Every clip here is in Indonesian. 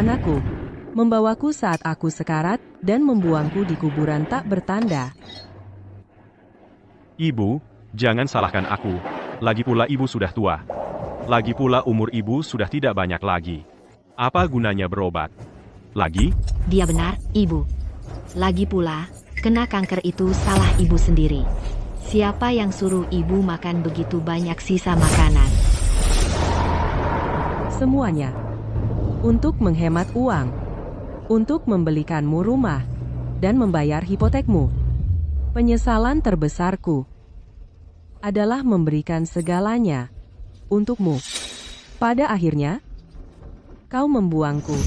anakku, membawaku saat aku sekarat, dan membuangku di kuburan tak bertanda. Ibu, jangan salahkan aku. Lagi pula ibu sudah tua. Lagi pula umur ibu sudah tidak banyak lagi. Apa gunanya berobat? Lagi? Dia benar, Ibu. Lagi pula, kena kanker itu salah Ibu sendiri. Siapa yang suruh Ibu makan begitu banyak sisa makanan? Semuanya. Untuk menghemat uang. Untuk membelikanmu rumah. Dan membayar hipotekmu. Penyesalan terbesarku adalah memberikan segalanya untukmu. Pada akhirnya, kau membuangku.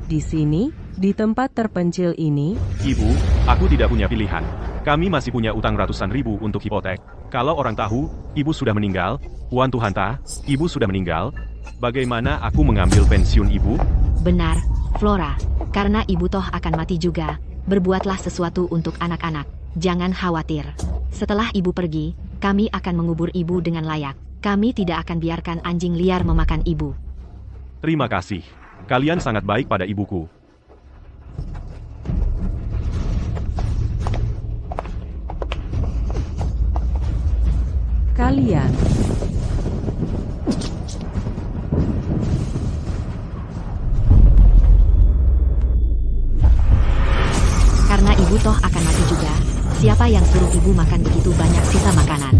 Di sini, di tempat terpencil ini. Ibu, aku tidak punya pilihan. Kami masih punya utang ratusan ribu untuk hipotek. Kalau orang tahu, ibu sudah meninggal, Wan Tuhanta, ibu sudah meninggal, bagaimana aku mengambil pensiun ibu? Benar, Flora. Karena Ibu toh akan mati juga. Berbuatlah sesuatu untuk anak-anak. Jangan khawatir. Setelah Ibu pergi, kami akan mengubur Ibu dengan layak. Kami tidak akan biarkan anjing liar memakan Ibu. Terima kasih. Kalian sangat baik pada ibuku. Kalian karena Ibu toh akan mati juga. Siapa yang suruh Ibu makan begitu banyak sisa makanan?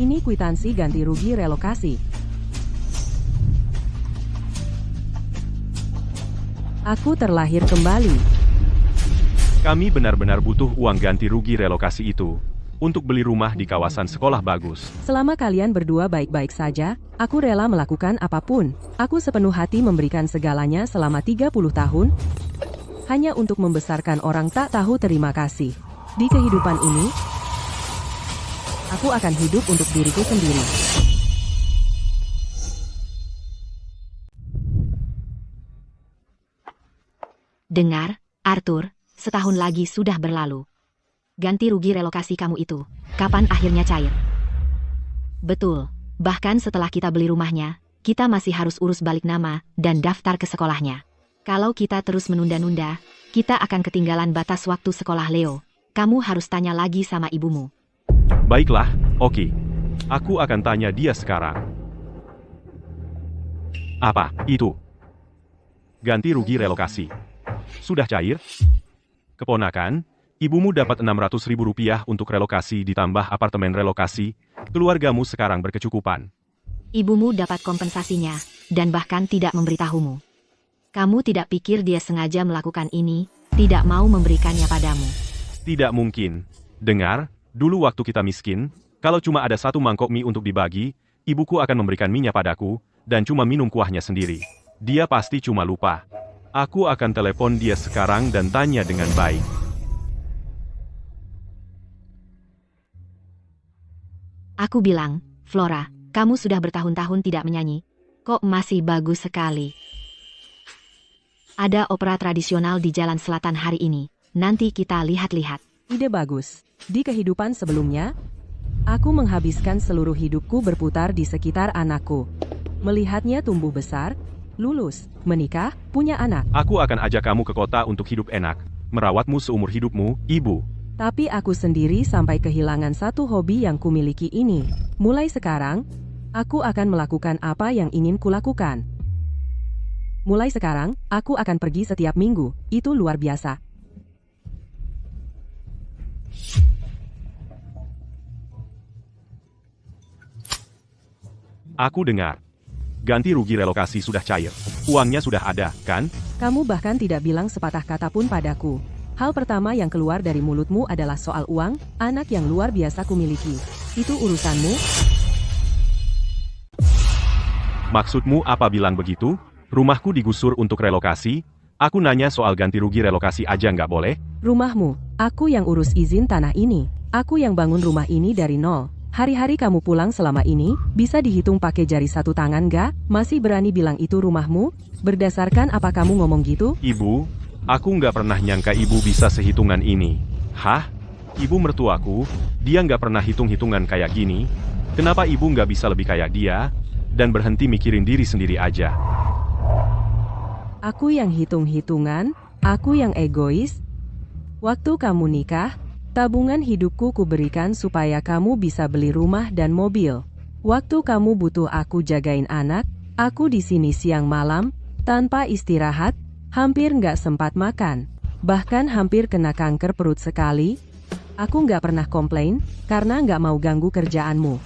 ini kwitansi ganti rugi relokasi. Aku terlahir kembali. Kami benar-benar butuh uang ganti rugi relokasi itu untuk beli rumah di kawasan sekolah bagus. Selama kalian berdua baik-baik saja, aku rela melakukan apapun. Aku sepenuh hati memberikan segalanya selama 30 tahun, hanya untuk membesarkan orang tak tahu terima kasih. Di kehidupan ini, aku akan hidup untuk diriku sendiri. Dengar, Arthur, setahun lagi sudah berlalu. Ganti rugi relokasi kamu itu, kapan akhirnya cair? Betul, bahkan setelah kita beli rumahnya, kita masih harus urus balik nama dan daftar ke sekolahnya. Kalau kita terus menunda-nunda, kita akan ketinggalan batas waktu sekolah Leo. Kamu harus tanya lagi sama ibumu. Baiklah, oke. Aku akan tanya dia sekarang. Apa itu? Ganti rugi relokasi. Sudah cair? Keponakan, ibumu dapat Rp600.000 untuk relokasi ditambah apartemen relokasi. Keluargamu sekarang berkecukupan. Ibumu dapat kompensasinya, dan bahkan tidak memberitahumu. Kamu tidak pikir dia sengaja melakukan ini, tidak mau memberikannya padamu? Tidak mungkin. Dengar, dulu waktu kita miskin, kalau cuma ada satu mangkok mie untuk dibagi, ibuku akan memberikan mie-nya padaku, dan cuma minum kuahnya sendiri. Dia pasti cuma lupa. Aku akan telepon dia sekarang dan tanya dengan baik. Aku bilang, Flora, kamu sudah bertahun-tahun tidak menyanyi. Kok masih bagus sekali? Ada opera tradisional di Jalan Selatan hari ini. Nanti kita lihat-lihat. Ide bagus. Di kehidupan sebelumnya, aku menghabiskan seluruh hidupku berputar di sekitar anakku. Melihatnya tumbuh besar, lulus, menikah, punya anak. Aku akan ajak kamu ke kota untuk hidup enak, merawatmu seumur hidupmu, ibu. Tapi aku sendiri sampai kehilangan satu hobi yang kumiliki ini. Mulai sekarang, aku akan melakukan apa yang ingin kulakukan. Mulai sekarang, aku akan pergi setiap minggu. Itu luar biasa. Aku dengar. Ganti rugi relokasi sudah cair. Uangnya sudah ada, kan? Kamu bahkan tidak bilang sepatah kata pun padaku. Hal pertama yang keluar dari mulutmu adalah soal uang, anak yang luar biasa kumiliki. Itu urusanmu? Maksudmu apa bilang begitu? Rumahku digusur untuk relokasi? Aku nanya soal ganti rugi relokasi aja nggak boleh? Rumahmu, aku yang urus izin tanah ini. Aku yang bangun rumah ini dari nol. Hari-hari kamu pulang selama ini, bisa dihitung pakai jari satu tangan gak? Masih berani bilang itu rumahmu? Berdasarkan apa kamu ngomong gitu? Ibu, aku nggak pernah nyangka ibu bisa sehitungan ini. Hah? Ibu mertuaku, dia nggak pernah hitung-hitungan kayak gini. Kenapa ibu nggak bisa lebih kayak dia? dan berhenti mikirin diri sendiri aja. Aku yang hitung-hitungan, aku yang egois. Waktu kamu nikah, tabungan hidupku kuberikan supaya kamu bisa beli rumah dan mobil. Waktu kamu butuh aku jagain anak, aku di sini siang malam, tanpa istirahat, hampir nggak sempat makan. Bahkan hampir kena kanker perut sekali. Aku nggak pernah komplain, karena nggak mau ganggu kerjaanmu.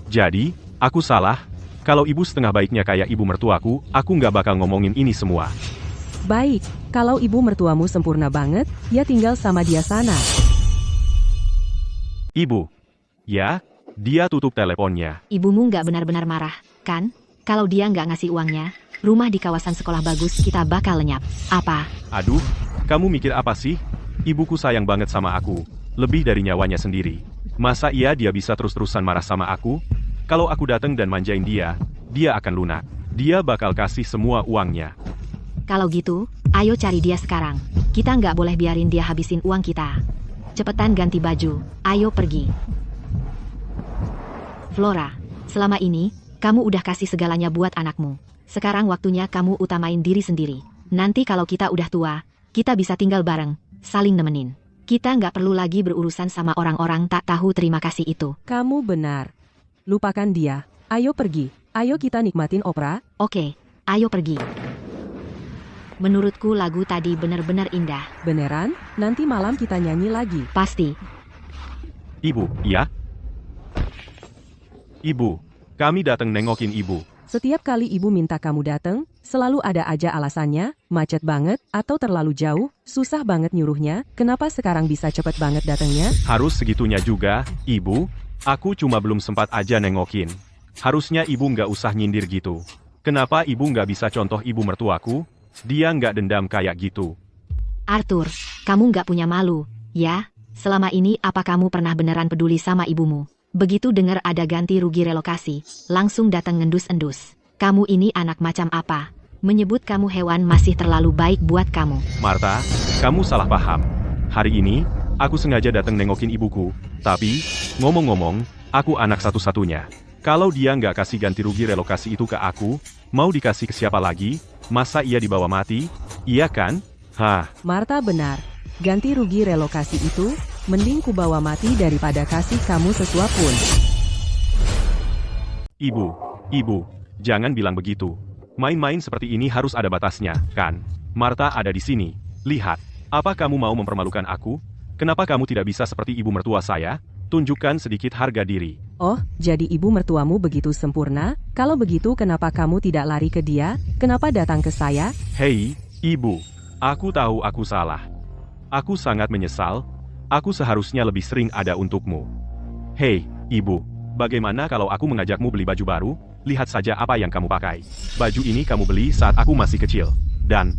Jadi, aku salah. Kalau ibu setengah baiknya kayak ibu mertuaku, aku nggak bakal ngomongin ini semua. Baik, kalau ibu mertuamu sempurna banget, ya tinggal sama dia sana. Ibu. Ya, dia tutup teleponnya. Ibumu nggak benar-benar marah, kan? Kalau dia nggak ngasih uangnya, rumah di kawasan sekolah bagus kita bakal lenyap. Apa? Aduh, kamu mikir apa sih? Ibuku sayang banget sama aku, lebih dari nyawanya sendiri. Masa iya dia bisa terus-terusan marah sama aku? Kalau aku datang dan manjain dia akan lunak. Dia bakal kasih semua uangnya. Kalau gitu, ayo cari dia sekarang. Kita nggak boleh biarin dia habisin uang kita. Cepetan ganti baju, ayo pergi. Flora, selama ini, kamu udah kasih segalanya buat anakmu. Sekarang waktunya kamu utamain diri sendiri. Nanti kalau kita udah tua, kita bisa tinggal bareng, saling nemenin. Kita nggak perlu lagi berurusan sama orang-orang tak tahu terima kasih itu. Kamu benar. Lupakan dia. Ayo pergi. Ayo kita nikmatin opera. Oke, ayo pergi. Menurutku lagu tadi benar-benar indah. Beneran? Nanti malam kita nyanyi lagi. Pasti. Ibu, iya? Ibu, kami datang nengokin ibu. Setiap kali ibu minta kamu datang, selalu ada aja alasannya, macet banget, atau terlalu jauh, susah banget nyuruhnya, kenapa sekarang bisa cepet banget datangnya? Harus segitunya juga, ibu. Aku cuma belum sempat aja nengokin. Harusnya ibu nggak usah nyindir gitu. Kenapa ibu nggak bisa contoh ibu mertuaku? Dia nggak dendam kayak gitu. Arthur, kamu nggak punya malu, ya? Selama ini apa kamu pernah beneran peduli sama ibumu? Begitu dengar ada ganti rugi relokasi, langsung datang ngendus-endus. Kamu ini anak macam apa? Menyebut kamu hewan masih terlalu baik buat kamu. Martha, kamu salah paham. Hari ini, aku sengaja datang nengokin ibuku. Tapi, ngomong-ngomong, aku anak satu-satunya. Kalau dia nggak kasih ganti rugi relokasi itu ke aku, mau dikasih ke siapa lagi? Masa ia dibawa mati? Iya kan? Hah? Martha benar. Ganti rugi relokasi itu, mending ku bawa mati daripada kasih kamu sesuap pun. Ibu, jangan bilang begitu. Main-main seperti ini harus ada batasnya, kan? Martha ada di sini. Lihat, apa kamu mau mempermalukan aku? Kenapa kamu tidak bisa seperti ibu mertua saya? Tunjukkan sedikit harga diri. Oh, jadi ibu mertuamu begitu sempurna? Kalau begitu kenapa kamu tidak lari ke dia? Kenapa datang ke saya? Hei, ibu. Aku tahu aku salah. Aku sangat menyesal. Aku seharusnya lebih sering ada untukmu. Hei, ibu. Bagaimana kalau aku mengajakmu beli baju baru? Lihat saja apa yang kamu pakai. Baju ini kamu beli saat aku masih kecil. Dan.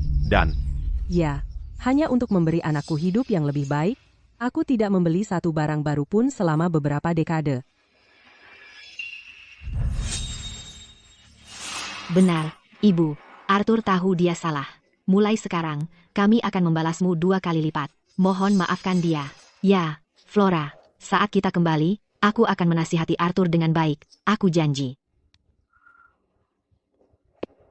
Ya, hanya untuk memberi anakku hidup yang lebih baik. Aku tidak membeli satu barang baru pun selama beberapa dekade. Benar, Ibu. Arthur tahu dia salah. Mulai sekarang, kami akan membalasmu 2 kali lipat. Mohon maafkan dia. Ya, Flora, saat kita kembali, aku akan menasihati Arthur dengan baik. Aku janji.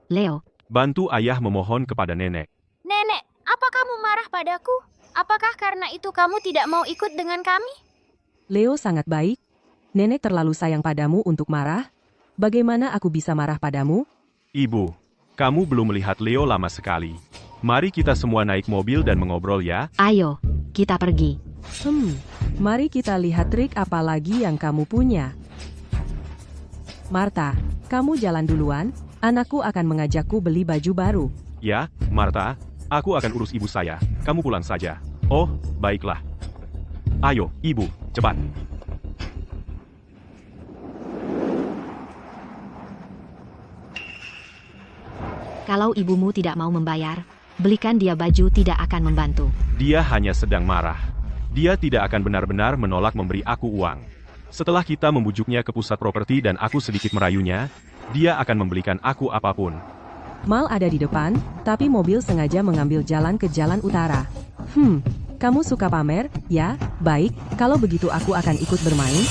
Leo, bantu ayah memohon kepada nenek. Nenek, apa kamu marah padaku? Apakah karena itu kamu tidak mau ikut dengan kami? Leo sangat baik. Nenek terlalu sayang padamu untuk marah. Bagaimana aku bisa marah padamu? Ibu, kamu belum melihat Leo lama sekali. Mari kita semua naik mobil dan mengobrol ya. ayo, kita pergi. Mari kita lihat trik apa lagi yang kamu punya. Martha, kamu jalan duluan. Anakku akan mengajakku beli baju baru. Ya, Martha, aku akan urus ibu saya. Kamu pulang saja. Oh, baiklah. Ayo, ibu, cepat. Kalau ibumu tidak mau membayar, belikan dia baju tidak akan membantu. Dia hanya sedang marah. Dia tidak akan benar-benar menolak memberi aku uang. Setelah kita membujuknya ke pusat properti dan aku sedikit merayunya, dia akan membelikan aku apapun. Mal ada di depan, tapi mobil sengaja mengambil jalan ke jalan utara. Kamu suka pamer? Ya, baik, kalau begitu aku akan ikut bermain.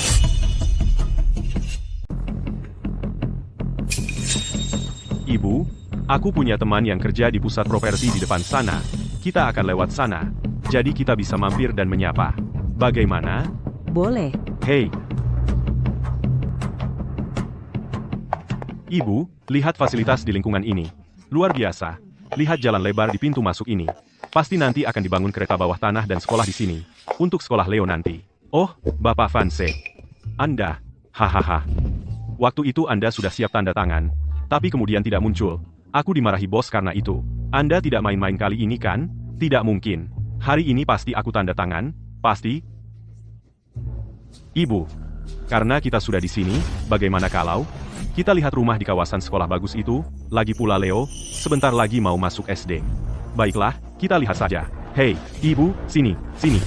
Ibu, aku punya teman yang kerja di pusat properti di depan sana. Kita akan lewat sana. Jadi kita bisa mampir dan menyapa. Bagaimana? Boleh. Hei. Ibu, lihat fasilitas di lingkungan ini. Luar biasa. Lihat jalan lebar di pintu masuk ini. Pasti nanti akan dibangun kereta bawah tanah dan sekolah di sini. Untuk sekolah Leo nanti. Oh, Bapak Vanse. Anda. Hahaha. Waktu itu Anda sudah siap tanda tangan. Tapi kemudian tidak muncul. Aku dimarahi bos karena itu. Anda tidak main-main kali ini kan? Tidak mungkin. Hari ini pasti aku tanda tangan. Pasti. Ibu. Karena kita sudah di sini, bagaimana kalau kita lihat rumah di kawasan sekolah bagus itu? Lagi pula Leo, sebentar lagi mau masuk SD. Baiklah, kita lihat saja. Hei, Ibu, sini, sini.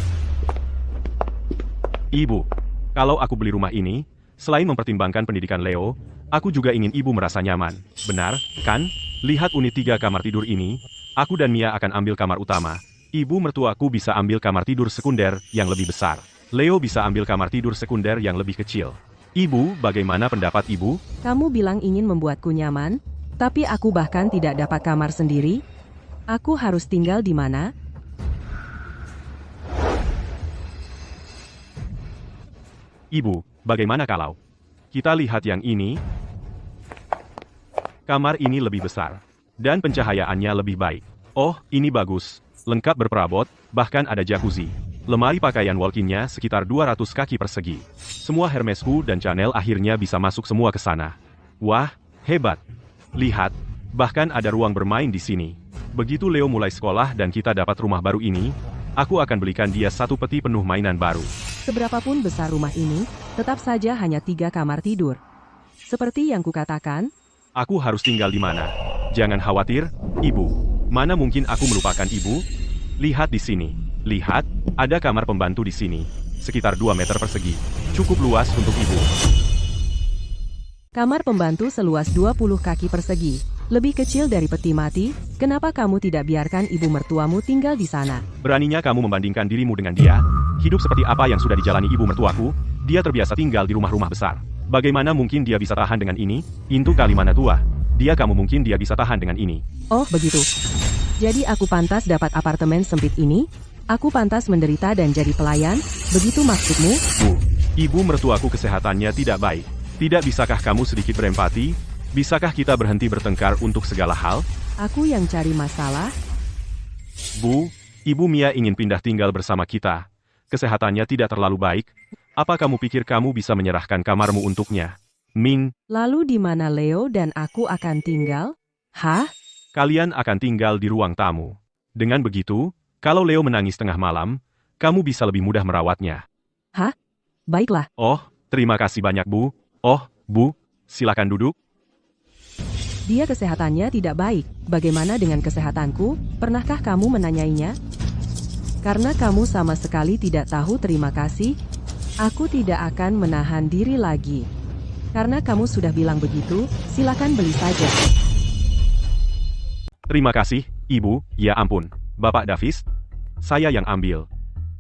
Ibu, kalau aku beli rumah ini, selain mempertimbangkan pendidikan Leo, aku juga ingin Ibu merasa nyaman. Benar, kan? Lihat unit 3 kamar tidur ini. Aku dan Mia akan ambil kamar utama. Ibu mertuaku bisa ambil kamar tidur sekunder yang lebih besar. Leo bisa ambil kamar tidur sekunder yang lebih kecil. Ibu, bagaimana pendapat Ibu? Kamu bilang ingin membuatku nyaman, tapi aku bahkan tidak dapat kamar sendiri. Aku harus tinggal di mana? Ibu, bagaimana kalau kita lihat yang ini? Kamar ini lebih besar, dan pencahayaannya lebih baik. Oh, ini bagus. Lengkap berperabot, bahkan ada jacuzzi. Lemari pakaian walk-in-nya sekitar 200 kaki persegi. Semua Hermesku dan Chanel akhirnya bisa masuk semua ke sana. Wah, hebat. Lihat, bahkan ada ruang bermain di sini. Begitu Leo mulai sekolah dan kita dapat rumah baru ini, aku akan belikan dia satu peti penuh mainan baru. Seberapapun besar rumah ini, tetap saja hanya 3 kamar tidur. Seperti yang kukatakan, Aku harus tinggal di mana? Jangan khawatir, Ibu. Mana mungkin aku melupakan Ibu? Lihat di sini. Lihat, ada kamar pembantu di sini. Sekitar 2 meter persegi. Cukup luas untuk Ibu. kamar pembantu seluas 20 kaki persegi. Lebih kecil dari peti mati, kenapa kamu tidak biarkan ibu mertuamu tinggal di sana? Beraninya kamu membandingkan dirimu dengan dia? Hidup seperti apa yang sudah dijalani ibu mertuaku? Dia terbiasa tinggal di rumah-rumah besar. Bagaimana mungkin dia bisa tahan dengan ini? Itu kali mana tua? Kamu mungkin dia bisa tahan dengan ini. Oh, begitu. Jadi aku pantas dapat apartemen sempit ini? Aku pantas menderita dan jadi pelayan? Begitu maksudmu? Bu, ibu mertuaku kesehatannya tidak baik. Tidak bisakah kamu sedikit berempati? Bisakah kita berhenti bertengkar untuk segala hal? Aku yang cari masalah? Bu, Ibu Mia ingin pindah tinggal bersama kita. Kesehatannya tidak terlalu baik. Apa kamu pikir kamu bisa menyerahkan kamarmu untuknya? Min, Lalu di mana Leo dan aku akan tinggal? Hah? kalian akan tinggal di ruang tamu. Dengan begitu, kalau Leo menangis tengah malam, kamu bisa lebih mudah merawatnya. Baiklah. Oh, terima kasih banyak Bu. Oh, Bu, silakan duduk. Dia kesehatannya tidak baik. Bagaimana dengan kesehatanku? Pernahkah kamu menanyainya? Karena kamu sama sekali tidak tahu terima kasih, aku tidak akan menahan diri lagi. Karena kamu sudah bilang begitu, silakan beli saja. Terima kasih, Ibu. Ya ampun, Bapak Davis. Saya yang ambil.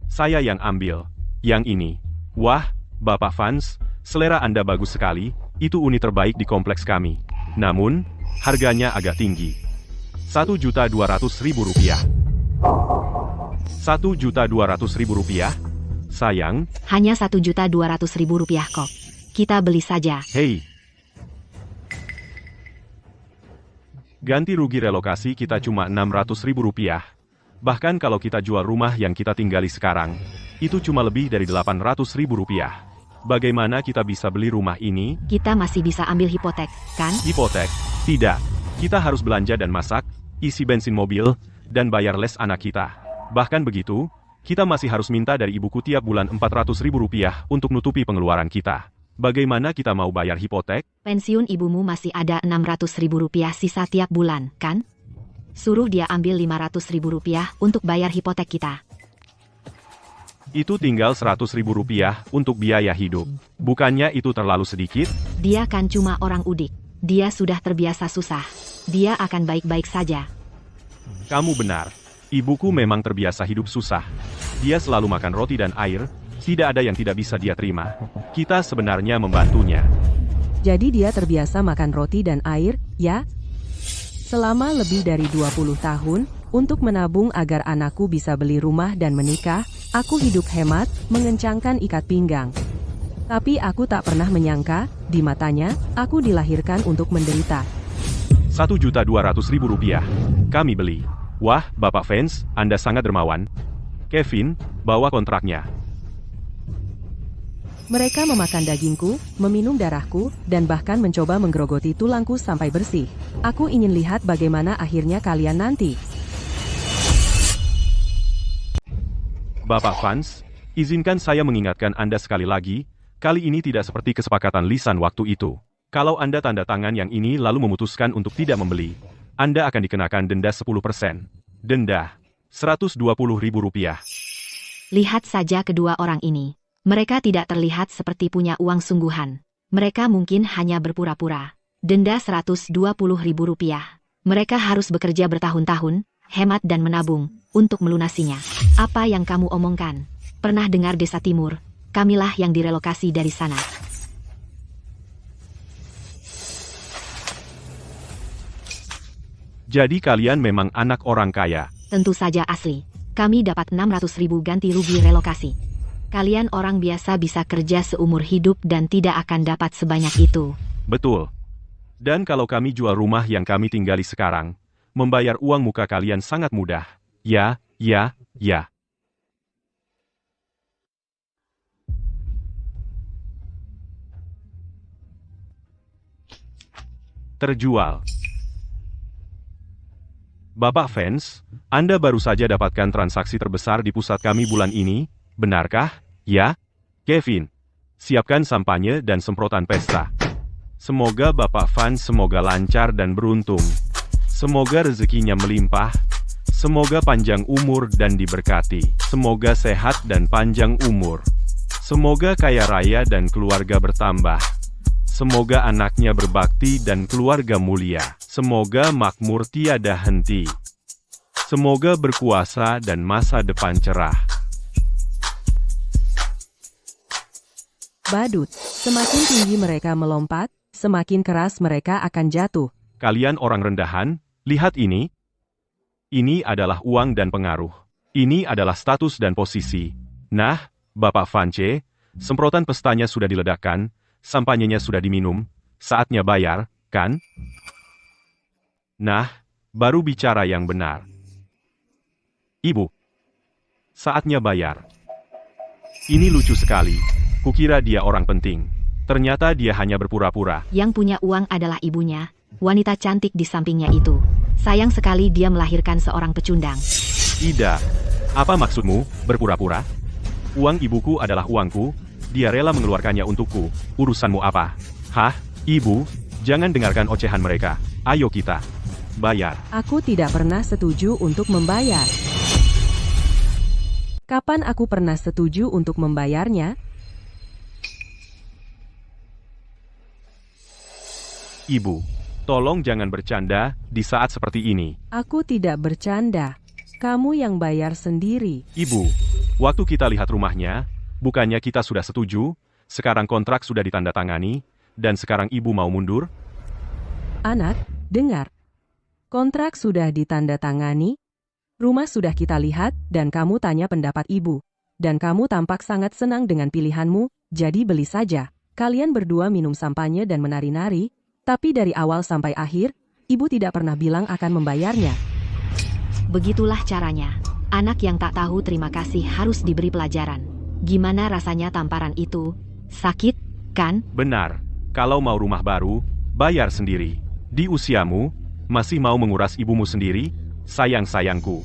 Saya yang ambil. Yang ini. Wah, Bapak Vance, selera Anda bagus sekali. Itu unit terbaik di kompleks kami. Namun, harganya agak tinggi. Rp1.200.000. Rp1.200.000? Sayang, Hanya Rp1.200.000 kok. Kita beli saja. hei. Ganti rugi relokasi kita cuma Rp600.000. Bahkan kalau kita jual rumah yang kita tinggali sekarang, itu cuma lebih dari Rp800.000. Bagaimana kita bisa beli rumah ini? Kita masih bisa ambil hipotek, kan? Hipotek? Tidak. Kita harus belanja dan masak, isi bensin mobil, dan bayar les anak kita. Bahkan begitu, kita masih harus minta dari ibuku tiap bulan Rp400.000 untuk nutupi pengeluaran kita. Bagaimana kita mau bayar hipotek? Pensiun ibumu masih ada Rp600.000 sisa tiap bulan, kan? Suruh dia ambil Rp500.000 untuk bayar hipotek kita. Itu tinggal Rp100.000 untuk biaya hidup. Bukannya itu terlalu sedikit? Dia kan cuma orang udik. Dia sudah terbiasa susah. Dia akan baik-baik saja. Kamu benar. Ibuku memang terbiasa hidup susah. Dia selalu makan roti dan air. Tidak ada yang tidak bisa dia terima. Kita sebenarnya membantunya. Jadi dia terbiasa makan roti dan air, ya? Selama lebih dari 20 tahun, untuk menabung agar anakku bisa beli rumah dan menikah, aku hidup hemat, mengencangkan ikat pinggang. Tapi aku tak pernah menyangka, di matanya, aku dilahirkan untuk menderita. Rp1.200.000. Kami beli. Wah, Bapak Fans, Anda sangat dermawan. Kevin, bawa kontraknya. Mereka memakan dagingku, meminum darahku, dan bahkan mencoba menggerogoti tulangku sampai bersih. Aku ingin lihat bagaimana akhirnya kalian nanti. Bapak Fans, izinkan saya mengingatkan Anda sekali lagi, kali ini tidak seperti kesepakatan lisan waktu itu. Kalau Anda tanda tangan yang ini lalu memutuskan untuk tidak membeli, Anda akan dikenakan denda 10%. Denda Rp120.000. Lihat saja kedua orang ini. Mereka tidak terlihat seperti punya uang sungguhan. Mereka mungkin hanya berpura-pura. Denda Rp120.000. Mereka harus bekerja bertahun-tahun, hemat dan menabung, untuk melunasinya. Apa yang kamu omongkan? Pernah dengar Desa Timur? Kamilah yang direlokasi dari sana. Jadi kalian memang anak orang kaya. Tentu saja asli. Kami dapat 600.000 ganti rugi relokasi. Kalian orang biasa bisa kerja seumur hidup dan tidak akan dapat sebanyak itu. Betul. Dan kalau kami jual rumah yang kami tinggali sekarang, membayar uang muka kalian sangat mudah. Ya. Terjual. Bapak Fans, Anda baru saja dapatkan transaksi terbesar di pusat kami bulan ini, benarkah? Ya? Kevin, siapkan sampanye dan semprotan pesta. Semoga Bapak Fans semoga lancar dan beruntung. Semoga rezekinya melimpah. Semoga panjang umur dan diberkati. Semoga sehat dan panjang umur. Semoga kaya raya dan keluarga bertambah. Semoga anaknya berbakti dan keluarga mulia. Semoga makmur tiada henti. Semoga berkuasa dan masa depan cerah. Badut, semakin tinggi mereka melompat, semakin keras mereka akan jatuh. Kalian orang rendahan, lihat ini. Ini adalah uang dan pengaruh. Ini adalah status dan posisi. Nah, Bapak Vance, semprotan pestanya sudah diledakkan, sampanyenya sudah diminum, saatnya bayar, kan? Nah, baru bicara yang benar. Ibu, saatnya bayar. Ini lucu sekali. Kukira dia orang penting. Ternyata dia hanya berpura-pura. Yang punya uang adalah ibunya, wanita cantik di sampingnya itu. Sayang sekali dia melahirkan seorang pecundang. Ida, apa maksudmu, berpura-pura? Uang ibuku adalah uangku, dia rela mengeluarkannya untukku. Urusanmu apa? Hah, ibu, jangan dengarkan ocehan mereka. Ayo kita bayar. Aku tidak pernah setuju untuk membayar. Kapan aku pernah setuju untuk membayarnya? Ibu, tolong jangan bercanda di saat seperti ini. Aku tidak bercanda. Kamu yang bayar sendiri. Ibu, waktu kita lihat rumahnya, bukannya kita sudah setuju, sekarang kontrak sudah ditandatangani, dan sekarang ibu mau mundur? Anak, dengar. Kontrak sudah ditandatangani, rumah sudah kita lihat, dan kamu tanya pendapat ibu. Dan kamu tampak sangat senang dengan pilihanmu, jadi beli saja. Kalian berdua minum sampanye dan menari-nari, tapi dari awal sampai akhir, ibu tidak pernah bilang akan membayarnya. Begitulah caranya. Anak yang tak tahu terima kasih harus diberi pelajaran. Gimana rasanya tamparan itu? Sakit, kan? Benar. Kalau mau rumah baru, bayar sendiri. Di usiamu, masih mau menguras ibumu sendiri? Sayang-sayangku.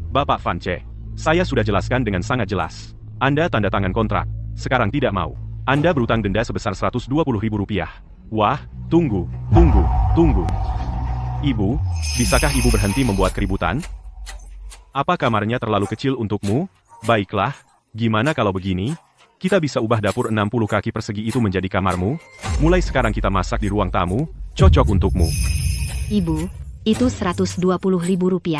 Bapak Vance, saya sudah jelaskan dengan sangat jelas. Anda tanda tangan kontrak, sekarang tidak mau. Anda berutang denda sebesar Rp120.000. Wah, tunggu. Ibu, bisakah ibu berhenti membuat keributan? Apa kamarnya terlalu kecil untukmu? Baiklah, gimana kalau begini? Kita bisa ubah dapur 60 kaki persegi itu menjadi kamarmu. Mulai sekarang kita masak di ruang tamu, cocok untukmu. Ibu, itu Rp120.000.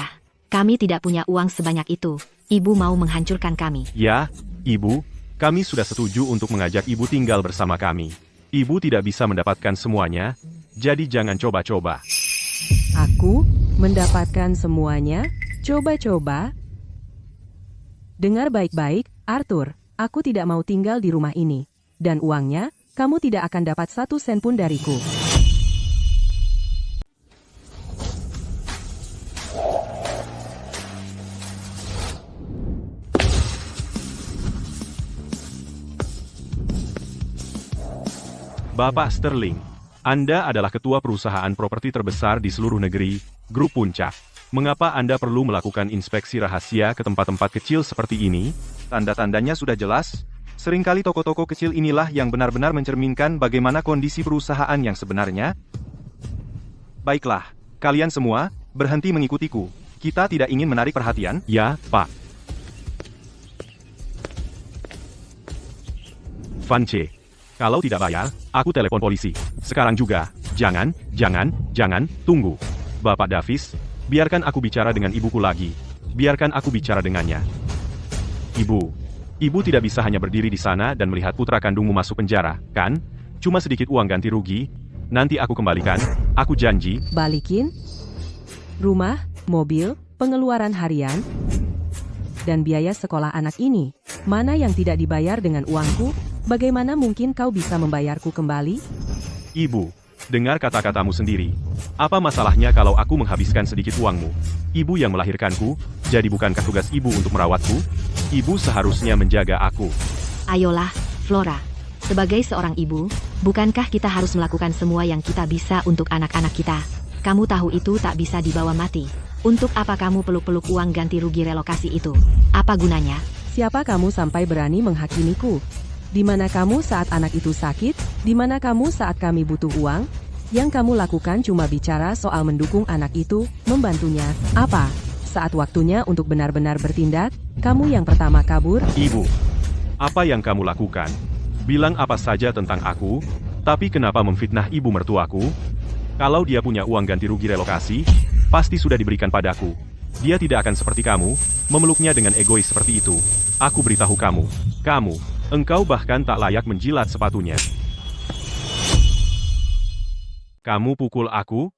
Kami tidak punya uang sebanyak itu. Ibu mau menghancurkan kami. Ya, ibu, kami sudah setuju untuk mengajak ibu tinggal bersama kami. Ibu tidak bisa mendapatkan semuanya, jadi jangan coba-coba. Aku mendapatkan semuanya? Coba-coba. Dengar baik-baik, Arthur. Aku tidak mau tinggal di rumah ini. Dan uangnya, kamu tidak akan dapat 1 sen pun dariku. Bapak Sterling, Anda adalah ketua perusahaan properti terbesar di seluruh negeri, Grup Puncak. Mengapa Anda perlu melakukan inspeksi rahasia ke tempat-tempat kecil seperti ini? Tanda-tandanya sudah jelas. Seringkali toko-toko kecil inilah yang benar-benar mencerminkan bagaimana kondisi perusahaan yang sebenarnya. Baiklah, kalian semua, berhenti mengikutiku. Kita tidak ingin menarik perhatian. Ya, Pak. Vance. Kalau tidak bayar, aku telepon polisi. Sekarang juga. Jangan, tunggu. Bapak Davis, biarkan aku bicara dengan ibuku lagi. Biarkan aku bicara dengannya. Ibu tidak bisa hanya berdiri di sana dan melihat putra kandungmu masuk penjara, kan? Cuma sedikit uang ganti rugi. Nanti aku kembalikan, aku janji. Balikin? Rumah, mobil, pengeluaran harian, dan biaya sekolah anak ini. Mana yang tidak dibayar dengan uangku? Bagaimana mungkin kau bisa membayarku kembali? Ibu, dengar kata-katamu sendiri. Apa masalahnya kalau aku menghabiskan sedikit uangmu? Ibu yang melahirkanku, jadi bukankah tugas ibu untuk merawatku? Ibu seharusnya menjaga aku. Ayolah, Flora. Sebagai seorang ibu, bukankah kita harus melakukan semua yang kita bisa untuk anak-anak kita? Kamu tahu itu tak bisa dibawa mati. Untuk apa kamu peluk-peluk uang ganti rugi relokasi itu? Apa gunanya? Siapa kamu sampai berani menghakimiku? Di mana kamu saat anak itu sakit? Di mana kamu saat kami butuh uang? Yang kamu lakukan cuma bicara soal mendukung anak itu, membantunya. Apa? Saat waktunya untuk benar-benar bertindak, kamu yang pertama kabur? Ibu, apa yang kamu lakukan? Bilang apa saja tentang aku, tapi kenapa memfitnah ibu mertuaku? Kalau dia punya uang ganti rugi relokasi, pasti sudah diberikan padaku. Dia tidak akan seperti kamu, memeluknya dengan egois seperti itu. Aku beritahu kamu, engkau bahkan tak layak menjilat sepatunya. Kamu pukul aku?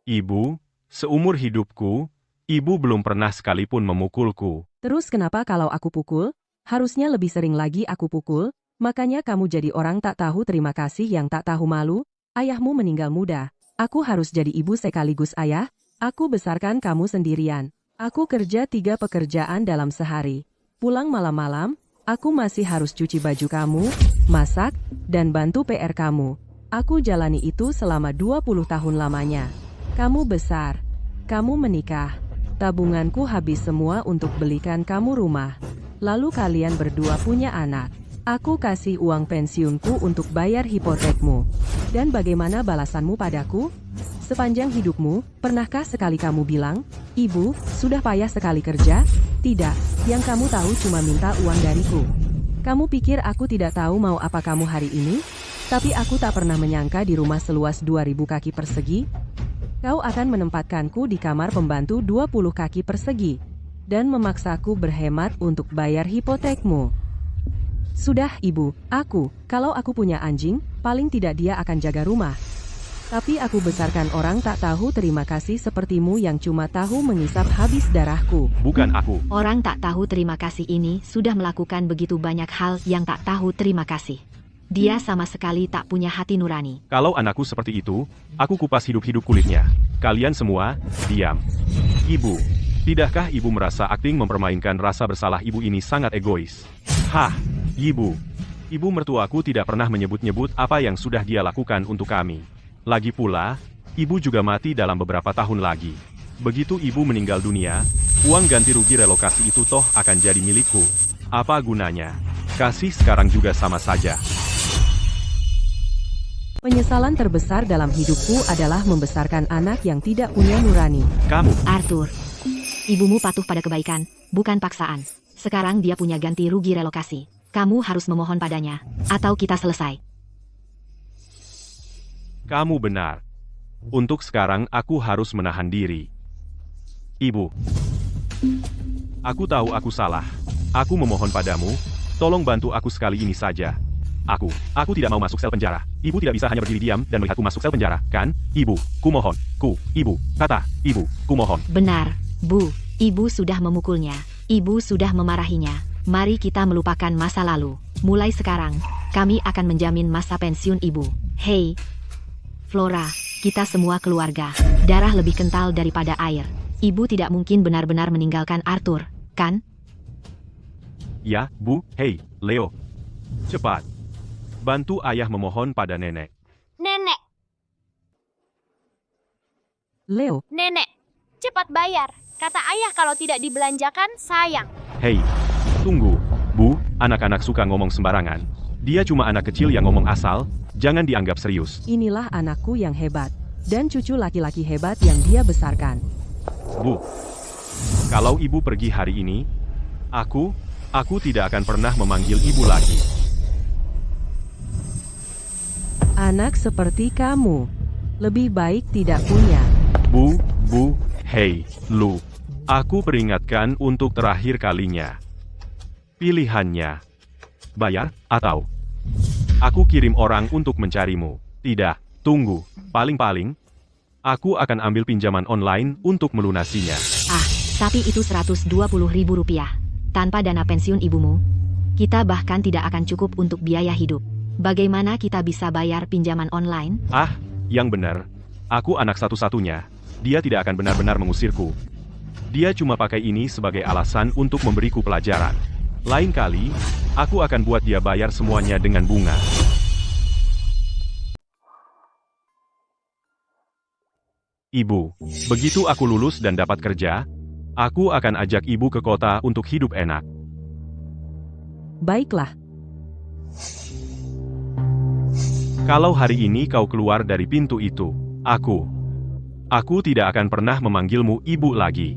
Ibu, seumur hidupku, ibu belum pernah sekalipun memukulku. Terus kenapa kalau aku pukul? Harusnya lebih sering lagi aku pukul, makanya kamu jadi orang tak tahu terima kasih yang tak tahu malu. Ayahmu meninggal muda. Aku harus jadi ibu sekaligus ayah. Aku besarkan kamu sendirian. Aku kerja 3 pekerjaan dalam sehari. Pulang malam-malam, aku masih harus cuci baju kamu, masak, dan bantu PR kamu. Aku jalani itu selama 20 tahun lamanya. Kamu besar. Kamu menikah. Tabunganku habis semua untuk belikan kamu rumah. Lalu kalian berdua punya anak. Aku kasih uang pensiunku untuk bayar hipotekmu. Dan bagaimana balasanmu padaku? Sepanjang hidupmu, pernahkah sekali kamu bilang, "Ibu, sudah payah sekali kerja"? Tidak, yang kamu tahu cuma minta uang dariku. Kamu pikir aku tidak tahu mau apa kamu hari ini? Tapi aku tak pernah menyangka di rumah seluas 2000 kaki persegi, kau akan menempatkanku di kamar pembantu 20 kaki persegi, dan memaksaku berhemat untuk bayar hipotekmu. Sudah, Ibu, kalau aku punya anjing, paling tidak dia akan jaga rumah. Tapi aku besarkan orang tak tahu terima kasih sepertimu yang cuma tahu mengisap habis darahku. Bukan aku. Orang tak tahu terima kasih ini sudah melakukan begitu banyak hal yang tak tahu terima kasih. Dia sama sekali tak punya hati nurani. Kalau anakku seperti itu, aku kupas hidup-hidup kulitnya. Kalian semua, diam. Ibu, tidakkah ibu merasa akting mempermainkan rasa bersalah ibu ini sangat egois? Hah, ibu. Ibu mertuaku tidak pernah menyebut-nyebut apa yang sudah dia lakukan untuk kami. Lagi pula, ibu juga mati dalam beberapa tahun lagi. Begitu ibu meninggal dunia, uang ganti rugi relokasi itu toh akan jadi milikku. Apa gunanya? Kasih sekarang juga sama saja. Penyesalan terbesar dalam hidupku adalah membesarkan anak yang tidak punya nurani. Kamu, Arthur, ibumu patuh pada kebaikan, bukan paksaan. Sekarang dia punya ganti rugi relokasi. Kamu harus memohon padanya, atau kita selesai. kamu benar. Untuk sekarang aku harus menahan diri. Ibu, aku tahu aku salah. Aku memohon padamu, tolong bantu aku sekali ini saja. Aku tidak mau masuk sel penjara. Ibu tidak bisa hanya berdiri diam dan melihatku masuk sel penjara, kan? Ibu, kumohon. Ibu, kata, ibu, kumohon. Benar, Bu. Ibu sudah memukulnya. Ibu sudah memarahinya. Mari kita melupakan masa lalu. Mulai sekarang, kami akan menjamin masa pensiun ibu. Hei, Flora, kita semua keluarga. Darah lebih kental daripada air. Ibu tidak mungkin benar-benar meninggalkan Arthur, kan? Ya, Bu, hei, Leo. Cepat. Bantu ayah memohon pada nenek. Nenek, Leo, nenek, cepat bayar. Kata ayah kalau tidak dibelanjakan, sayang. Hei, tunggu. Bu, anak-anak suka ngomong sembarangan. Dia cuma anak kecil yang ngomong asal, jangan dianggap serius. inilah anakku yang hebat. Dan cucu laki-laki hebat yang dia besarkan. Bu, kalau ibu pergi hari ini, aku tidak akan pernah memanggil ibu lagi. Anak seperti kamu, lebih baik tidak punya. Bu, hei, lu. Aku peringatkan untuk terakhir kalinya. Pilihannya, bayar, atau aku kirim orang untuk mencarimu. Tidak, tunggu. Paling-paling, aku akan ambil pinjaman online untuk melunasinya. Ah, tapi itu Rp120.000. Tanpa dana pensiun ibumu, kita bahkan tidak akan cukup untuk biaya hidup. Bagaimana kita bisa bayar pinjaman online? Ah, yang benar. Aku anak satu-satunya. Dia tidak akan benar-benar mengusirku. Dia cuma pakai ini sebagai alasan untuk memberiku pelajaran. Lain kali, aku akan buat dia bayar semuanya dengan bunga. Ibu, begitu aku lulus dan dapat kerja, aku akan ajak ibu ke kota untuk hidup enak. Baiklah, Kalau hari ini kau keluar dari pintu itu, aku tidak akan pernah memanggilmu ibu lagi.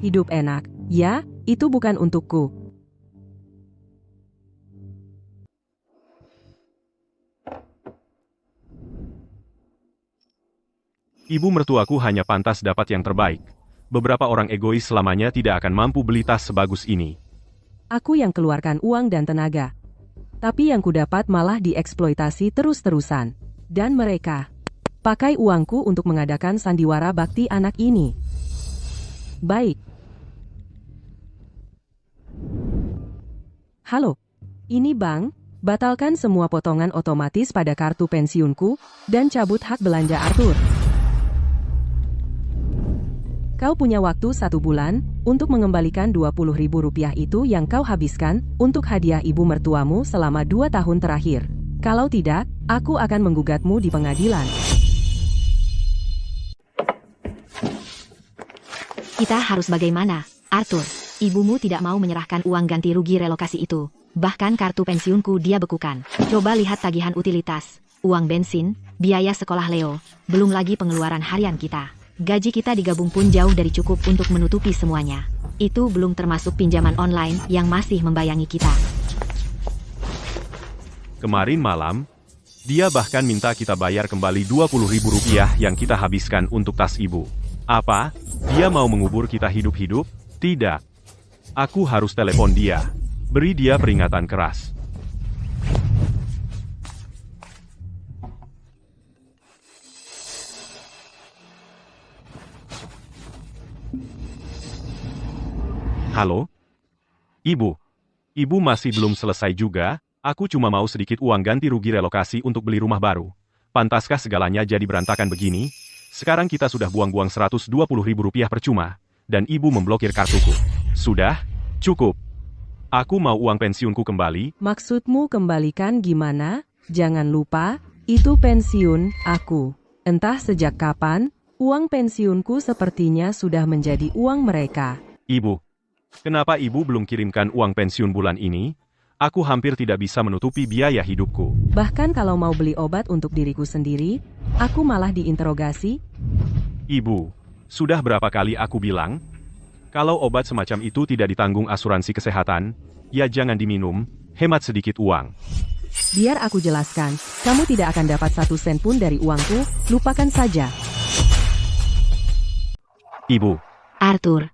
hidup enak. Ya, itu bukan untukku. Ibu mertuaku hanya pantas dapat yang terbaik. Beberapa orang egois selamanya tidak akan mampu beli tas sebagus ini. Aku yang keluarkan uang dan tenaga. Tapi yang kudapat malah dieksploitasi terus-terusan. Dan mereka pakai uangku untuk mengadakan sandiwara bakti anak ini. Baik. Halo, ini Bang. Batalkan semua potongan otomatis pada kartu pensiunku, dan cabut hak belanja Arthur. Kau punya waktu 1 bulan untuk mengembalikan Rp20.000 itu yang kau habiskan untuk hadiah ibu mertuamu selama 2 tahun terakhir. Kalau tidak, aku akan menggugatmu di pengadilan. Kita harus bagaimana, Arthur? Ibumu tidak mau menyerahkan uang ganti rugi relokasi itu. Bahkan kartu pensiunku dia bekukan. Coba lihat tagihan utilitas, uang bensin, biaya sekolah Leo, belum lagi pengeluaran harian kita. Gaji kita digabung pun jauh dari cukup untuk menutupi semuanya. Itu belum termasuk pinjaman online yang masih membayangi kita. Kemarin malam, dia bahkan minta kita bayar kembali Rp20.000 yang kita habiskan untuk tas ibu. Apa? Dia mau mengubur kita hidup-hidup? Tidak. Aku harus telepon dia. Beri dia peringatan keras. Halo? Ibu? Ibu masih belum selesai juga? Aku cuma mau sedikit uang ganti rugi relokasi untuk beli rumah baru. Pantaskah segalanya jadi berantakan begini? Sekarang kita sudah buang-buang Rp120.000 percuma, dan ibu memblokir kartuku. Sudah? Cukup. Aku mau uang pensiunku kembali. Maksudmu kembalikan gimana? Jangan lupa, itu pensiun aku. Entah sejak kapan, uang pensiunku sepertinya sudah menjadi uang mereka. Ibu, kenapa ibu belum kirimkan uang pensiun bulan ini? Aku hampir tidak bisa menutupi biaya hidupku. Bahkan kalau mau beli obat untuk diriku sendiri, aku malah diinterogasi. Ibu, sudah berapa kali aku bilang? Kalau obat semacam itu tidak ditanggung asuransi kesehatan, ya jangan diminum, hemat sedikit uang. Biar aku jelaskan, kamu tidak akan dapat 1 sen pun dari uangku, lupakan saja. Ibu, Arthur,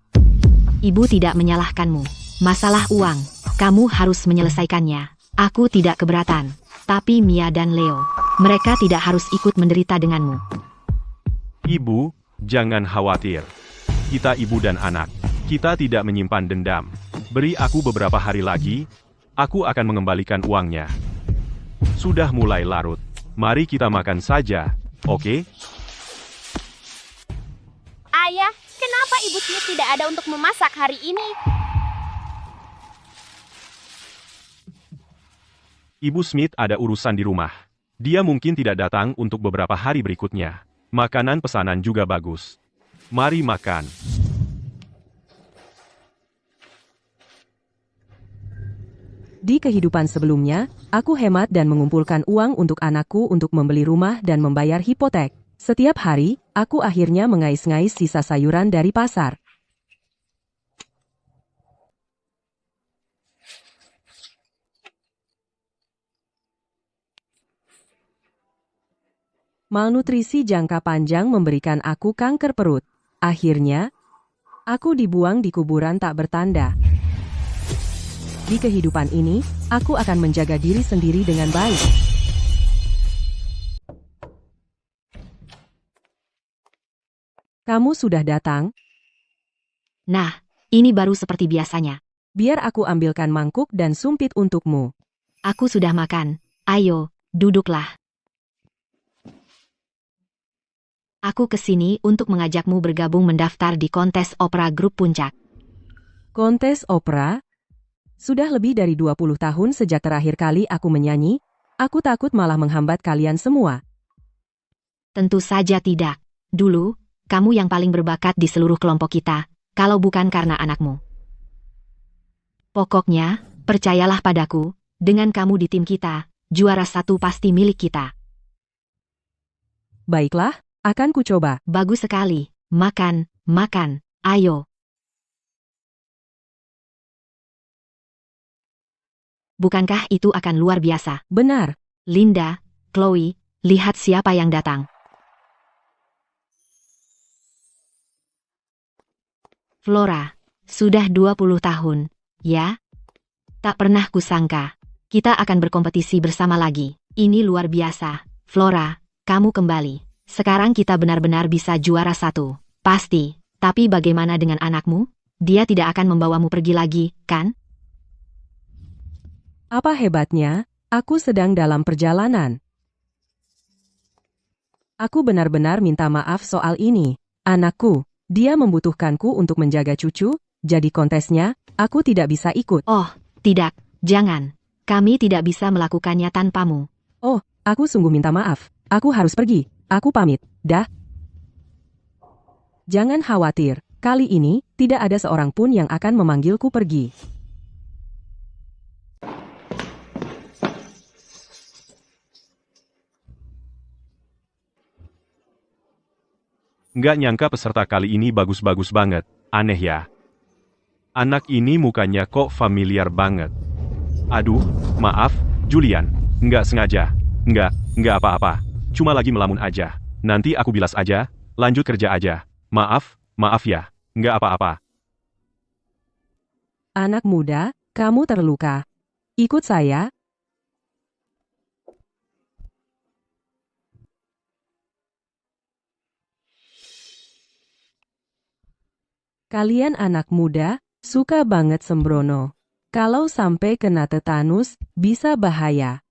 ibu tidak menyalahkanmu. Masalah uang, kamu harus menyelesaikannya. Aku tidak keberatan. Tapi Mia dan Leo, mereka tidak harus ikut menderita denganmu. Ibu, jangan khawatir. Kita ibu dan anak. Kita tidak menyimpan dendam. Beri aku beberapa hari lagi, aku akan mengembalikan uangnya. Sudah mulai larut. Mari kita makan saja, oke? Ayah, kenapa Ibu Smith tidak ada untuk memasak hari ini? Ibu Smith ada urusan di rumah. Dia mungkin tidak datang untuk beberapa hari berikutnya. Makanan pesanan juga bagus. Mari makan. Di kehidupan sebelumnya, aku hemat dan mengumpulkan uang untuk anakku untuk membeli rumah dan membayar hipotek. Setiap hari, aku akhirnya mengais-ngais sisa sayuran dari pasar. Malnutrisi jangka panjang memberikan aku kanker perut. Akhirnya, aku dibuang di kuburan tak bertanda. Di kehidupan ini, aku akan menjaga diri sendiri dengan baik. Kamu sudah datang? Nah, ini baru seperti biasanya. Biar aku ambilkan mangkuk dan sumpit untukmu. Aku sudah makan. Ayo, duduklah. Aku kesini untuk mengajakmu bergabung mendaftar di kontes opera grup Puncak. Kontes opera? Sudah lebih dari 20 tahun sejak terakhir kali aku menyanyi, aku takut malah menghambat kalian semua. Tentu saja tidak. Dulu, kamu yang paling berbakat di seluruh kelompok kita, kalau bukan karena anakmu. Pokoknya, percayalah padaku, dengan kamu di tim kita, juara 1 pasti milik kita. Baiklah, akan kucoba. Bagus sekali. Makan, makan. Ayo. Bukankah itu akan luar biasa? Benar. Linda, Chloe, lihat siapa yang datang. Flora, sudah 20 tahun, ya? Tak pernah kusangka. Kita akan berkompetisi bersama lagi. Ini luar biasa. Flora, kamu kembali. Sekarang kita benar-benar bisa juara 1. Pasti. Tapi bagaimana dengan anakmu? Dia tidak akan membawamu pergi lagi, kan? Apa hebatnya? Aku sedang dalam perjalanan. Aku benar-benar minta maaf soal ini. Anakku, dia membutuhkanku untuk menjaga cucu, jadi kontesnya, aku tidak bisa ikut. Oh, tidak. Jangan. Kami tidak bisa melakukannya tanpamu. Oh, aku sungguh minta maaf. Aku harus pergi. Aku pamit, dah. Jangan khawatir, kali ini tidak ada seorang pun yang akan memanggilku pergi. Nggak nyangka peserta kali ini bagus-bagus banget. Aneh ya. Anak ini mukanya kok familiar banget. Aduh, maaf, Julian. Nggak sengaja. Nggak apa-apa. Cuma lagi melamun aja. Nanti aku bilas aja, lanjut kerja aja. Maaf ya. Nggak apa-apa. Anak muda, kamu terluka. Ikut saya. Kalian anak muda, suka banget sembrono. Kalau sampai kena tetanus, bisa bahaya.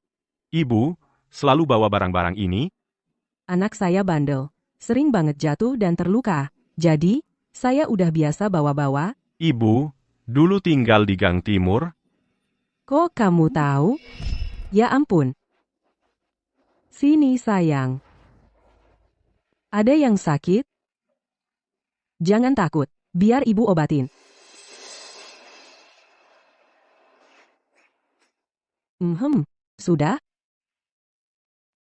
Ibu, selalu bawa barang-barang ini? Anak saya bandel. Sering banget jatuh dan terluka. Jadi, saya udah biasa bawa-bawa. Ibu, dulu tinggal di Gang Timur? Kok kamu tahu? Ya ampun. Sini sayang. Ada yang sakit? Jangan takut, biar ibu obatin. Sudah?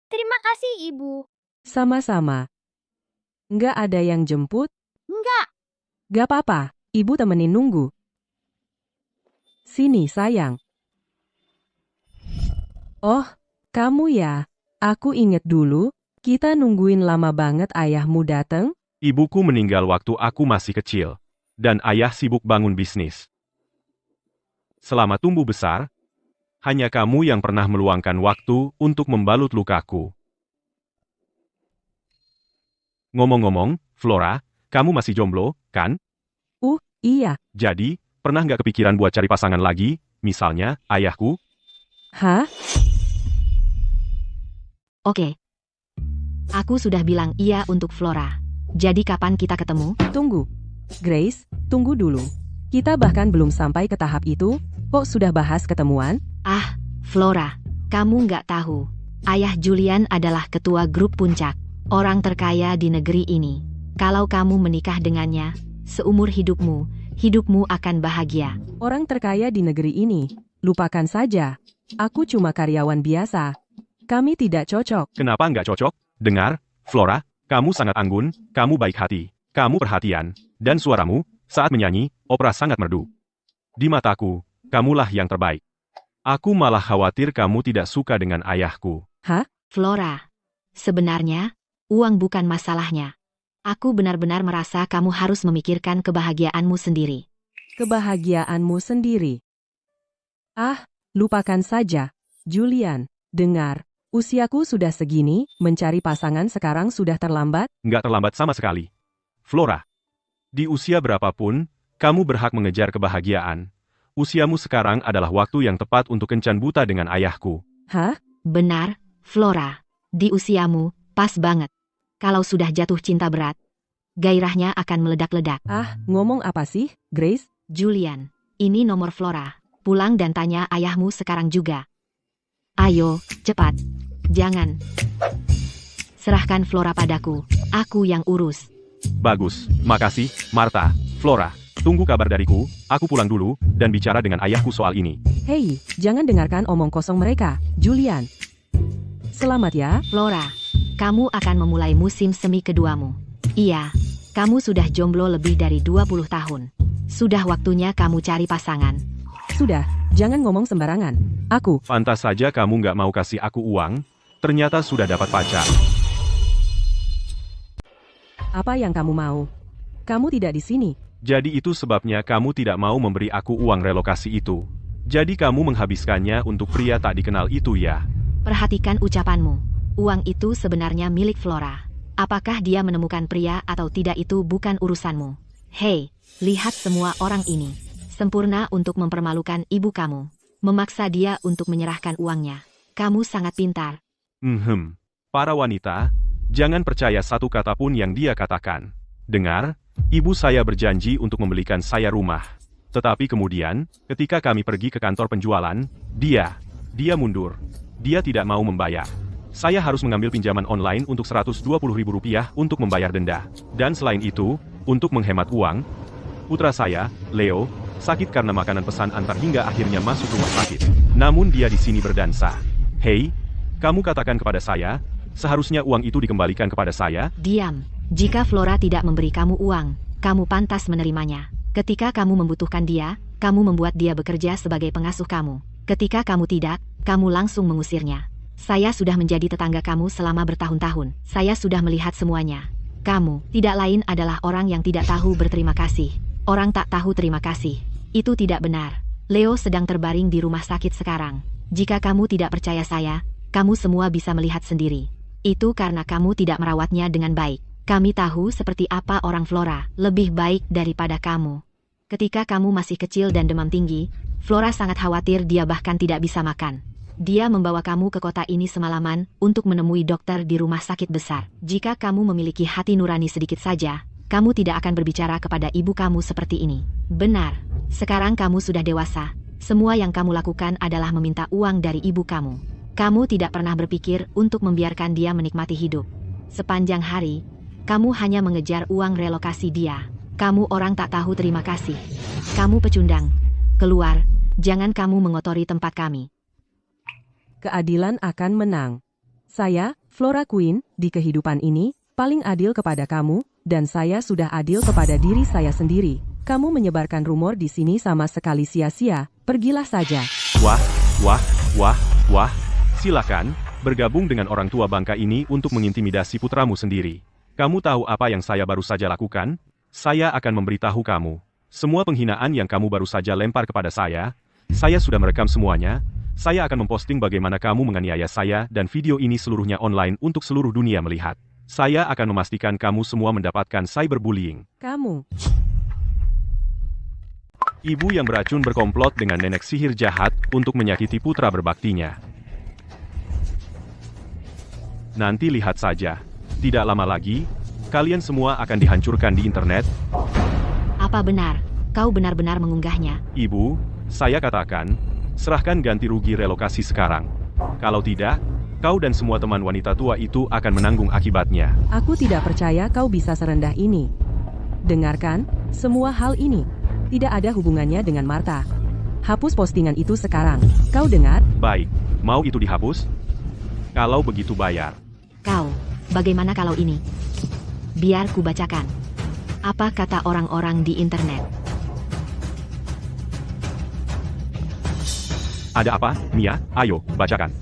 Terima kasih, Ibu. Sama-sama. Nggak ada yang jemput? Enggak. Gak apa-apa, ibu temenin nunggu. Sini sayang. Oh, kamu ya. Aku inget dulu, kita nungguin lama banget ayahmu dateng. Ibuku meninggal waktu aku masih kecil. Dan ayah sibuk bangun bisnis. Selama tumbuh besar, Hanya kamu yang pernah meluangkan waktu untuk membalut lukaku. Ngomong-ngomong, Flora, kamu masih jomblo, kan? Iya. Jadi, pernah nggak kepikiran buat cari pasangan lagi, misalnya, ayahku? Hah? Oke. Aku sudah bilang iya untuk Flora. Jadi kapan kita ketemu? Tunggu. Grace, tunggu dulu. Kita bahkan belum sampai ke tahap itu, kok sudah bahas ketemuan? Ah, Flora, kamu nggak tahu. Ayah Julian adalah ketua grup puncak, orang terkaya di negeri ini. Kalau kamu menikah dengannya, seumur hidupmu akan bahagia. Orang terkaya di negeri ini, lupakan saja. Aku cuma karyawan biasa. Kami tidak cocok. Kenapa nggak cocok? Dengar, Flora, kamu sangat anggun, kamu baik hati, kamu perhatian, dan suaramu, saat menyanyi, opera sangat merdu. Di mataku, kamulah yang terbaik. Aku malah khawatir kamu tidak suka dengan ayahku. Flora, sebenarnya, uang bukan masalahnya. Aku benar-benar merasa kamu harus memikirkan kebahagiaanmu sendiri. Kebahagiaanmu sendiri. Ah, lupakan saja. Julian, dengar. Usiaku sudah segini, mencari pasangan sekarang sudah terlambat? Nggak terlambat sama sekali. Flora, di usia berapapun, kamu berhak mengejar kebahagiaan. Usiamu sekarang adalah waktu yang tepat untuk kencan buta dengan ayahku. Hah? Benar, Flora. Di usiamu, pas banget. Kalau sudah jatuh cinta berat, gairahnya akan meledak-ledak. Ah, ngomong apa sih, Grace? Julian, ini nomor Flora. Pulang dan tanya ayahmu sekarang juga. Ayo, cepat. Jangan. Serahkan Flora padaku. Aku yang urus. Bagus, makasih, Martha. Flora, tunggu kabar dariku, aku pulang dulu, dan bicara dengan ayahku soal ini. Hei, jangan dengarkan omong kosong mereka, Julian. Selamat ya. Flora, kamu akan memulai musim semi keduamu. Iya, kamu sudah jomblo lebih dari 20 tahun. Sudah waktunya kamu cari pasangan. Sudah, jangan ngomong sembarangan. Aku, Pantas saja kamu nggak mau kasih aku uang, ternyata sudah dapat pacar. apa yang kamu mau? Kamu tidak di sini. Jadi itu sebabnya kamu tidak mau memberi aku uang relokasi itu. Jadi kamu menghabiskannya untuk pria tak dikenal itu ya? Perhatikan ucapanmu. Uang itu sebenarnya milik Flora. Apakah dia menemukan pria atau tidak itu bukan urusanmu. Hei, lihat semua orang ini. Sempurna untuk mempermalukan ibu kamu. Memaksa dia untuk menyerahkan uangnya. Kamu sangat pintar. Para wanita, jangan percaya satu kata pun yang dia katakan. Dengar, ibu saya berjanji untuk membelikan saya rumah. Tetapi kemudian, ketika kami pergi ke kantor penjualan, dia mundur. Dia tidak mau membayar. Saya harus mengambil pinjaman online untuk Rp120.000 untuk membayar denda. Dan selain itu, untuk menghemat uang, putra saya, Leo, sakit karena makanan pesan antar hingga akhirnya masuk rumah sakit. Namun dia di sini berdansa. Hei, kamu katakan kepada saya, seharusnya uang itu dikembalikan kepada saya? Diam. Jika Flora tidak memberi kamu uang, kamu pantas menerimanya. Ketika kamu membutuhkan dia, kamu membuat dia bekerja sebagai pengasuh kamu. Ketika kamu tidak, kamu langsung mengusirnya. Saya sudah menjadi tetangga kamu selama bertahun-tahun. Saya sudah melihat semuanya. Kamu tidak lain adalah orang yang tidak tahu berterima kasih. Orang tak tahu terima kasih. Itu tidak benar. Leo sedang terbaring di rumah sakit sekarang. Jika kamu tidak percaya saya, kamu semua bisa melihat sendiri. Itu karena kamu tidak merawatnya dengan baik. Kami tahu seperti apa orang Flora, lebih baik daripada kamu. Ketika kamu masih kecil dan demam tinggi, Flora sangat khawatir dia bahkan tidak bisa makan. Dia membawa kamu ke kota ini semalaman untuk menemui dokter di rumah sakit besar. Jika kamu memiliki hati nurani sedikit saja, kamu tidak akan berbicara kepada ibu kamu seperti ini. Benar, sekarang kamu sudah dewasa. Semua yang kamu lakukan adalah meminta uang dari ibu kamu. Kamu tidak pernah berpikir untuk membiarkan dia menikmati hidup. Sepanjang hari, kamu hanya mengejar uang relokasi dia. Kamu orang tak tahu terima kasih. Kamu pecundang. Keluar, jangan kamu mengotori tempat kami. Keadilan akan menang. Saya, Flora Queen, di kehidupan ini, paling adil kepada kamu, dan saya sudah adil kepada diri saya sendiri. Kamu menyebarkan rumor di sini sama sekali sia-sia, pergilah saja. Wah, silakan, bergabung dengan orang tua bangka ini untuk mengintimidasi putramu sendiri. Kamu tahu apa yang saya baru saja lakukan? Saya akan memberitahu kamu. Semua penghinaan yang kamu baru saja lempar kepada saya sudah merekam semuanya. Saya akan memposting bagaimana kamu menganiaya saya dan video ini seluruhnya online untuk seluruh dunia melihat. Saya akan memastikan kamu semua mendapatkan cyberbullying. Kamu. Ibu yang beracun berkomplot dengan nenek sihir jahat untuk menyakiti putra berbaktinya. Nanti lihat saja. Tidak lama lagi, kalian semua akan dihancurkan di internet. Apa benar? Kau benar-benar mengunggahnya? Ibu, saya katakan, serahkan ganti rugi relokasi sekarang. Kalau tidak, kau dan semua teman wanita tua itu akan menanggung akibatnya. Aku tidak percaya kau bisa serendah ini. Dengarkan, semua hal ini tidak ada hubungannya dengan Martha. Hapus postingan itu sekarang. Kau dengar? Baik, mau itu dihapus? Kalau begitu bayar. Kau, bagaimana kalau ini? Biar ku bacakan. Apa kata orang-orang di internet? Ada apa, Mia? Ayo, bacakan.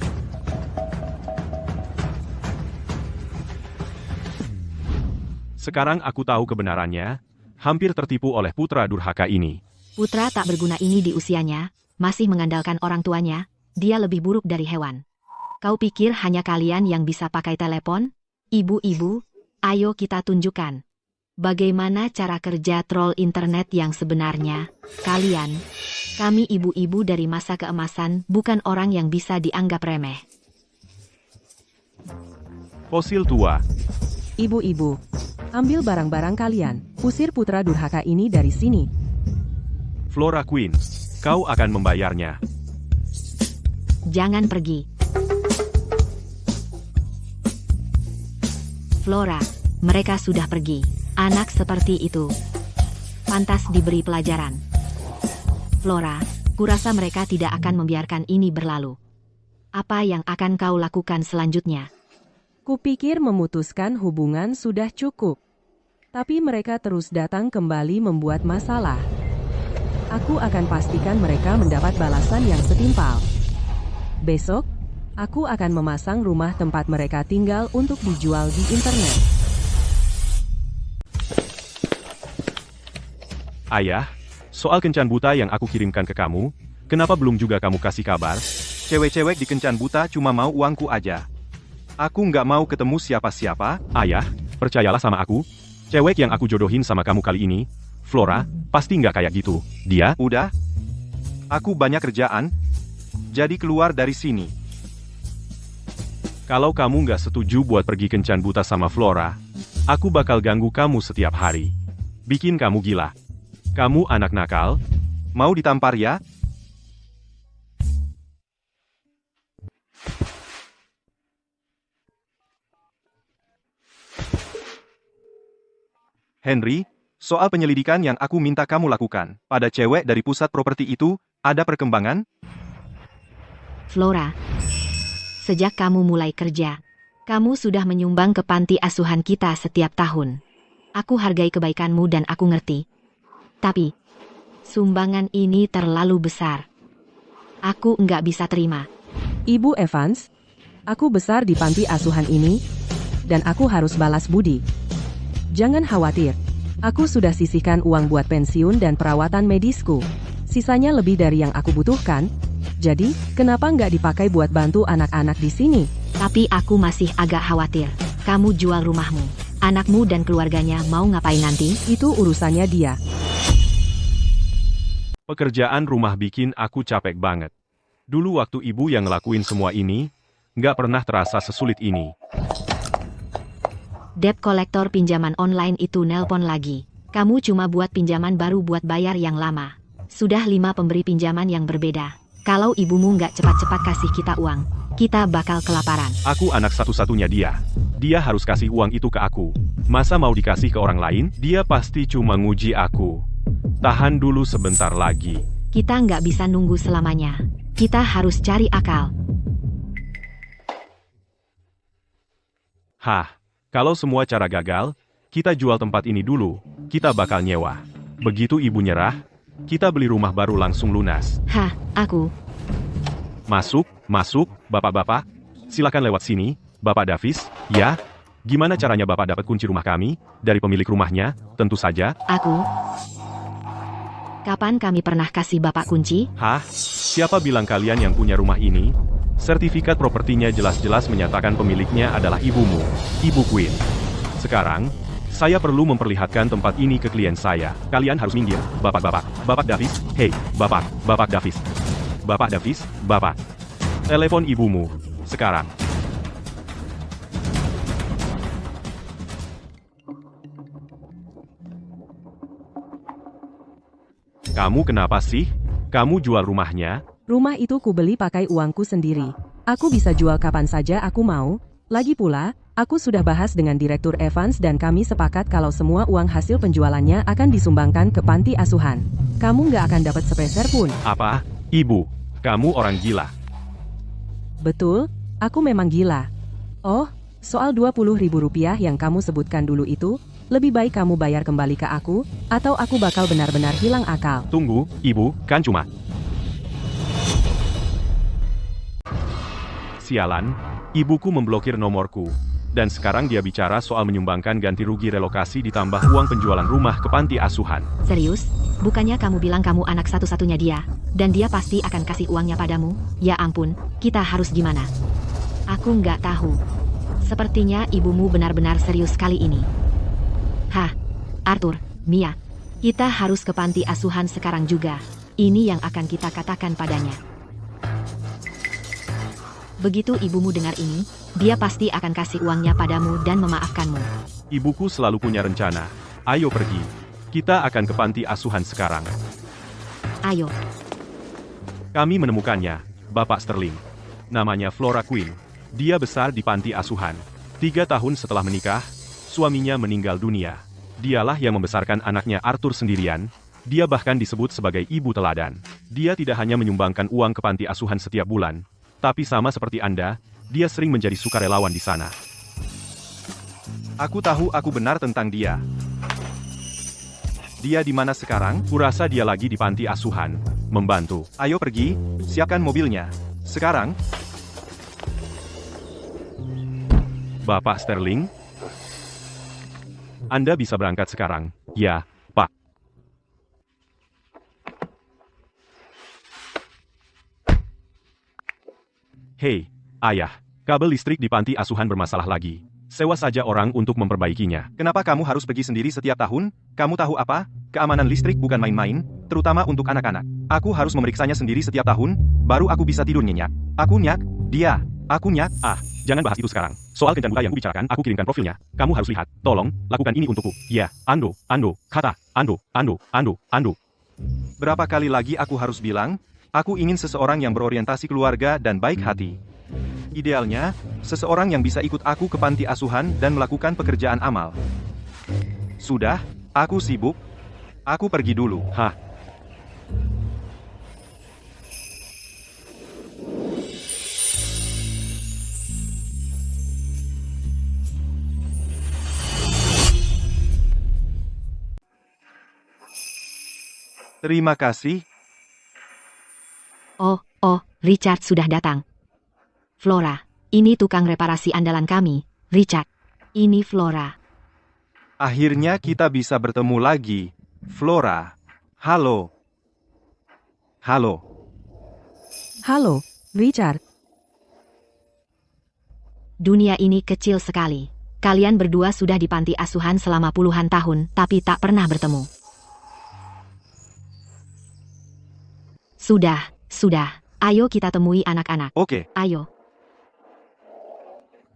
Sekarang aku tahu kebenarannya. Hampir tertipu oleh putra durhaka ini. Putra tak berguna ini di usianya, masih mengandalkan orang tuanya, dia lebih buruk dari hewan. Kau pikir hanya kalian yang bisa pakai telepon? Ibu-ibu, ayo kita tunjukkan. Bagaimana cara kerja troll internet yang sebenarnya? Kami ibu-ibu dari masa keemasan, bukan orang yang bisa dianggap remeh. Fosil tua. Ibu-ibu, ambil barang-barang kalian. Usir putra durhaka ini dari sini. Flora Queen, kau akan membayarnya. Jangan pergi. Flora, mereka sudah pergi. Anak seperti itu pantas diberi pelajaran. Flora, kurasa mereka tidak akan membiarkan ini berlalu. Apa yang akan kau lakukan selanjutnya? Kupikir memutuskan hubungan sudah cukup. Tapi mereka terus datang kembali membuat masalah. Aku akan pastikan mereka mendapat balasan yang setimpal. Besok, aku akan memasang rumah tempat mereka tinggal untuk dijual di internet. Ayah, soal kencan buta yang aku kirimkan ke kamu, kenapa belum juga kamu kasih kabar? Cewek-cewek di kencan buta cuma mau uangku aja. Aku nggak mau ketemu siapa-siapa. Ayah, percayalah sama aku. Cewek yang aku jodohin sama kamu kali ini, Flora, pasti nggak kayak gitu. Dia, Udah. Aku banyak kerjaan. Jadi keluar dari sini. kalau kamu nggak setuju buat pergi kencan buta sama Flora, aku bakal ganggu kamu setiap hari. Bikin kamu gila. Kamu anak nakal. Mau ditampar ya? Henry, soal penyelidikan yang aku minta kamu lakukan pada cewek dari pusat properti itu, ada perkembangan? Flora, sejak kamu mulai kerja, kamu sudah menyumbang ke panti asuhan kita setiap tahun. Aku hargai kebaikanmu dan aku ngerti. Tapi, sumbangan ini terlalu besar. Aku nggak bisa terima. Ibu Evans, aku besar di panti asuhan ini, dan aku harus balas budi. Jangan khawatir, aku sudah sisihkan uang buat pensiun dan perawatan medisku. Sisanya lebih dari yang aku butuhkan. Jadi, kenapa nggak dipakai buat bantu anak-anak di sini? Tapi aku masih agak khawatir. Kamu jual rumahmu. Anakmu dan keluarganya mau ngapain nanti? Itu urusannya dia. Pekerjaan rumah bikin aku capek banget. Dulu waktu ibu yang ngelakuin semua ini, nggak pernah terasa sesulit ini. Debt kolektor pinjaman online itu nelpon lagi. Kamu cuma buat pinjaman baru buat bayar yang lama. Sudah 5 pemberi pinjaman yang berbeda. Kalau ibumu nggak cepat-cepat kasih kita uang, kita bakal kelaparan. Aku anak satu-satunya dia. Dia harus kasih uang itu ke aku. Masa mau dikasih ke orang lain? Dia pasti cuma nguji aku. Tahan dulu sebentar lagi. Kita nggak bisa nunggu selamanya. Kita harus cari akal. Hah, kalau semua cara gagal, kita jual tempat ini dulu, kita bakal nyewa. Begitu ibu nyerah, kita beli rumah baru langsung lunas. Hah, aku. Masuk, bapak-bapak. Silakan lewat sini, Bapak Davis. Ya, gimana caranya Bapak dapat kunci rumah kami? Dari pemilik rumahnya, tentu saja. Aku. Kapan kami pernah kasih Bapak kunci? Hah? Siapa bilang kalian yang punya rumah ini? Sertifikat propertinya jelas-jelas menyatakan pemiliknya adalah ibumu, Ibu Queen. Sekarang, saya perlu memperlihatkan tempat ini ke klien saya. Kalian harus minggir, Bapak-bapak. Bapak Davis, hei, Bapak Davis. Bapak Davis, Bapak. Telepon ibumu, sekarang. Kamu kenapa sih? Kamu jual rumahnya? Rumah itu kubeli pakai uangku sendiri. Aku bisa jual kapan saja aku mau. Lagi pula, aku sudah bahas dengan Direktur Evans dan kami sepakat kalau semua uang hasil penjualannya akan disumbangkan ke panti asuhan. Kamu nggak akan dapat sepeser pun. Apa? Ibu, kamu orang gila. Betul, aku memang gila. Oh, soal Rp20.000 yang kamu sebutkan dulu itu, lebih baik kamu bayar kembali ke aku, atau aku bakal benar-benar hilang akal. Tunggu, Ibu, kan cuma... Sialan, ibuku memblokir nomorku. Dan sekarang dia bicara soal menyumbangkan ganti rugi relokasi ditambah uang penjualan rumah ke panti asuhan. Serius? Bukannya kamu bilang kamu anak satu-satunya dia, dan dia pasti akan kasih uangnya padamu? Ya ampun, kita harus gimana? Aku nggak tahu. Sepertinya ibumu benar-benar serius kali ini. Hah, Arthur, Mia, kita harus ke panti asuhan sekarang juga. Ini yang akan kita katakan padanya. Begitu ibumu dengar ini, dia pasti akan kasih uangnya padamu dan memaafkanmu. Ibuku selalu punya rencana. Ayo pergi. Kita akan ke panti asuhan sekarang. Ayo, Kami menemukannya, Bapak Sterling. Namanya Flora Queen. Dia besar di panti asuhan. 3 tahun setelah menikah, suaminya meninggal dunia. Dialah yang membesarkan anaknya Arthur sendirian. Dia bahkan disebut sebagai ibu teladan. Dia tidak hanya menyumbangkan uang ke panti asuhan setiap bulan, tapi sama seperti Anda, dia sering menjadi sukarelawan di sana. Aku tahu aku benar tentang dia. Dia di mana sekarang? Kurasa dia lagi di panti asuhan, membantu. Ayo pergi, siapkan mobilnya. Sekarang, Bapak Sterling? Anda bisa berangkat sekarang. Ya, Pak. Hei, Ayah. Kabel listrik di panti asuhan bermasalah lagi. Sewa saja orang untuk memperbaikinya. kenapa kamu harus pergi sendiri setiap tahun? Kamu tahu apa? Keamanan listrik bukan main-main, terutama untuk anak-anak. Aku harus memeriksanya sendiri setiap tahun, baru aku bisa tidur nyenyak. Aku nyak, dia. Aku nyak. Ah, jangan bahas itu sekarang. Soal kencan buta yang kubicarakan, aku kirimkan profilnya. Kamu harus lihat. Tolong, lakukan ini untukku. Ya, Ando, kata, Ando. Berapa kali lagi aku harus bilang? Aku ingin seseorang yang berorientasi keluarga dan baik hati. Idealnya, seseorang yang bisa ikut aku ke panti asuhan dan melakukan pekerjaan amal. Sudah, aku sibuk. Aku pergi dulu. Hah? Terima kasih. Oh, Richard sudah datang. Flora, ini tukang reparasi andalan kami, Richard. Ini Flora. Akhirnya kita bisa bertemu lagi. Flora. Halo. Halo. Halo, Richard. Dunia ini kecil sekali. Kalian berdua sudah di panti asuhan selama puluhan tahun, tapi tak pernah bertemu. Sudah. Ayo kita temui anak-anak. Oke. Ayo.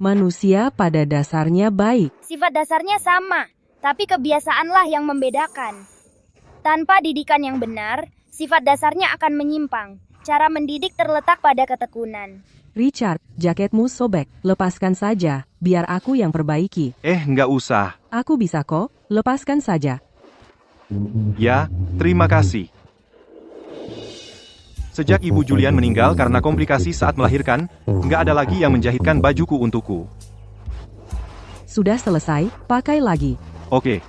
Manusia pada dasarnya baik. Sifat dasarnya sama, tapi kebiasaanlah yang membedakan. Tanpa didikan yang benar, sifat dasarnya akan menyimpang. Cara mendidik terletak pada ketekunan. Richard, jaketmu sobek. Lepaskan saja, biar aku yang perbaiki. Nggak usah. Aku bisa kok, lepaskan saja. Ya, terima kasih. Sejak Ibu Julian meninggal karena komplikasi saat melahirkan, nggak ada lagi yang menjahitkan bajuku untukku. Sudah selesai, pakai lagi. Oke.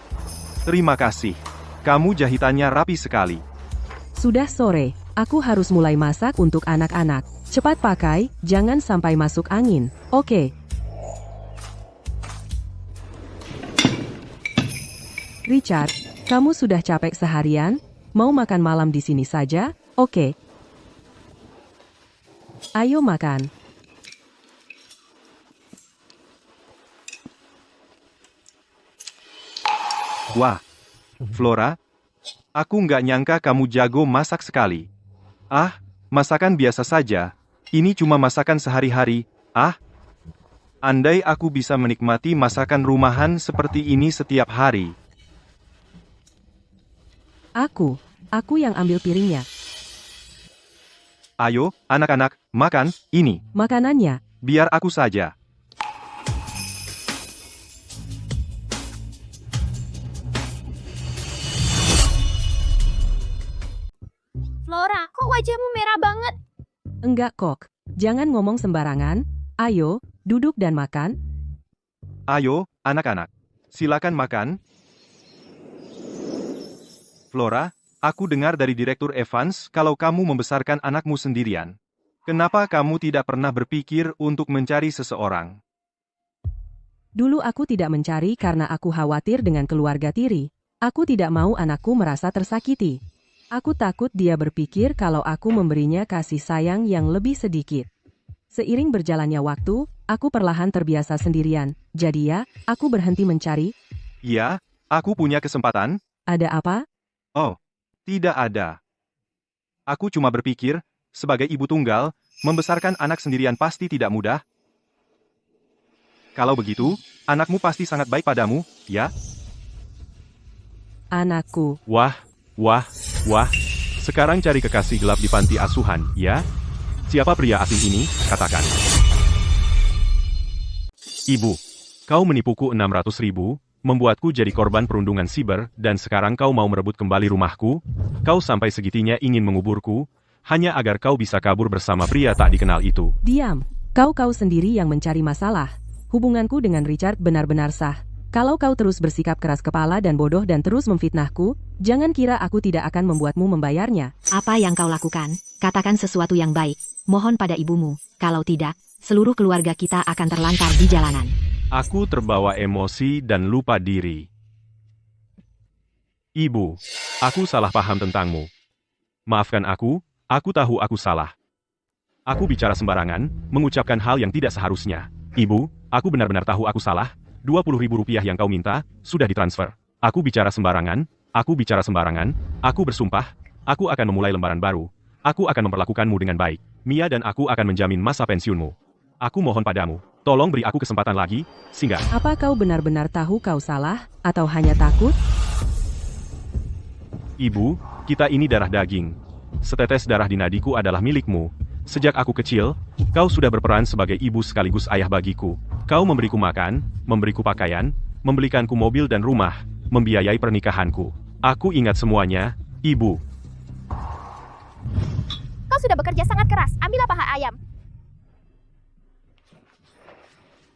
Terima kasih. Kamu jahitannya rapi sekali. Sudah sore, aku harus mulai masak untuk anak-anak. Cepat pakai, jangan sampai masuk angin. Oke. Richard, kamu sudah capek seharian? Mau makan malam di sini saja? Oke. Ayo makan. Wah, Flora, aku nggak nyangka kamu jago masak sekali. Ah, masakan biasa saja. Ini cuma masakan sehari-hari. Ah, andai aku bisa menikmati masakan rumahan seperti ini setiap hari. Aku yang ambil piringnya. Ayo, anak-anak, makan, ini. Makanannya. Biar aku saja. Flora, kok wajahmu merah banget? Enggak kok. Jangan ngomong sembarangan. Ayo, duduk dan makan. Ayo, anak-anak. Silakan makan. Flora, aku dengar dari Direktur Evans kalau kamu membesarkan anakmu sendirian. Kenapa kamu tidak pernah berpikir untuk mencari seseorang? Dulu aku tidak mencari karena aku khawatir dengan keluarga tiri. Aku tidak mau anakku merasa tersakiti. Aku takut dia berpikir kalau aku memberinya kasih sayang yang lebih sedikit. Seiring berjalannya waktu, aku perlahan terbiasa sendirian. Jadi ya, aku berhenti mencari. Ya, aku punya kesempatan. Ada apa? Oh, tidak ada. Aku cuma berpikir, sebagai ibu tunggal, membesarkan anak sendirian pasti tidak mudah. Kalau begitu, anakmu pasti sangat baik padamu, ya? Anakku. Wah, wah, wah. Sekarang cari kekasih gelap di panti asuhan, ya? Siapa pria asing ini? Katakan. Ibu, kau menipuku 600.000, membuatku jadi korban perundungan siber, dan sekarang kau mau merebut kembali rumahku? Kau sampai segitinya ingin menguburku, hanya agar kau bisa kabur bersama pria tak dikenal itu. Diam. Kau sendiri yang mencari masalah. Hubunganku dengan Richard benar-benar sah. Kalau kau terus bersikap keras kepala dan bodoh dan terus memfitnahku, jangan kira aku tidak akan membuatmu membayarnya. Apa yang kau lakukan? Katakan sesuatu yang baik. Mohon pada ibumu. Kalau tidak, seluruh keluarga kita akan terlantar di jalanan. Aku terbawa emosi dan lupa diri. Ibu, aku salah paham tentangmu. Maafkan aku tahu aku salah. Aku bicara sembarangan, mengucapkan hal yang tidak seharusnya. Ibu, aku benar-benar tahu aku salah. 20.000 rupiah yang kau minta, sudah ditransfer. Aku bicara sembarangan, aku bersumpah, aku akan memulai lembaran baru. Aku akan memperlakukanmu dengan baik. Mia dan aku akan menjamin masa pensiunmu. Aku mohon padamu, tolong beri aku kesempatan lagi, singgah. Apa kau benar-benar tahu kau salah, atau hanya takut? Ibu, kita ini darah daging. Setetes darah di nadiku adalah milikmu. Sejak aku kecil, kau sudah berperan sebagai ibu sekaligus ayah bagiku. Kau memberiku makan, memberiku pakaian, membelikanku mobil dan rumah, membiayai pernikahanku. Aku ingat semuanya, Ibu. Kau sudah bekerja sangat keras, ambillah paha ayam.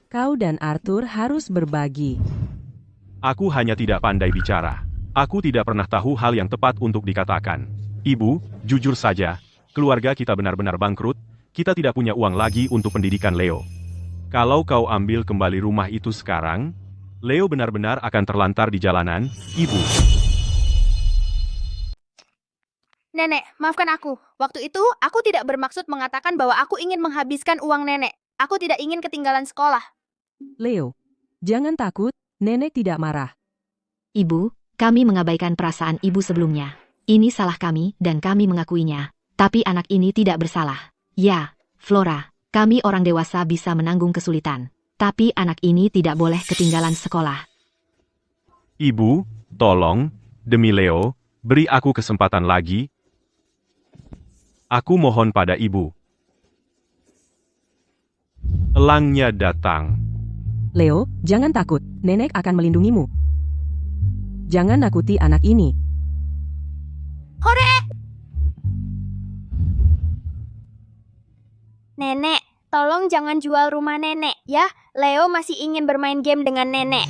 Kau dan Arthur harus berbagi. Aku hanya tidak pandai bicara. Aku tidak pernah tahu hal yang tepat untuk dikatakan. Ibu, jujur saja, keluarga kita benar-benar bangkrut, kita tidak punya uang lagi untuk pendidikan Leo. Kalau kau ambil kembali rumah itu sekarang, Leo benar-benar akan terlantar di jalanan, Ibu. Nenek, maafkan aku. Waktu itu, aku tidak bermaksud mengatakan bahwa aku ingin menghabiskan uang nenek. Aku tidak ingin ketinggalan sekolah. Leo, jangan takut, nenek tidak marah. Ibu, kami mengabaikan perasaan ibu sebelumnya. Ini salah kami dan kami mengakuinya. Tapi anak ini tidak bersalah. Ya, Flora, kami orang dewasa bisa menanggung kesulitan. Tapi anak ini tidak boleh ketinggalan sekolah. Ibu, tolong, demi Leo, beri aku kesempatan lagi. Aku mohon pada Ibu. Elangnya datang. Leo, jangan takut, nenek akan melindungimu. Jangan nakuti anak ini. Hore! Nenek, tolong jangan jual rumah nenek, ya. Leo masih ingin bermain game dengan nenek.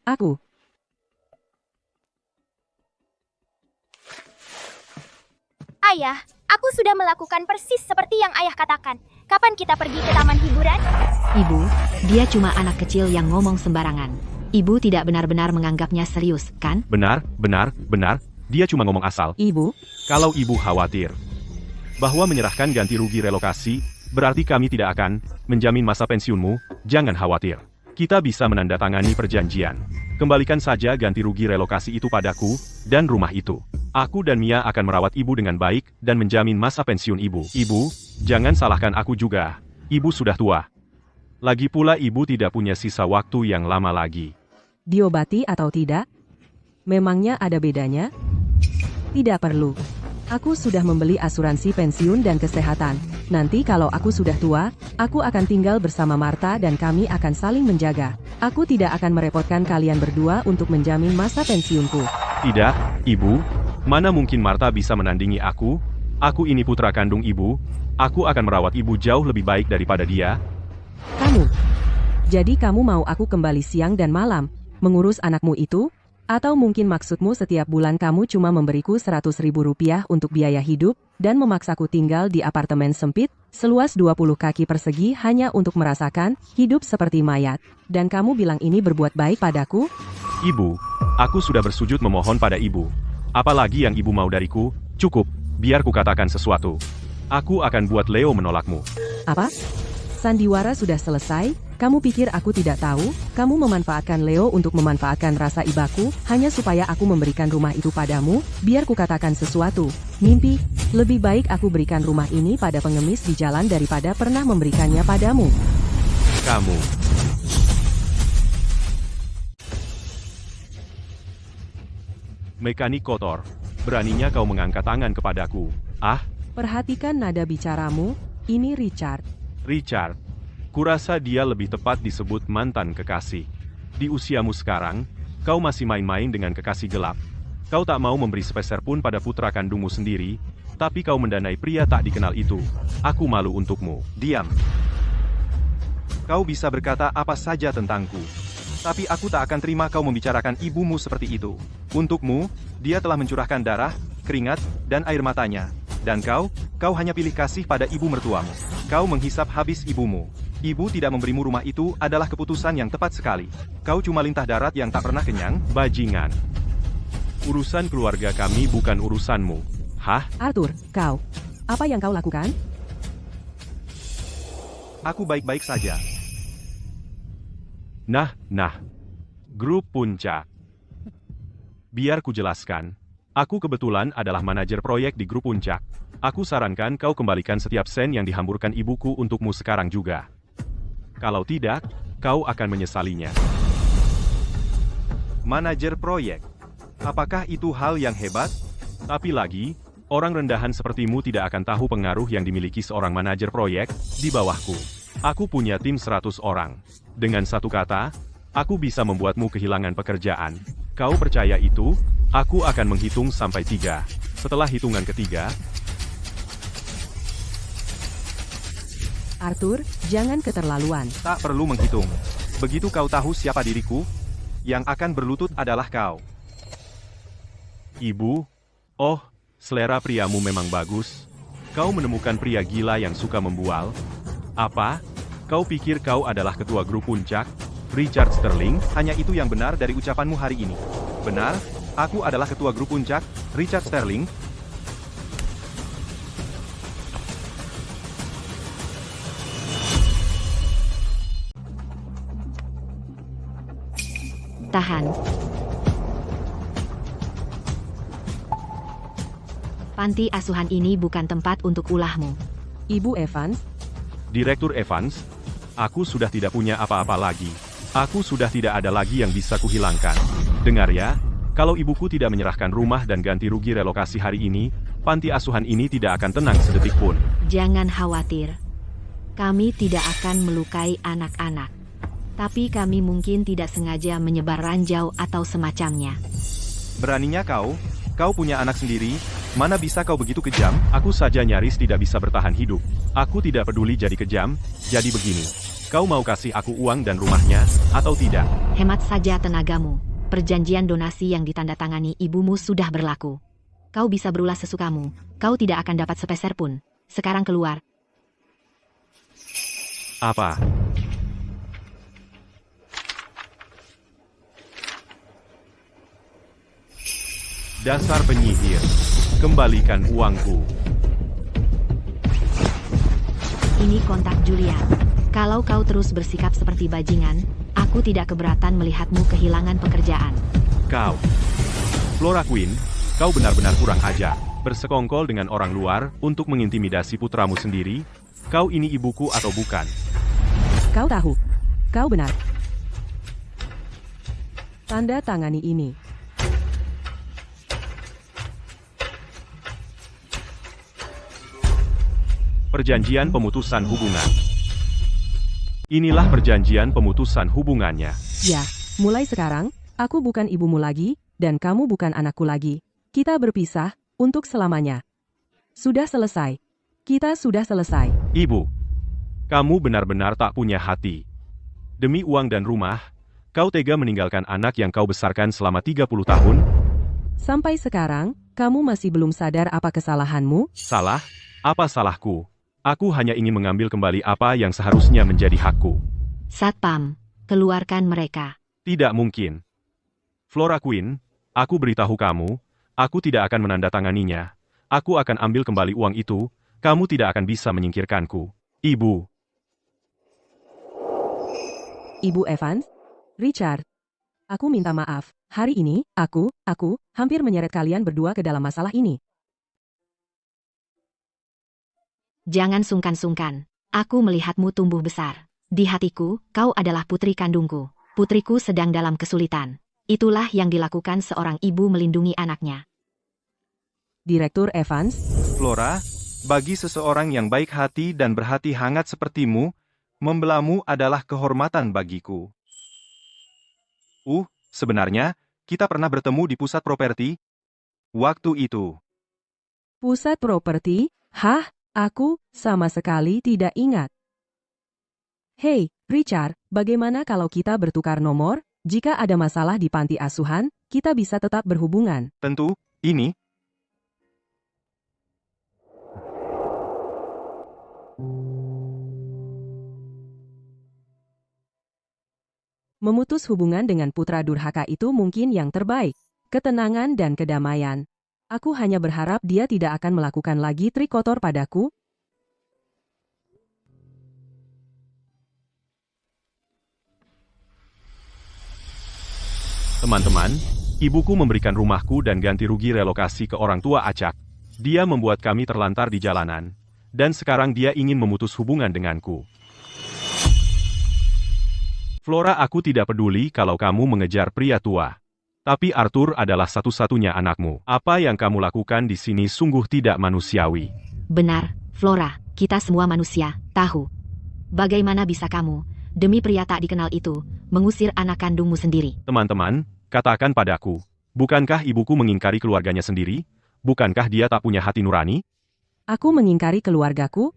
Aku. Ayah, aku sudah melakukan persis seperti yang ayah katakan. Kapan kita pergi ke taman hiburan? Ibu, dia cuma anak kecil yang ngomong sembarangan. Ibu tidak benar-benar menganggapnya serius, kan? Benar, dia cuma ngomong asal. Ibu, Kalau ibu khawatir bahwa menyerahkan ganti rugi relokasi, berarti kami tidak akan menjamin masa pensiunmu, jangan khawatir. Kita bisa menandatangani perjanjian. Kembalikan saja ganti rugi relokasi itu padaku, dan rumah itu. Aku dan Mia akan merawat ibu dengan baik, dan menjamin masa pensiun ibu. Ibu, jangan salahkan aku juga. Ibu sudah tua. Lagi pula ibu tidak punya sisa waktu yang lama lagi. diobati atau tidak? Memangnya ada bedanya? Tidak perlu. Aku sudah membeli asuransi pensiun dan kesehatan. Nanti kalau aku sudah tua, aku akan tinggal bersama Martha dan kami akan saling menjaga. Aku tidak akan merepotkan kalian berdua untuk menjamin masa pensiunku. Tidak, ibu. Mana mungkin Martha bisa menandingi aku? Aku ini putra kandung ibu. Aku akan merawat ibu jauh lebih baik daripada dia. Kamu. Jadi kamu mau aku kembali siang dan malam, mengurus anakmu itu? Atau mungkin maksudmu setiap bulan kamu cuma memberiku 100.000 rupiah untuk biaya hidup, dan memaksaku tinggal di apartemen sempit, seluas 20 kaki persegi hanya untuk merasakan hidup seperti mayat. Dan kamu bilang ini berbuat baik padaku? Ibu, aku sudah bersujud memohon pada ibu. Apalagi yang ibu mau dariku? Cukup, biar ku katakan sesuatu. Aku akan buat Leo menolakmu. Apa? Sandiwara sudah selesai? Kamu pikir aku tidak tahu? Kamu memanfaatkan Leo untuk memanfaatkan rasa ibaku, hanya supaya aku memberikan rumah itu padamu? Biar ku katakan sesuatu. Mimpi, lebih baik aku berikan rumah ini pada pengemis di jalan daripada pernah memberikannya padamu. Kamu. Mekanik kotor. Beraninya kau mengangkat tangan kepadaku. Ah, Perhatikan nada bicaramu, ini Richard. Richard. Kurasa dia lebih tepat disebut mantan kekasih. Di usiamu sekarang, kau masih main-main dengan kekasih gelap. Kau tak mau memberi sepeser pun pada putra kandungmu sendiri, tapi kau mendanai pria tak dikenal itu. Aku malu untukmu. Diam. Kau bisa berkata apa saja tentangku. Tapi aku tak akan terima kau membicarakan ibumu seperti itu. Untukmu, dia telah mencurahkan darah, keringat, dan air matanya. Dan kau hanya pilih kasih pada ibu mertuamu. Kau menghisap habis ibumu. Ibu tidak memberimu rumah itu adalah keputusan yang tepat sekali. Kau cuma lintah darat yang tak pernah kenyang. Bajingan. Urusan keluarga kami bukan urusanmu. Hah? Arthur, kau. Apa yang kau lakukan? Aku baik-baik saja. Nah. Grup Puncak. Biar ku jelaskan. Aku kebetulan adalah manajer proyek di grup Puncak. Aku sarankan kau kembalikan setiap sen yang dihamburkan ibuku untukmu sekarang juga. Kalau tidak, kau akan menyesalinya. Manajer proyek. Apakah itu hal yang hebat? Tapi lagi, orang rendahan sepertimu tidak akan tahu pengaruh yang dimiliki seorang manajer proyek di bawahku. Aku punya tim 100 orang. Dengan satu kata, aku bisa membuatmu kehilangan pekerjaan. Kau percaya itu? Aku akan menghitung sampai 3. Setelah hitungan ketiga, Arthur, jangan keterlaluan. Tak perlu menghitung. Begitu kau tahu siapa diriku, yang akan berlutut adalah kau. Ibu, oh, selera priamu memang bagus. Kau menemukan pria gila yang suka membual. Apa? Kau pikir kau adalah ketua grup Puncak? Richard Sterling? Hanya itu yang benar dari ucapanmu hari ini. Benar, aku adalah ketua grup Puncak, Richard Sterling. Tahan. Panti asuhan ini bukan tempat untuk ulahmu. Ibu Evans, Direktur Evans, aku sudah tidak punya apa-apa lagi. Aku sudah tidak ada lagi yang bisa kuhilangkan. Dengar ya, kalau ibuku tidak menyerahkan rumah dan ganti rugi relokasi hari ini, panti asuhan ini tidak akan tenang sedetik pun. Jangan khawatir. Kami tidak akan melukai anak-anak. Tapi kami mungkin tidak sengaja menyebar ranjau atau semacamnya. Beraninya kau punya anak sendiri, mana bisa kau begitu kejam? Aku saja nyaris tidak bisa bertahan hidup. Aku tidak peduli jadi kejam, jadi begini. Kau mau kasih aku uang dan rumahnya, atau tidak? Hemat saja tenagamu. Perjanjian donasi yang ditandatangani ibumu sudah berlaku. Kau bisa berulah sesukamu. Kau tidak akan dapat sepeser pun. Sekarang keluar. Apa? Dasar penyihir. Kembalikan uangku. Ini kontak Julian. Kalau kau terus bersikap seperti bajingan, aku tidak keberatan melihatmu kehilangan pekerjaan. Kau. Flora Queen, kau benar-benar kurang ajar. Bersekongkol dengan orang luar untuk mengintimidasi putramu sendiri. Kau ini ibuku atau bukan? Kau tahu. Kau benar. Tanda tangani ini. Perjanjian pemutusan hubungan. Inilah perjanjian pemutusan hubungannya. Ya, mulai sekarang, aku bukan ibumu lagi, dan kamu bukan anakku lagi. Kita berpisah, untuk selamanya. Sudah selesai. Kita sudah selesai. Ibu, kamu benar-benar tak punya hati. Demi uang dan rumah, kau tega meninggalkan anak yang kau besarkan selama 30 tahun? Sampai sekarang, kamu masih belum sadar apa kesalahanmu? Salah? Apa salahku? Aku hanya ingin mengambil kembali apa yang seharusnya menjadi hakku. Satpam, keluarkan mereka. Tidak mungkin. Flora Queen, aku beritahu kamu, aku tidak akan menandatanganinya. Aku akan ambil kembali uang itu, kamu tidak akan bisa menyingkirkanku. Ibu. Ibu Evans? Richard? Aku minta maaf. Hari ini, aku hampir menyeret kalian berdua ke dalam masalah ini. Jangan sungkan-sungkan. Aku melihatmu tumbuh besar. Di hatiku, kau adalah putri kandungku. Putriku sedang dalam kesulitan. Itulah yang dilakukan seorang ibu melindungi anaknya. Direktur Evans? Flora, bagi seseorang yang baik hati dan berhati hangat sepertimu, membelamu adalah kehormatan bagiku. Sebenarnya, kita pernah bertemu di pusat properti. Waktu itu. Pusat properti? Hah? Aku sama sekali tidak ingat. Hei, Richard, bagaimana kalau kita bertukar nomor? Jika ada masalah di panti asuhan, kita bisa tetap berhubungan. Tentu, ini. Memutus hubungan dengan putra durhaka itu mungkin yang terbaik. Ketenangan dan kedamaian. Aku hanya berharap dia tidak akan melakukan lagi trik kotor padaku. Teman-teman, ibuku memberikan rumahku dan ganti rugi relokasi ke orang tua acak. Dia membuat kami terlantar di jalanan. Dan sekarang dia ingin memutus hubungan denganku. Flora, aku tidak peduli kalau kamu mengejar pria tua. Tapi Arthur adalah satu-satunya anakmu. Apa yang kamu lakukan di sini sungguh tidak manusiawi. Benar, Flora, kita semua manusia, tahu. Bagaimana bisa kamu, demi pria tak dikenal itu, mengusir anak kandungmu sendiri? Teman-teman, katakan padaku, bukankah ibuku mengingkari keluarganya sendiri? Bukankah dia tak punya hati nurani? Aku mengingkari keluargaku?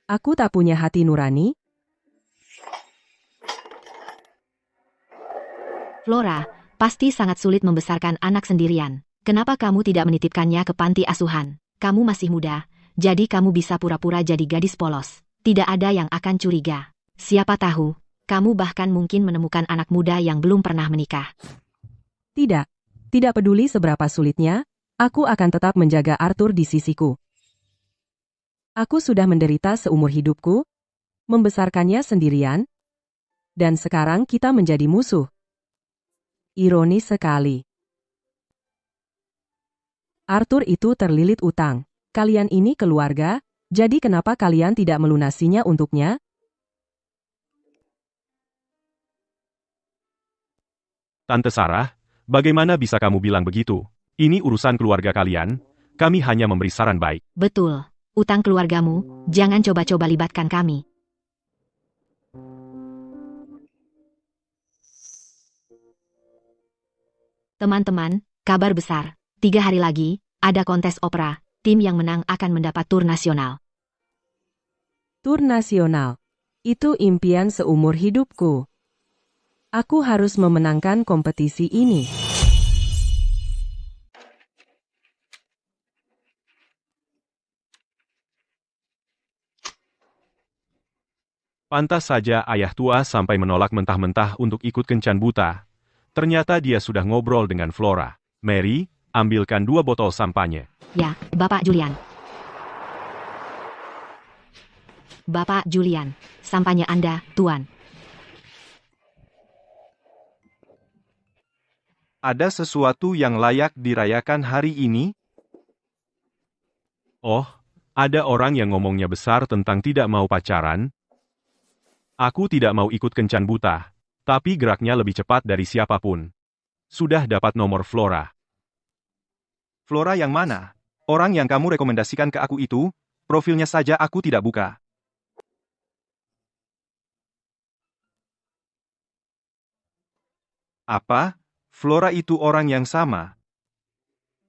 Aku tak punya hati nurani? Flora, pasti sangat sulit membesarkan anak sendirian. Kenapa kamu tidak menitipkannya ke panti asuhan? Kamu masih muda, jadi kamu bisa pura-pura jadi gadis polos. Tidak ada yang akan curiga. Siapa tahu, kamu bahkan mungkin menemukan anak muda yang belum pernah menikah. Tidak peduli seberapa sulitnya, aku akan tetap menjaga Arthur di sisiku. Aku sudah menderita seumur hidupku, membesarkannya sendirian, dan sekarang kita menjadi musuh. Ironis sekali. Arthur itu terlilit utang. Kalian ini keluarga, jadi kenapa kalian tidak melunasinya untuknya? Tante Sarah, bagaimana bisa kamu bilang begitu? Ini urusan keluarga kalian, kami hanya memberi saran baik. Betul, utang keluargamu, jangan coba-coba libatkan kami. Teman-teman, kabar besar. 3 hari lagi, ada kontes opera. Tim yang menang akan mendapat tur nasional. Tur nasional. Itu impian seumur hidupku. Aku harus memenangkan kompetisi ini. Pantas saja ayah tua sampai menolak mentah-mentah untuk ikut kencan buta. Ternyata dia sudah ngobrol dengan Flora. Mary, ambilkan 2 botol sampanye. Ya, Bapak Julian. Bapak Julian, sampahnya Anda, Tuan. Ada sesuatu yang layak dirayakan hari ini? Oh, ada orang yang ngomongnya besar tentang tidak mau pacaran. Aku tidak mau ikut kencan buta, tapi geraknya lebih cepat dari siapapun. Sudah dapat nomor Flora. Flora yang mana? Orang yang kamu rekomendasikan ke aku itu, profilnya saja aku tidak buka. Apa? Flora itu orang yang sama?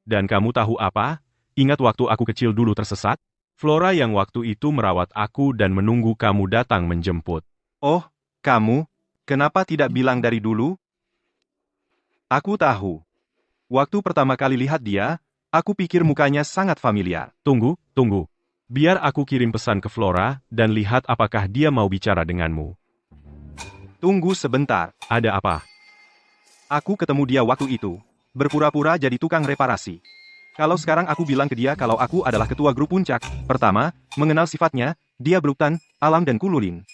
Dan kamu tahu apa? Ingat waktu aku kecil dulu tersesat? Flora yang waktu itu merawat aku dan menunggu kamu datang menjemput. Oh, kamu? Kenapa tidak bilang dari dulu? Aku tahu. Waktu pertama kali lihat dia, aku pikir mukanya sangat familiar. Tunggu. Biar aku kirim pesan ke Flora dan lihat apakah dia mau bicara denganmu. Tunggu sebentar. Ada apa? Aku ketemu dia waktu itu. Berpura-pura jadi tukang reparasi. Kalau sekarang aku bilang ke dia kalau aku adalah ketua grup puncak, pertama, mengenal sifatnya, dia berutan, alam dan kululin.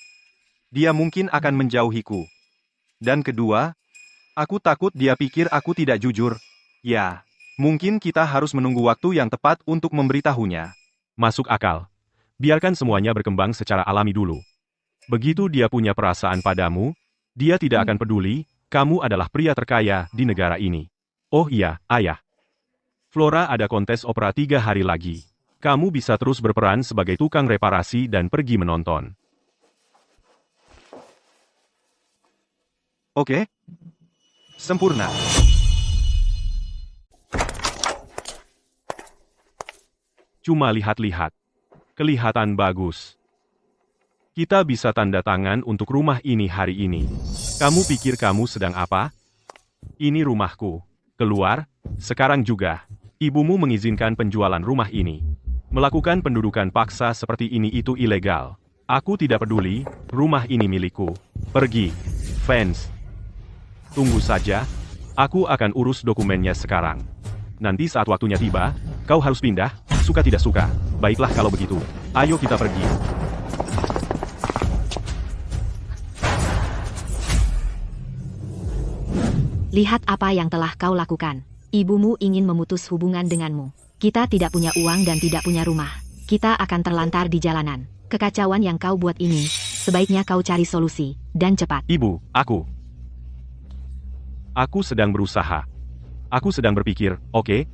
Dia mungkin akan menjauhiku. Dan kedua, aku takut dia pikir aku tidak jujur. Ya, mungkin kita harus menunggu waktu yang tepat untuk memberitahunya. Masuk akal. Biarkan semuanya berkembang secara alami dulu. Begitu dia punya perasaan padamu, dia tidak akan peduli. Kamu adalah pria terkaya di negara ini. Oh iya, ayah. Flora ada kontes opera 3 hari lagi. Kamu bisa terus berperan sebagai tukang reparasi dan pergi menonton. Oke? Sempurna. Cuma lihat-lihat. Kelihatan bagus. Kita bisa tanda tangan untuk rumah ini hari ini. Kamu pikir kamu sedang apa? Ini rumahku. Keluar, sekarang juga. Ibumu mengizinkan penjualan rumah ini. Melakukan pendudukan paksa seperti ini itu ilegal. Aku tidak peduli, rumah ini milikku. Pergi. Fans. Tunggu saja, aku akan urus dokumennya sekarang. Nanti saat waktunya tiba, kau harus pindah, suka tidak suka. Baiklah kalau begitu. Ayo kita pergi. Lihat apa yang telah kau lakukan. Ibumu ingin memutus hubungan denganmu. Kita tidak punya uang dan tidak punya rumah. Kita akan terlantar di jalanan. Kekacauan yang kau buat ini, sebaiknya kau cari solusi, dan cepat. Ibu, Aku sedang berusaha. Aku sedang berpikir, oke?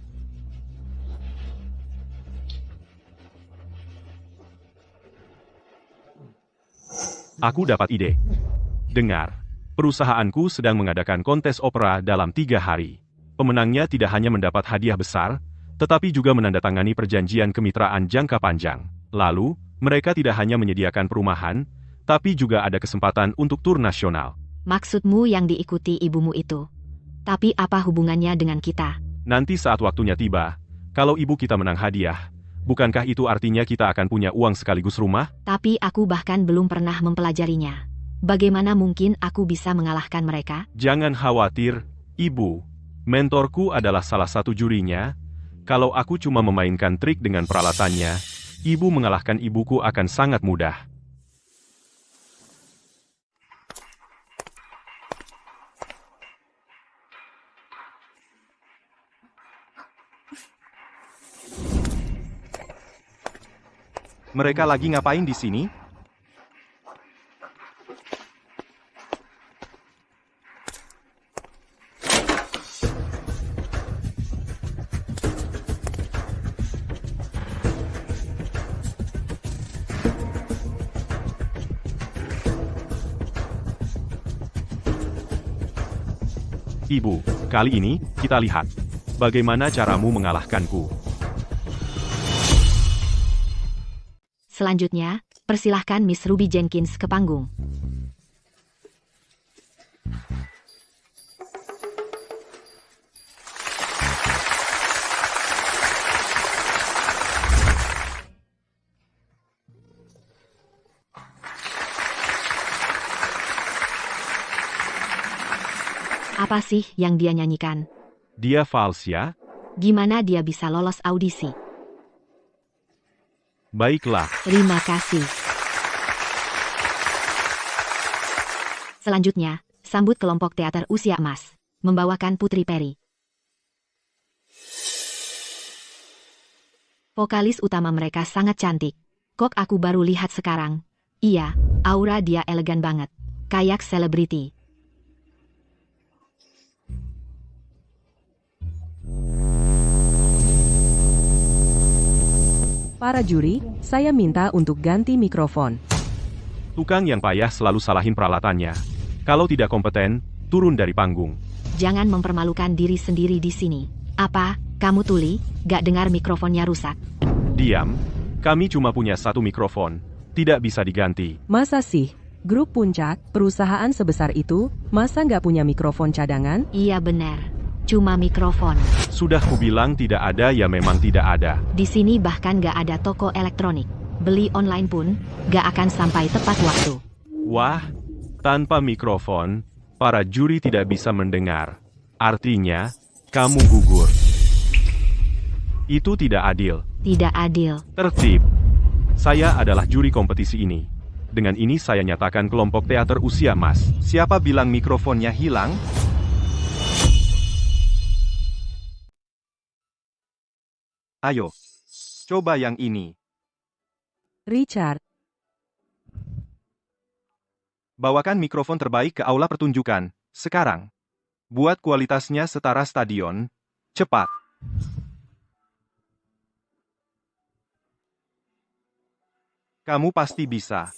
Aku dapat ide. Dengar. Perusahaanku sedang mengadakan kontes opera dalam 3 hari. Pemenangnya tidak hanya mendapat hadiah besar, tetapi juga menandatangani perjanjian kemitraan jangka panjang. Lalu, mereka tidak hanya menyediakan perumahan, tapi juga ada kesempatan untuk tur nasional. Maksudmu yang diikuti ibumu itu. Tapi apa hubungannya dengan kita? Nanti saat waktunya tiba, kalau ibu kita menang hadiah, bukankah itu artinya kita akan punya uang sekaligus rumah? Tapi aku bahkan belum pernah mempelajarinya. Bagaimana mungkin aku bisa mengalahkan mereka? Jangan khawatir, Ibu. Mentorku adalah salah satu jurinya. Kalau aku cuma memainkan trik dengan peralatannya, Ibu mengalahkan ibuku akan sangat mudah. Mereka lagi ngapain di sini? Ibu, kali ini, kita lihat. Bagaimana caramu mengalahkanku? Selanjutnya, persilahkan Miss Ruby Jenkins ke panggung. Apa sih yang dia nyanyikan? Dia vals ya? Gimana dia bisa lolos audisi? Baiklah, Terima kasih. Selanjutnya, sambut kelompok teater usia emas. Membawakan Putri Peri. Vokalis utama mereka sangat cantik. Kok aku baru lihat sekarang? Iya, aura dia elegan banget. Kayak selebriti. Para juri, saya minta untuk ganti mikrofon. tukang yang payah selalu salahin peralatannya. Kalau tidak kompeten, turun dari panggung. Jangan mempermalukan diri sendiri di sini. Apa, kamu tuli? Gak dengar mikrofonnya rusak? Diam, kami cuma punya satu mikrofon. Tidak bisa diganti. Masa sih? Grup Puncak, perusahaan sebesar itu, masa nggak punya mikrofon cadangan? Iya benar. Cuma mikrofon. Sudah kubilang tidak ada ya memang tidak ada. Di sini bahkan gak ada toko elektronik. Beli online pun, gak akan sampai tepat waktu. Wah, tanpa mikrofon, para juri tidak bisa mendengar. Artinya, kamu gugur. Itu tidak adil. Tidak adil. Tertib. Saya adalah juri kompetisi ini. Dengan ini saya nyatakan kelompok teater usia emas. Siapa bilang mikrofonnya hilang? Ayo, coba yang ini. Richard, Bawakan mikrofon terbaik ke aula pertunjukan, sekarang. Buat kualitasnya setara stadion. Cepat. Kamu pasti bisa.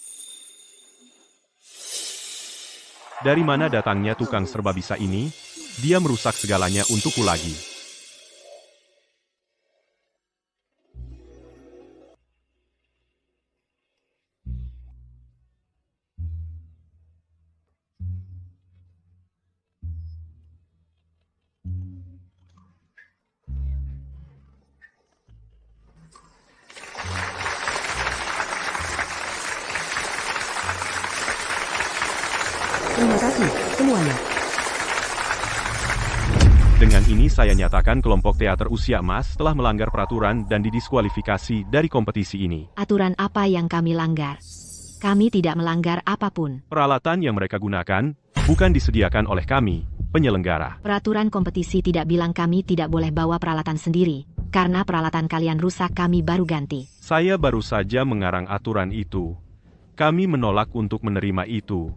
Dari mana datangnya tukang serba bisa ini? Dia merusak segalanya untukku lagi. terima kasih semuanya. Dengan ini saya nyatakan kelompok teater usia emas telah melanggar peraturan dan didiskualifikasi dari kompetisi ini. Aturan apa yang kami langgar? Kami tidak melanggar apapun. Peralatan yang mereka gunakan bukan disediakan oleh kami, penyelenggara. Peraturan kompetisi tidak bilang kami tidak boleh bawa peralatan sendiri. Karena peralatan kalian rusak kami baru ganti. Saya baru saja mengarang aturan itu. Kami menolak untuk menerima itu.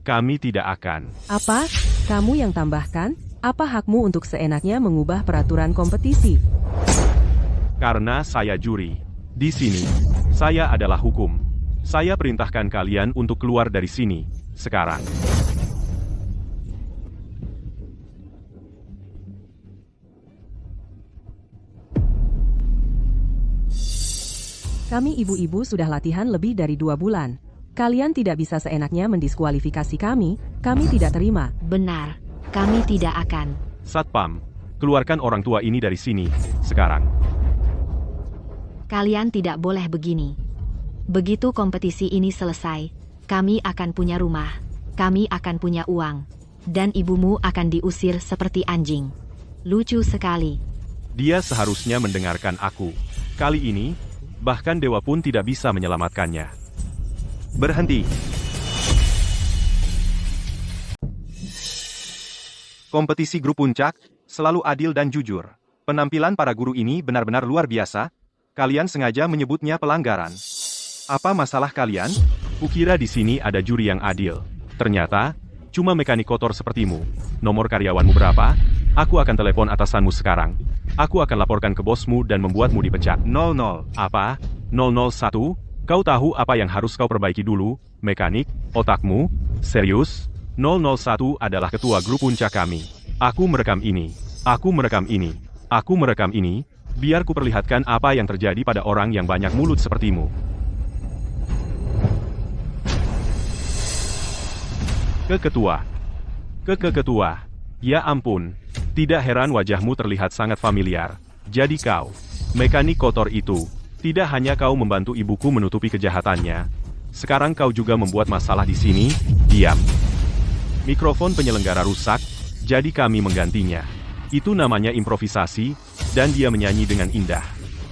Kami tidak akan. Apa? Kamu yang tambahkan? Apa hakmu untuk seenaknya mengubah peraturan kompetisi? Karena saya juri. Di sini, saya adalah hukum. Saya perintahkan kalian untuk keluar dari sini, sekarang. Kami ibu-ibu sudah latihan lebih dari 2 bulan. Kalian tidak bisa seenaknya mendiskualifikasi kami tidak terima. Benar, kami tidak akan. Satpam, keluarkan orang tua ini dari sini, sekarang. Kalian tidak boleh begini. Begitu kompetisi ini selesai, kami akan punya rumah, kami akan punya uang, dan ibumu akan diusir seperti anjing. Lucu sekali. Dia seharusnya mendengarkan aku. Kali ini, bahkan dewa pun tidak bisa menyelamatkannya. Berhenti. Kompetisi grup puncak selalu adil dan jujur. Penampilan para guru ini benar-benar luar biasa. Kalian sengaja menyebutnya pelanggaran. Apa masalah kalian? Kukira di sini ada juri yang adil. Ternyata, cuma mekanik kotor sepertimu. Nomor karyawanmu berapa? Aku akan telepon atasanmu sekarang. Aku akan laporkan ke bosmu dan membuatmu dipecat. 00. Apa? 001? Kau tahu apa yang harus kau perbaiki dulu, mekanik, otakmu? Serius? 001 adalah ketua grup puncak kami. Aku merekam ini. Aku merekam ini. Aku merekam ini. Biar ku perlihatkan apa yang terjadi pada orang yang banyak mulut sepertimu. Keketua. Keketua. Ya ampun. Tidak heran wajahmu terlihat sangat familiar. Jadi kau, mekanik kotor itu. Tidak hanya kau membantu ibuku menutupi kejahatannya. Sekarang kau juga membuat masalah di sini. Diam. Mikrofon penyelenggara rusak, jadi kami menggantinya. Itu namanya improvisasi, dan dia menyanyi dengan indah.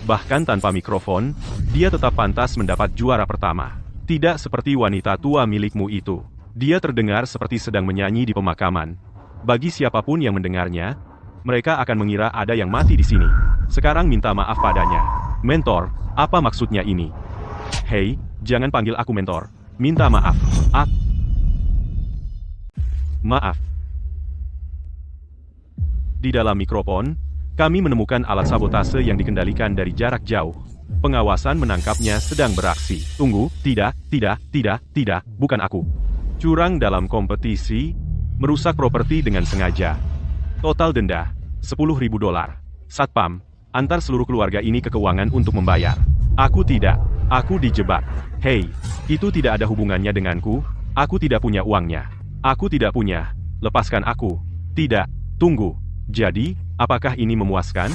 Bahkan tanpa mikrofon, dia tetap pantas mendapat juara pertama. Tidak seperti wanita tua milikmu itu. Dia terdengar seperti sedang menyanyi di pemakaman. Bagi siapapun yang mendengarnya, mereka akan mengira ada yang mati di sini. Sekarang minta maaf padanya. Mentor, apa maksudnya ini? Hei, jangan panggil aku mentor. Minta maaf. Maaf. Di dalam mikrofon, kami menemukan alat sabotase yang dikendalikan dari jarak jauh. Pengawasan menangkapnya sedang beraksi. Tunggu, tidak, bukan aku. Curang dalam kompetisi, merusak properti dengan sengaja. Total denda, $10.000. Satpam, antar seluruh keluarga ini ke keuangan untuk membayar. Aku tidak, aku dijebak. Hei, itu tidak ada hubungannya denganku, aku tidak punya uangnya. Aku tidak punya, lepaskan aku. Tidak, tunggu. Jadi, apakah ini memuaskan?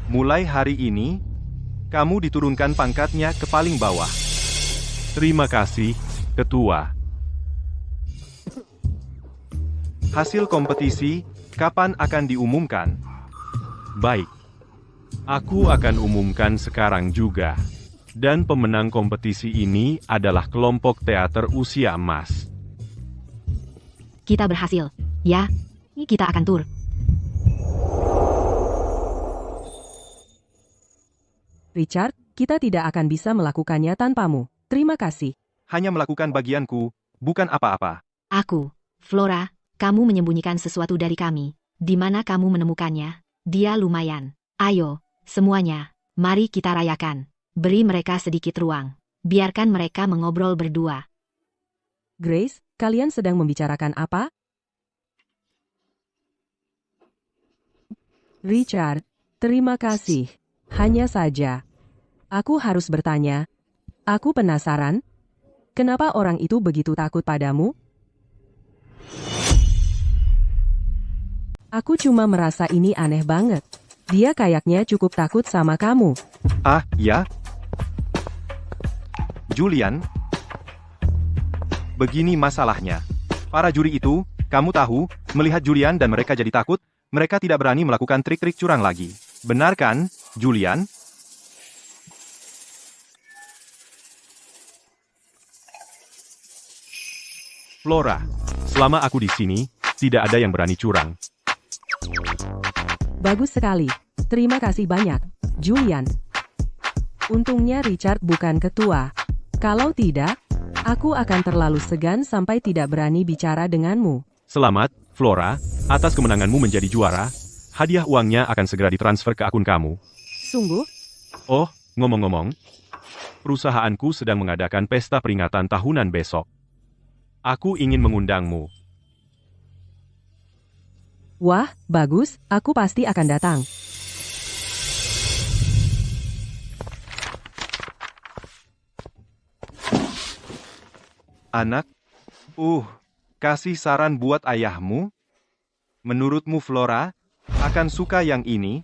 Mulai hari ini, kamu diturunkan pangkatnya ke paling bawah. Terima kasih, Ketua. Hasil kompetisi, kapan akan diumumkan? Baik. Aku akan umumkan sekarang juga. Dan pemenang kompetisi ini adalah kelompok teater usia emas. Kita berhasil. Ya, kita akan tur. Richard, kita tidak akan bisa melakukannya tanpamu. Terima kasih. Hanya melakukan bagianku, bukan apa-apa. Aku, Flora, kamu menyembunyikan sesuatu dari kami. Di mana kamu menemukannya? Dia lumayan. Ayo, semuanya, mari kita rayakan. Beri mereka sedikit ruang. Biarkan mereka mengobrol berdua. Grace, kalian sedang membicarakan apa? Richard, terima kasih. Hanya saja, aku harus bertanya. Aku penasaran, kenapa orang itu begitu takut padamu? Aku cuma merasa ini aneh banget. Dia kayaknya cukup takut sama kamu. Ah, ya? Julian? Begini masalahnya. Para juri itu, kamu tahu, melihat Julian dan mereka jadi takut, mereka tidak berani melakukan trik-trik curang lagi. Benar kan, Julian? Flora, selama aku di sini, tidak ada yang berani curang. Bagus sekali. Terima kasih banyak, Julian. Untungnya Richard bukan ketua. Kalau tidak, aku akan terlalu segan sampai tidak berani bicara denganmu. Selamat, Flora, atas kemenanganmu menjadi juara. Hadiah uangnya akan segera ditransfer ke akun kamu. Sungguh? Oh, ngomong-ngomong, perusahaanku sedang mengadakan pesta peringatan tahunan besok. Aku ingin mengundangmu. Wah, bagus, aku pasti akan datang. Anak? Kasih saran buat ayahmu? Menurutmu Flora, akan suka yang ini?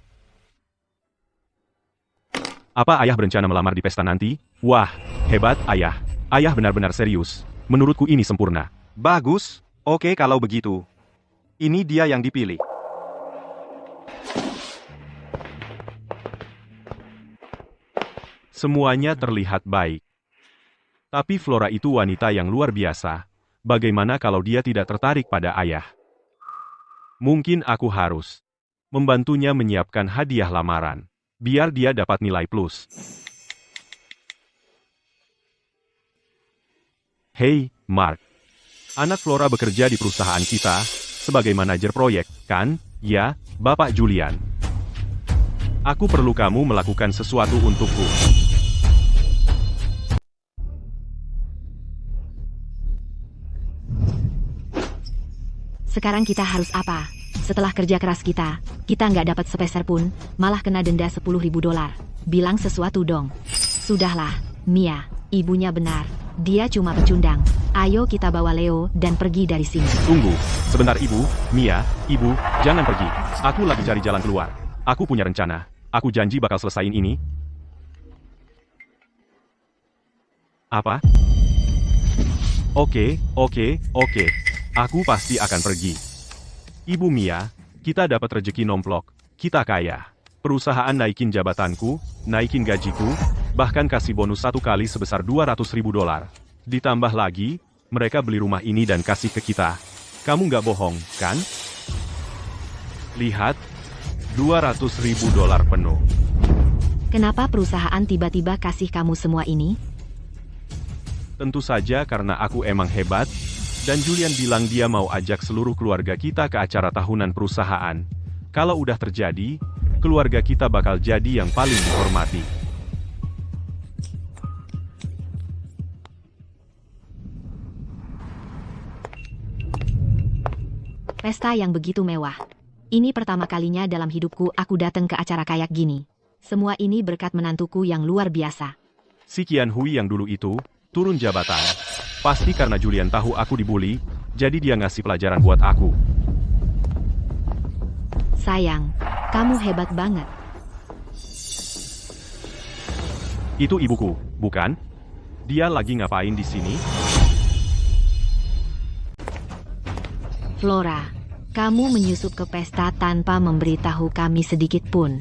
Apa ayah berencana melamar di pesta nanti? Wah, hebat ayah. Ayah benar-benar serius. Menurutku ini sempurna. Bagus, oke kalau begitu. Ini dia yang dipilih. Semuanya terlihat baik. Tapi Flora itu wanita yang luar biasa. Bagaimana kalau dia tidak tertarik pada ayah? Mungkin aku harus membantunya menyiapkan hadiah lamaran, biar dia dapat nilai plus. Hei, Mark. Anak Flora bekerja di perusahaan kita, sebagai manajer proyek, kan? Ya, Bapak Julian. Aku perlu kamu melakukan sesuatu untukku. Sekarang kita harus apa? Setelah kerja keras kita nggak dapat sepeser pun, malah kena denda $10.000. Bilang sesuatu dong. Sudahlah, Mia, ibunya benar. Dia cuma pecundang. Ayo kita bawa Leo dan pergi dari sini. Tunggu, sebentar Ibu, Mia, Ibu, jangan pergi. Aku lagi cari jalan keluar. Aku punya rencana. Aku janji bakal selesaiin ini. Apa? Oke. Aku pasti akan pergi. Ibu Mia, Kita dapat rejeki nomplok, kita kaya. Perusahaan naikin jabatanku, naikin gajiku, bahkan kasih bonus 1 kali sebesar $200.000. Ditambah lagi, mereka beli rumah ini dan kasih ke kita. Kamu nggak bohong, kan? Lihat, $200.000 penuh. Kenapa perusahaan tiba-tiba kasih kamu semua ini? Tentu saja karena aku emang hebat, dan Julian bilang dia mau ajak seluruh keluarga kita ke acara tahunan perusahaan. Kalau udah terjadi, keluarga kita bakal jadi yang paling dihormati. Pesta yang begitu mewah. Ini pertama kalinya dalam hidupku aku datang ke acara kayak gini. Semua ini berkat menantuku yang luar biasa. Si Qian Hui yang dulu itu, turun jabatan. Pasti karena Julian tahu aku dibully, jadi dia ngasih pelajaran buat aku. Sayang, kamu hebat banget. Itu ibuku, bukan? Dia lagi ngapain di sini? Flora, kamu menyusup ke pesta tanpa memberitahu kami sedikit pun.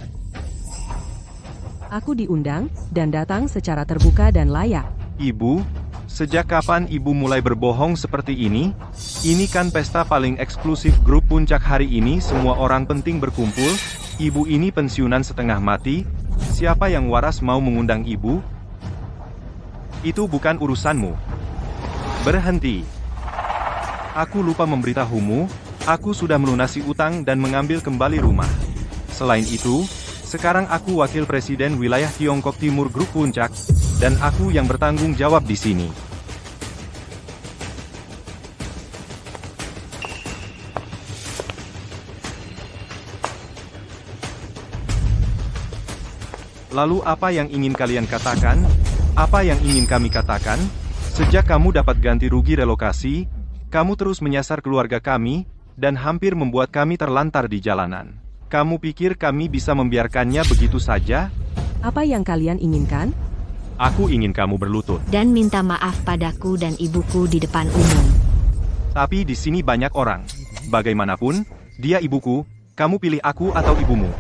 Aku diundang dan datang secara terbuka dan layak. Ibu, sejak kapan ibu mulai berbohong seperti ini? Ini kan pesta paling eksklusif grup puncak hari ini, semua orang penting berkumpul. Ibu ini pensiunan setengah mati. Siapa yang waras mau mengundang ibu? Itu bukan urusanmu. Berhenti. Aku lupa memberitahumu, aku sudah melunasi utang dan mengambil kembali rumah. Selain itu, sekarang aku wakil presiden wilayah Tiongkok Timur Grup Puncak, dan aku yang bertanggung jawab di sini. Lalu apa yang ingin kalian katakan? Apa yang ingin kami katakan? Sejak kamu dapat ganti rugi relokasi, kamu terus menyasar keluarga kami, dan hampir membuat kami terlantar di jalanan. Kamu pikir kami bisa membiarkannya begitu saja? Apa yang kalian inginkan? Aku ingin kamu berlutut. Dan minta maaf padaku dan ibuku di depan umum. Tapi di sini banyak orang. Bagaimanapun, dia ibuku, kamu pilih aku atau ibumu.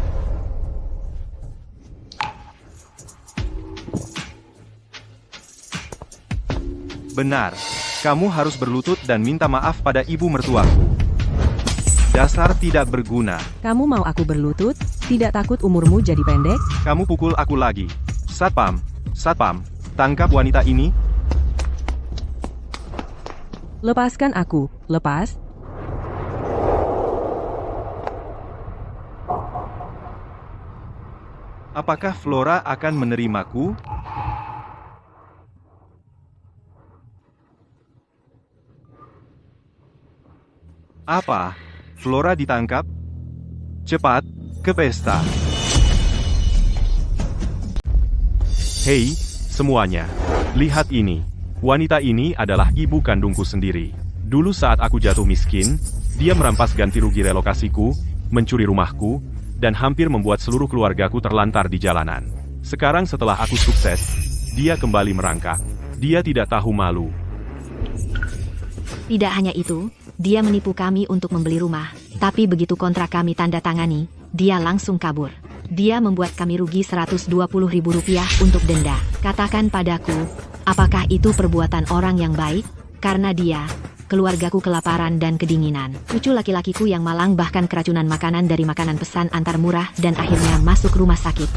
Benar, kamu harus berlutut dan minta maaf pada ibu mertuaku. Dasar tidak berguna. Kamu mau aku berlutut? Tidak takut umurmu jadi pendek? Kamu pukul aku lagi. Satpam, Satpam, tangkap wanita ini. Lepaskan aku, lepas. Apakah Flora akan menerimaku? Apa? Flora ditangkap? Cepat, ke pesta. Hei, semuanya. Lihat ini. Wanita ini adalah ibu kandungku sendiri. Dulu saat aku jatuh miskin, dia merampas ganti rugi relokasiku, mencuri rumahku, dan hampir membuat seluruh keluargaku terlantar di jalanan. Sekarang setelah aku sukses, dia kembali merangkak. Dia tidak tahu malu. Tidak hanya itu, dia menipu kami untuk membeli rumah, tapi begitu kontrak kami tanda tangani, dia langsung kabur. Dia membuat kami rugi Rp120.000 untuk denda. Katakan padaku, apakah itu perbuatan orang yang baik? Karena dia, keluargaku kelaparan dan kedinginan. Cucu laki-lakiku yang malang bahkan keracunan makanan dari makanan pesan antar murah dan akhirnya masuk rumah sakit.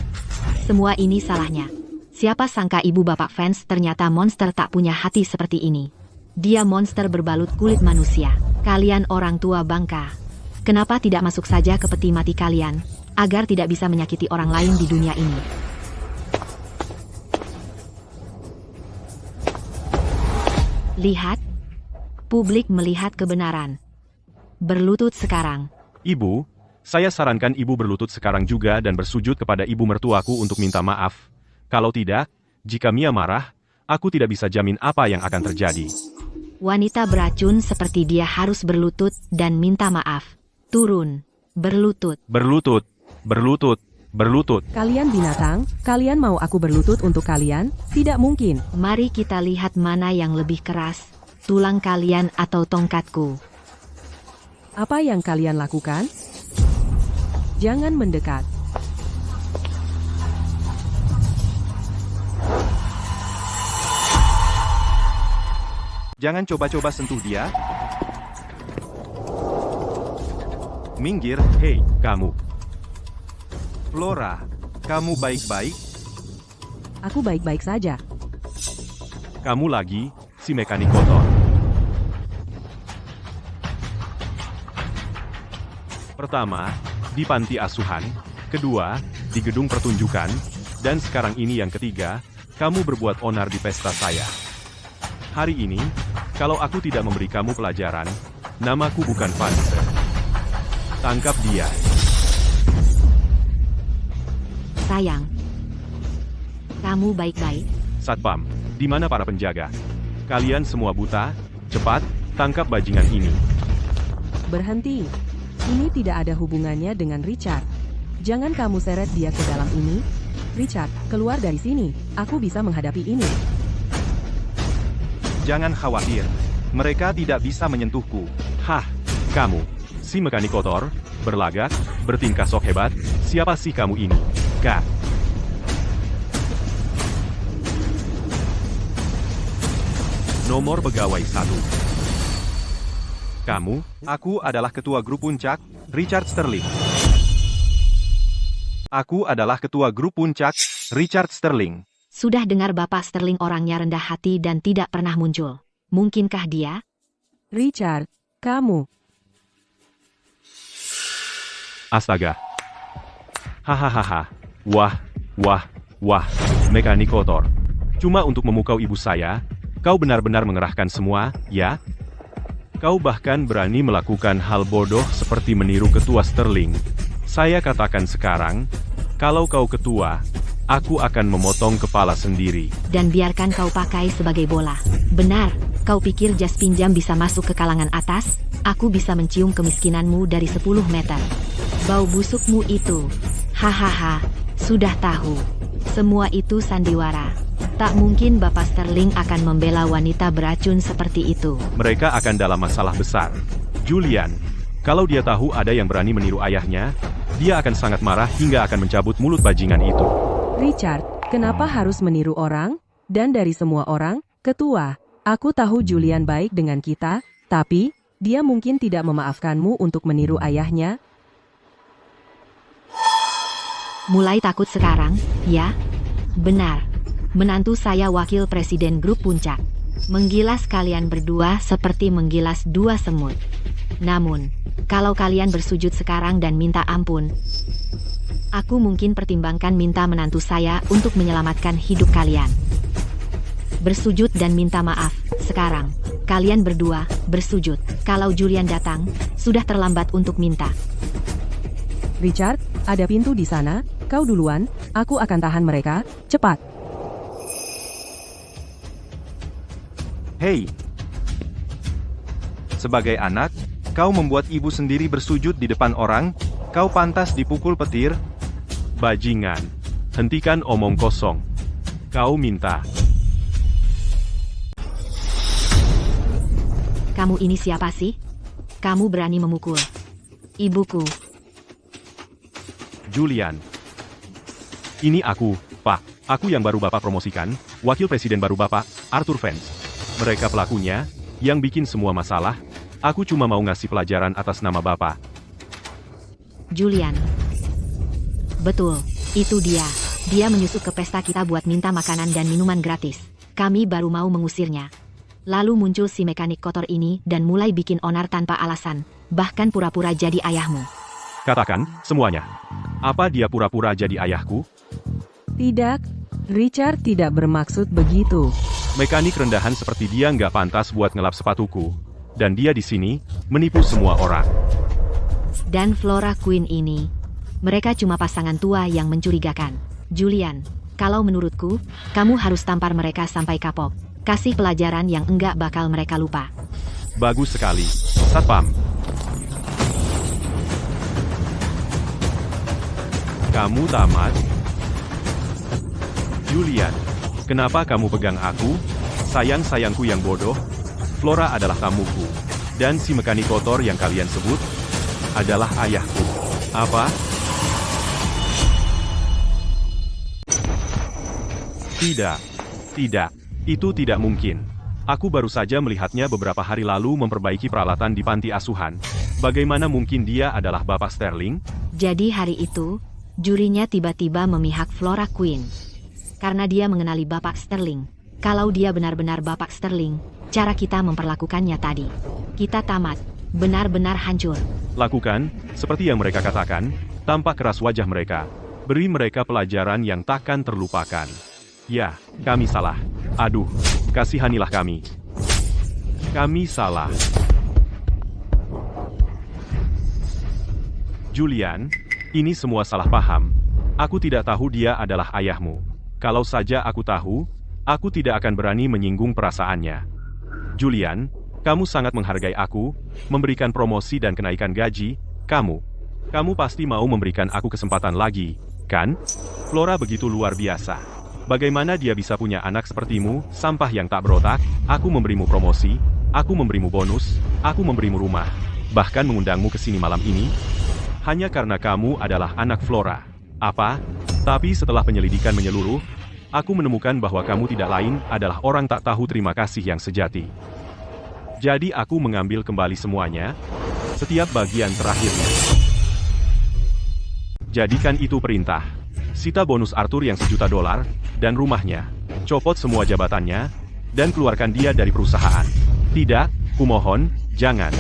Semua ini salahnya. Siapa sangka ibu bapak fans ternyata monster tak punya hati seperti ini. Dia monster berbalut kulit manusia. Kalian orang tua bangka. Kenapa tidak masuk saja ke peti mati kalian, agar tidak bisa menyakiti orang lain di dunia ini? Lihat. Publik melihat kebenaran. Berlutut sekarang. Ibu, saya sarankan ibu berlutut sekarang juga dan bersujud kepada ibu mertuaku untuk minta maaf. Kalau tidak, jika Mia marah, aku tidak bisa jamin apa yang akan terjadi. Wanita beracun seperti dia harus berlutut dan minta maaf. Turun. Berlutut. Berlutut. Berlutut. Berlutut. Kalian binatang, kalian mau aku berlutut untuk kalian? Tidak mungkin. Mari kita lihat mana yang lebih keras. Tulang kalian atau tongkatku. Apa yang kalian lakukan? Jangan mendekat. Jangan coba-coba sentuh dia. Minggir, Hei, kamu. Flora. Kamu baik-baik? Aku baik-baik saja. Kamu lagi, si mekanik kotor. Pertama, di panti asuhan. Kedua, di gedung pertunjukan. Dan sekarang ini yang ketiga, kamu berbuat onar di pesta saya. Hari ini, kalau aku tidak memberi kamu pelajaran, namaku bukan Vanessa. Tangkap dia. Sayang. Kamu baik-baik? Satpam, di mana para penjaga? Kalian semua buta? Cepat, tangkap bajingan ini. Berhenti. Ini tidak ada hubungannya dengan Richard. Jangan kamu seret dia ke dalam ini. Richard, keluar dari sini. Aku bisa menghadapi ini. Jangan khawatir. Mereka tidak bisa menyentuhku. Hah, kamu, si mekanik kotor, berlagak, bertingkah sok hebat, siapa sih kamu ini? Kak. Nomor pegawai 1. Kamu, Aku adalah ketua grup puncak, Richard Sterling. Aku adalah ketua grup puncak, Richard Sterling. Sudah dengar Bapak Sterling orangnya rendah hati dan tidak pernah muncul. Mungkinkah dia? Richard, kamu. astaga. Hahaha. Wah, mekanik kotor. Cuma untuk memukau ibu saya, kau benar-benar mengerahkan semua, ya? Kau bahkan berani melakukan hal bodoh seperti meniru ketua Sterling. Saya katakan sekarang, kalau kau ketua, aku akan memotong kepala sendiri. Dan biarkan kau pakai sebagai bola. Benar, kau pikir jas pinjam bisa masuk ke kalangan atas? Aku bisa mencium kemiskinanmu dari 10 meter. Bau busukmu itu. Hahaha, sudah tahu. Semua itu sandiwara. Tak mungkin Bapak Sterling akan membela wanita beracun seperti itu. Mereka akan dalam masalah besar. Julian, kalau dia tahu ada yang berani meniru ayahnya, dia akan sangat marah hingga akan mencabut mulut bajingan itu. Richard, kenapa harus meniru orang? Dan dari semua orang, ketua, aku tahu Julian baik dengan kita, tapi dia mungkin tidak memaafkanmu untuk meniru ayahnya. Mulai takut sekarang, ya? Benar. Menantu saya wakil presiden grup puncak. Menggilas kalian berdua seperti menggilas dua semut. Namun, kalau kalian bersujud sekarang dan minta ampun, aku mungkin pertimbangkan minta menantu saya untuk menyelamatkan hidup kalian. Bersujud dan minta maaf, sekarang. Kalian berdua, bersujud. Kalau Julian datang, sudah terlambat untuk minta. Richard, ada pintu di sana, kau duluan, aku akan tahan mereka, cepat. Hei! Sebagai anak, kau membuat ibu sendiri bersujud di depan orang, kau pantas dipukul petir. Bajingan, hentikan omong kosong. Kau minta. Kamu ini siapa sih? Kamu berani memukul ibuku. Julian. Ini aku, Pak. Aku yang baru Bapak promosikan, wakil presiden baru Bapak, Arthur Vance. Mereka pelakunya, yang bikin semua masalah. Aku cuma mau ngasih pelajaran atas nama Bapak. Julian. Betul, itu dia. Dia menyusup ke pesta kita buat minta makanan dan minuman gratis. Kami baru mau mengusirnya. Lalu muncul si mekanik kotor ini dan mulai bikin onar tanpa alasan. Bahkan pura-pura jadi ayahmu. Katakan, semuanya. Apa dia pura-pura jadi ayahku? Tidak, Richard tidak bermaksud begitu. Mekanik rendahan seperti dia nggak pantas buat ngelap sepatuku. Dan dia di sini, menipu semua orang. Dan Flora Queen ini. Mereka cuma pasangan tua yang mencurigakan. Julian, kalau menurutku, kamu harus tampar mereka sampai kapok. Kasih pelajaran yang enggak bakal mereka lupa. Bagus sekali. Satpam. Kamu tamat? Julian, kenapa kamu pegang aku? Sayang-sayangku yang bodoh. Flora adalah tamuku. Dan si mekanik kotor yang kalian sebut adalah ayahku. Apa? Tidak. Tidak. Itu tidak mungkin. Aku baru saja melihatnya beberapa hari lalu memperbaiki peralatan di panti asuhan. Bagaimana mungkin dia adalah Bapak Sterling? Jadi hari itu, jurinya tiba-tiba memihak Flora Queen. Karena dia mengenali Bapak Sterling. Kalau dia benar-benar Bapak Sterling, cara kita memperlakukannya tadi. Kita tamat. Benar-benar hancur. Lakukan, seperti yang mereka katakan, tampak keras wajah mereka. Beri mereka pelajaran yang takkan terlupakan. Ya, kami salah. Aduh, kasihanilah kami. Kami salah. Julian, ini semua salah paham. Aku tidak tahu dia adalah ayahmu. Kalau saja aku tahu, aku tidak akan berani menyinggung perasaannya. Julian, kamu sangat menghargai aku, memberikan promosi dan kenaikan gaji. Kamu pasti mau memberikan aku kesempatan lagi, kan? Flora begitu luar biasa. Bagaimana dia bisa punya anak sepertimu, sampah yang tak berotak? Aku memberimu promosi, aku memberimu bonus, aku memberimu rumah, bahkan mengundangmu ke sini malam ini, hanya karena kamu adalah anak Flora. Apa? Tapi setelah penyelidikan menyeluruh, aku menemukan bahwa kamu tidak lain adalah orang tak tahu terima kasih yang sejati. Jadi aku mengambil kembali semuanya, setiap bagian terakhirnya. Jadikan itu perintah. Sita bonus Arthur yang $1 juta, dan rumahnya. Copot semua jabatannya, dan keluarkan dia dari perusahaan. Tidak, kumohon, jangan.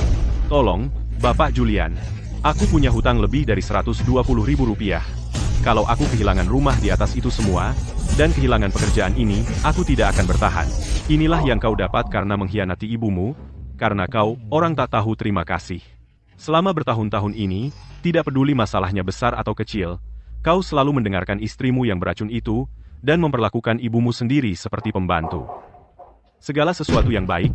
Tolong, Bapak Julian. Aku punya hutang lebih dari Rp120.000. Kalau aku kehilangan rumah di atas itu semua, dan kehilangan pekerjaan ini, aku tidak akan bertahan. Inilah yang kau dapat karena mengkhianati ibumu, karena kau, orang tak tahu terima kasih. Selama bertahun-tahun ini, tidak peduli masalahnya besar atau kecil, kau selalu mendengarkan istrimu yang beracun itu, dan memperlakukan ibumu sendiri seperti pembantu. Segala sesuatu yang baik,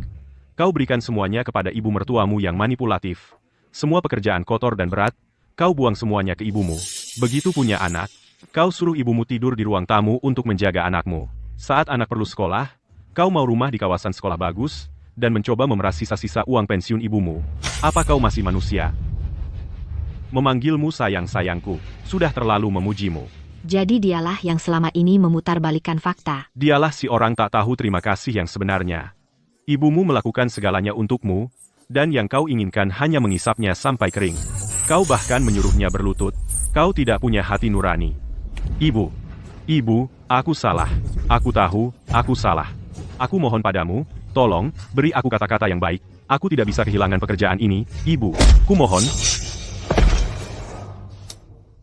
kau berikan semuanya kepada ibu mertuamu yang manipulatif. Semua pekerjaan kotor dan berat, kau buang semuanya ke ibumu. Begitu punya anak, kau suruh ibumu tidur di ruang tamu untuk menjaga anakmu. Saat anak perlu sekolah, kau mau rumah di kawasan sekolah bagus, dan mencoba memeras sisa-sisa uang pensiun ibumu. Apa kau masih manusia? Memanggilmu sayang-sayangku, sudah terlalu memujimu. Jadi dialah yang selama ini memutarbalikkan fakta. Dialah si orang tak tahu terima kasih yang sebenarnya. Ibumu melakukan segalanya untukmu, dan yang kau inginkan hanya mengisapnya sampai kering. Kau bahkan menyuruhnya berlutut. Kau tidak punya hati nurani. Ibu, aku salah. Aku tahu, aku salah. Aku mohon padamu, tolong, beri aku kata-kata yang baik. Aku tidak bisa kehilangan pekerjaan ini, Ibu. Kumohon.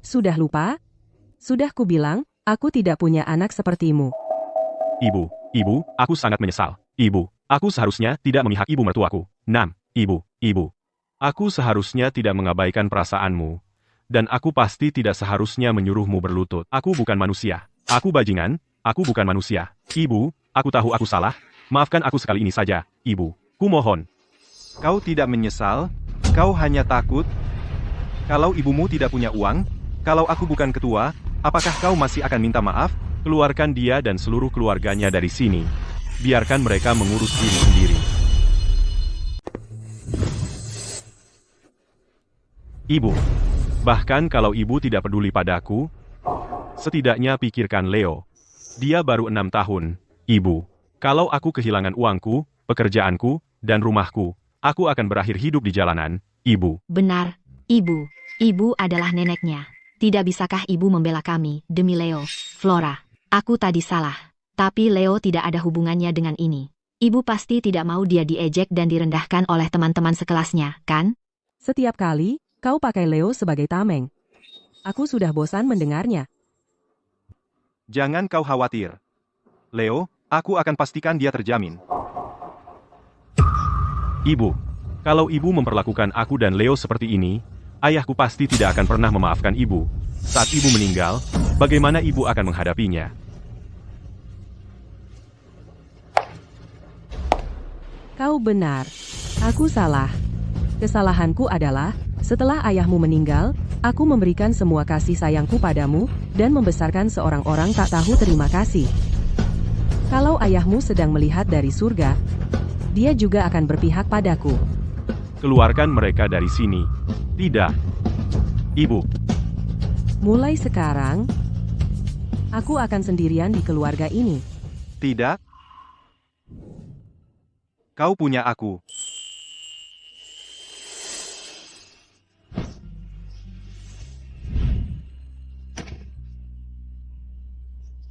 Sudah lupa? Sudah kubilang, aku tidak punya anak sepertimu. Ibu, aku sangat menyesal. Ibu, aku seharusnya tidak memihak ibu mertuaku. Ibu. Aku seharusnya tidak mengabaikan perasaanmu. Dan aku pasti tidak seharusnya menyuruhmu berlutut. Aku bukan manusia. Aku bajingan, aku bukan manusia. Ibu, aku tahu aku salah. Maafkan aku sekali ini saja, Ibu. Kumohon. Kau tidak menyesal, kau hanya takut. Kalau ibumu tidak punya uang, kalau aku bukan ketua, apakah kau masih akan minta maaf? Keluarkan dia dan seluruh keluarganya dari sini. Biarkan mereka mengurus diri sendiri. Ibu. Bahkan kalau ibu tidak peduli padaku, setidaknya pikirkan Leo. Dia baru 6 tahun, Ibu. Kalau aku kehilangan uangku, pekerjaanku, dan rumahku, aku akan berakhir hidup di jalanan, Ibu. Benar, Ibu. Ibu adalah neneknya. Tidak bisakah Ibu membela kami, demi Leo? Flora, aku tadi salah. Tapi Leo tidak ada hubungannya dengan ini. Ibu pasti tidak mau dia diejek dan direndahkan oleh teman-teman sekelasnya, kan? Setiap kali, kau pakai Leo sebagai tameng. Aku sudah bosan mendengarnya. Jangan kau khawatir. Leo, aku akan pastikan dia terjamin. Ibu, kalau ibu memperlakukan aku dan Leo seperti ini, ayahku pasti tidak akan pernah memaafkan ibu. Saat ibu meninggal, bagaimana ibu akan menghadapinya? Kau benar. Aku salah. Kesalahanku adalah, setelah ayahmu meninggal, aku memberikan semua kasih sayangku padamu, dan membesarkan seorang orang tak tahu terima kasih. Kalau ayahmu sedang melihat dari surga, dia juga akan berpihak padaku. Keluarkan mereka dari sini. Tidak. Ibu. Mulai sekarang, aku akan sendirian di keluarga ini. Tidak. Kau punya aku.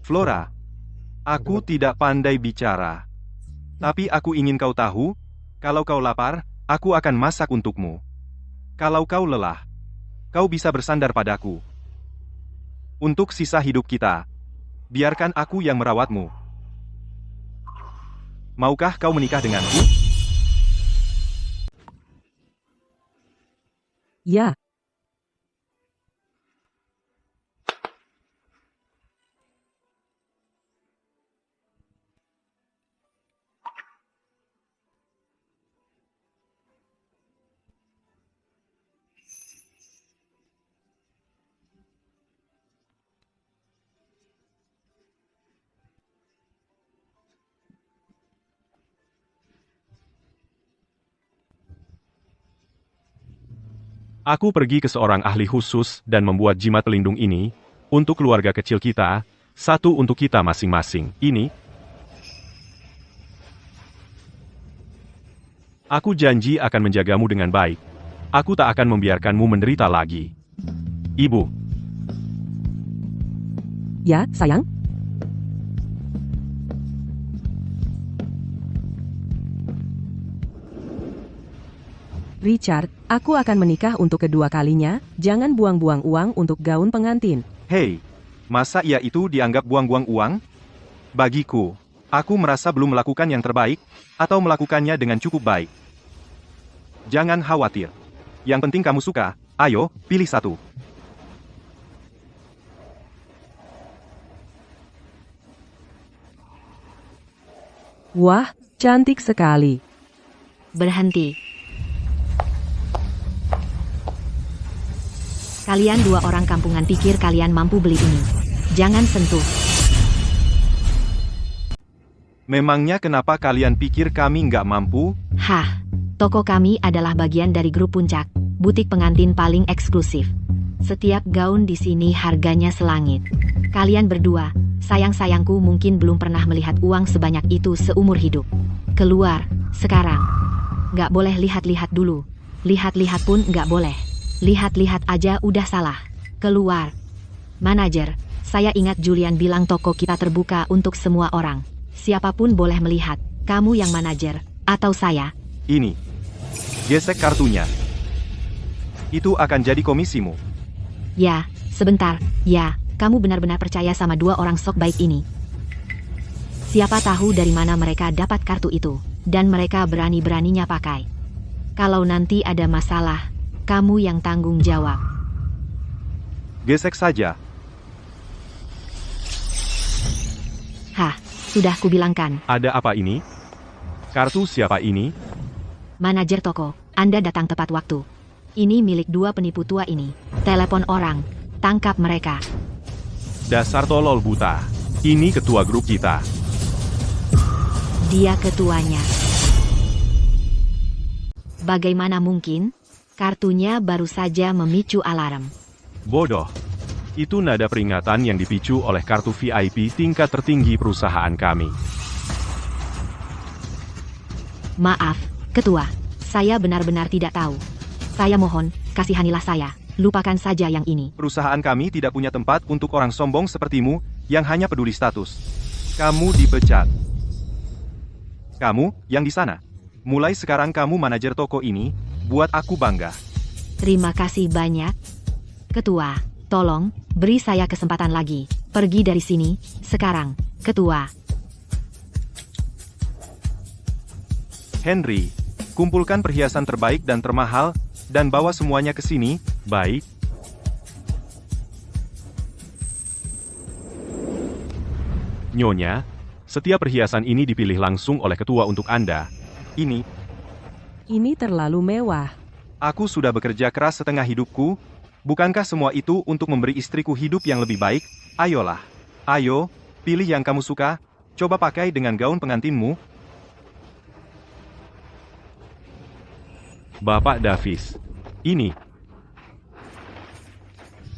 Flora, aku tidak pandai bicara. Tapi aku ingin kau tahu, kalau kau lapar, aku akan masak untukmu. Kalau kau lelah, kau bisa bersandar padaku. Untuk sisa hidup kita, biarkan aku yang merawatmu. Maukah kau menikah denganku? Ya, Aku pergi ke seorang ahli khusus dan membuat jimat pelindung ini untuk keluarga kecil kita, satu untuk kita masing-masing. Ini. Aku janji akan menjagamu dengan baik. Aku tak akan membiarkanmu menderita lagi. Ibu. ya, sayang. Richard, aku akan menikah untuk kedua kalinya, jangan buang-buang uang untuk gaun pengantin. Hei, masa ia itu dianggap buang-buang uang? Bagiku, aku merasa belum melakukan yang terbaik, atau melakukannya dengan cukup baik. Jangan khawatir. Yang penting kamu suka, ayo, pilih satu. Wah, cantik sekali. Berhenti. Kalian dua orang kampungan pikir kalian mampu beli ini. Jangan sentuh. Memangnya kenapa kalian pikir kami nggak mampu? Hah, toko kami adalah bagian dari grup Puncak, butik pengantin paling eksklusif. Setiap gaun di sini harganya selangit. Kalian berdua, sayang-sayangku mungkin belum pernah melihat uang sebanyak itu seumur hidup. Keluar, sekarang. Nggak boleh lihat-lihat dulu. Lihat-lihat pun nggak boleh. Lihat-lihat aja udah salah. Keluar. Manajer, saya ingat Julian bilang toko kita terbuka untuk semua orang. Siapapun boleh melihat. Kamu yang manajer, atau saya. Ini. Gesek kartunya. Itu akan jadi komisimu. Ya, sebentar. Ya, kamu benar-benar percaya sama dua orang sok baik ini. Siapa tahu dari mana mereka dapat kartu itu. Dan mereka berani-beraninya pakai. Kalau nanti ada masalah, kamu yang tanggung jawab. Gesek saja. Hah, sudah kubilangkan. Ada apa ini? Kartu siapa ini? Manajer toko, Anda datang tepat waktu. Ini milik dua penipu tua ini. Telepon orang. Tangkap mereka. Dasar tolol buta. Ini ketua grup kita. Dia ketuanya. Bagaimana mungkin? Kartunya baru saja memicu alarm. Bodoh. Itu nada peringatan yang dipicu oleh kartu VIP tingkat tertinggi perusahaan kami. Maaf, ketua. Saya benar-benar tidak tahu. Saya mohon, kasihanilah saya. Lupakan saja yang ini. Perusahaan kami tidak punya tempat untuk orang sombong sepertimu yang hanya peduli status. Kamu dipecat. Kamu, yang di sana. Mulai sekarang kamu manajer toko ini, buat aku bangga. Terima kasih banyak. Ketua, tolong, beri saya kesempatan lagi. Pergi dari sini, sekarang. Ketua. Henry, kumpulkan perhiasan terbaik dan termahal, dan bawa semuanya ke sini. Baik. Nyonya, setiap perhiasan ini dipilih langsung oleh ketua untuk Anda. Ini terlalu mewah. Aku sudah bekerja keras setengah hidupku. Bukankah semua itu untuk memberi istriku hidup yang lebih baik? Ayolah. Ayo, pilih yang kamu suka. Coba pakai dengan gaun pengantinmu. Bapak Davis. Ini.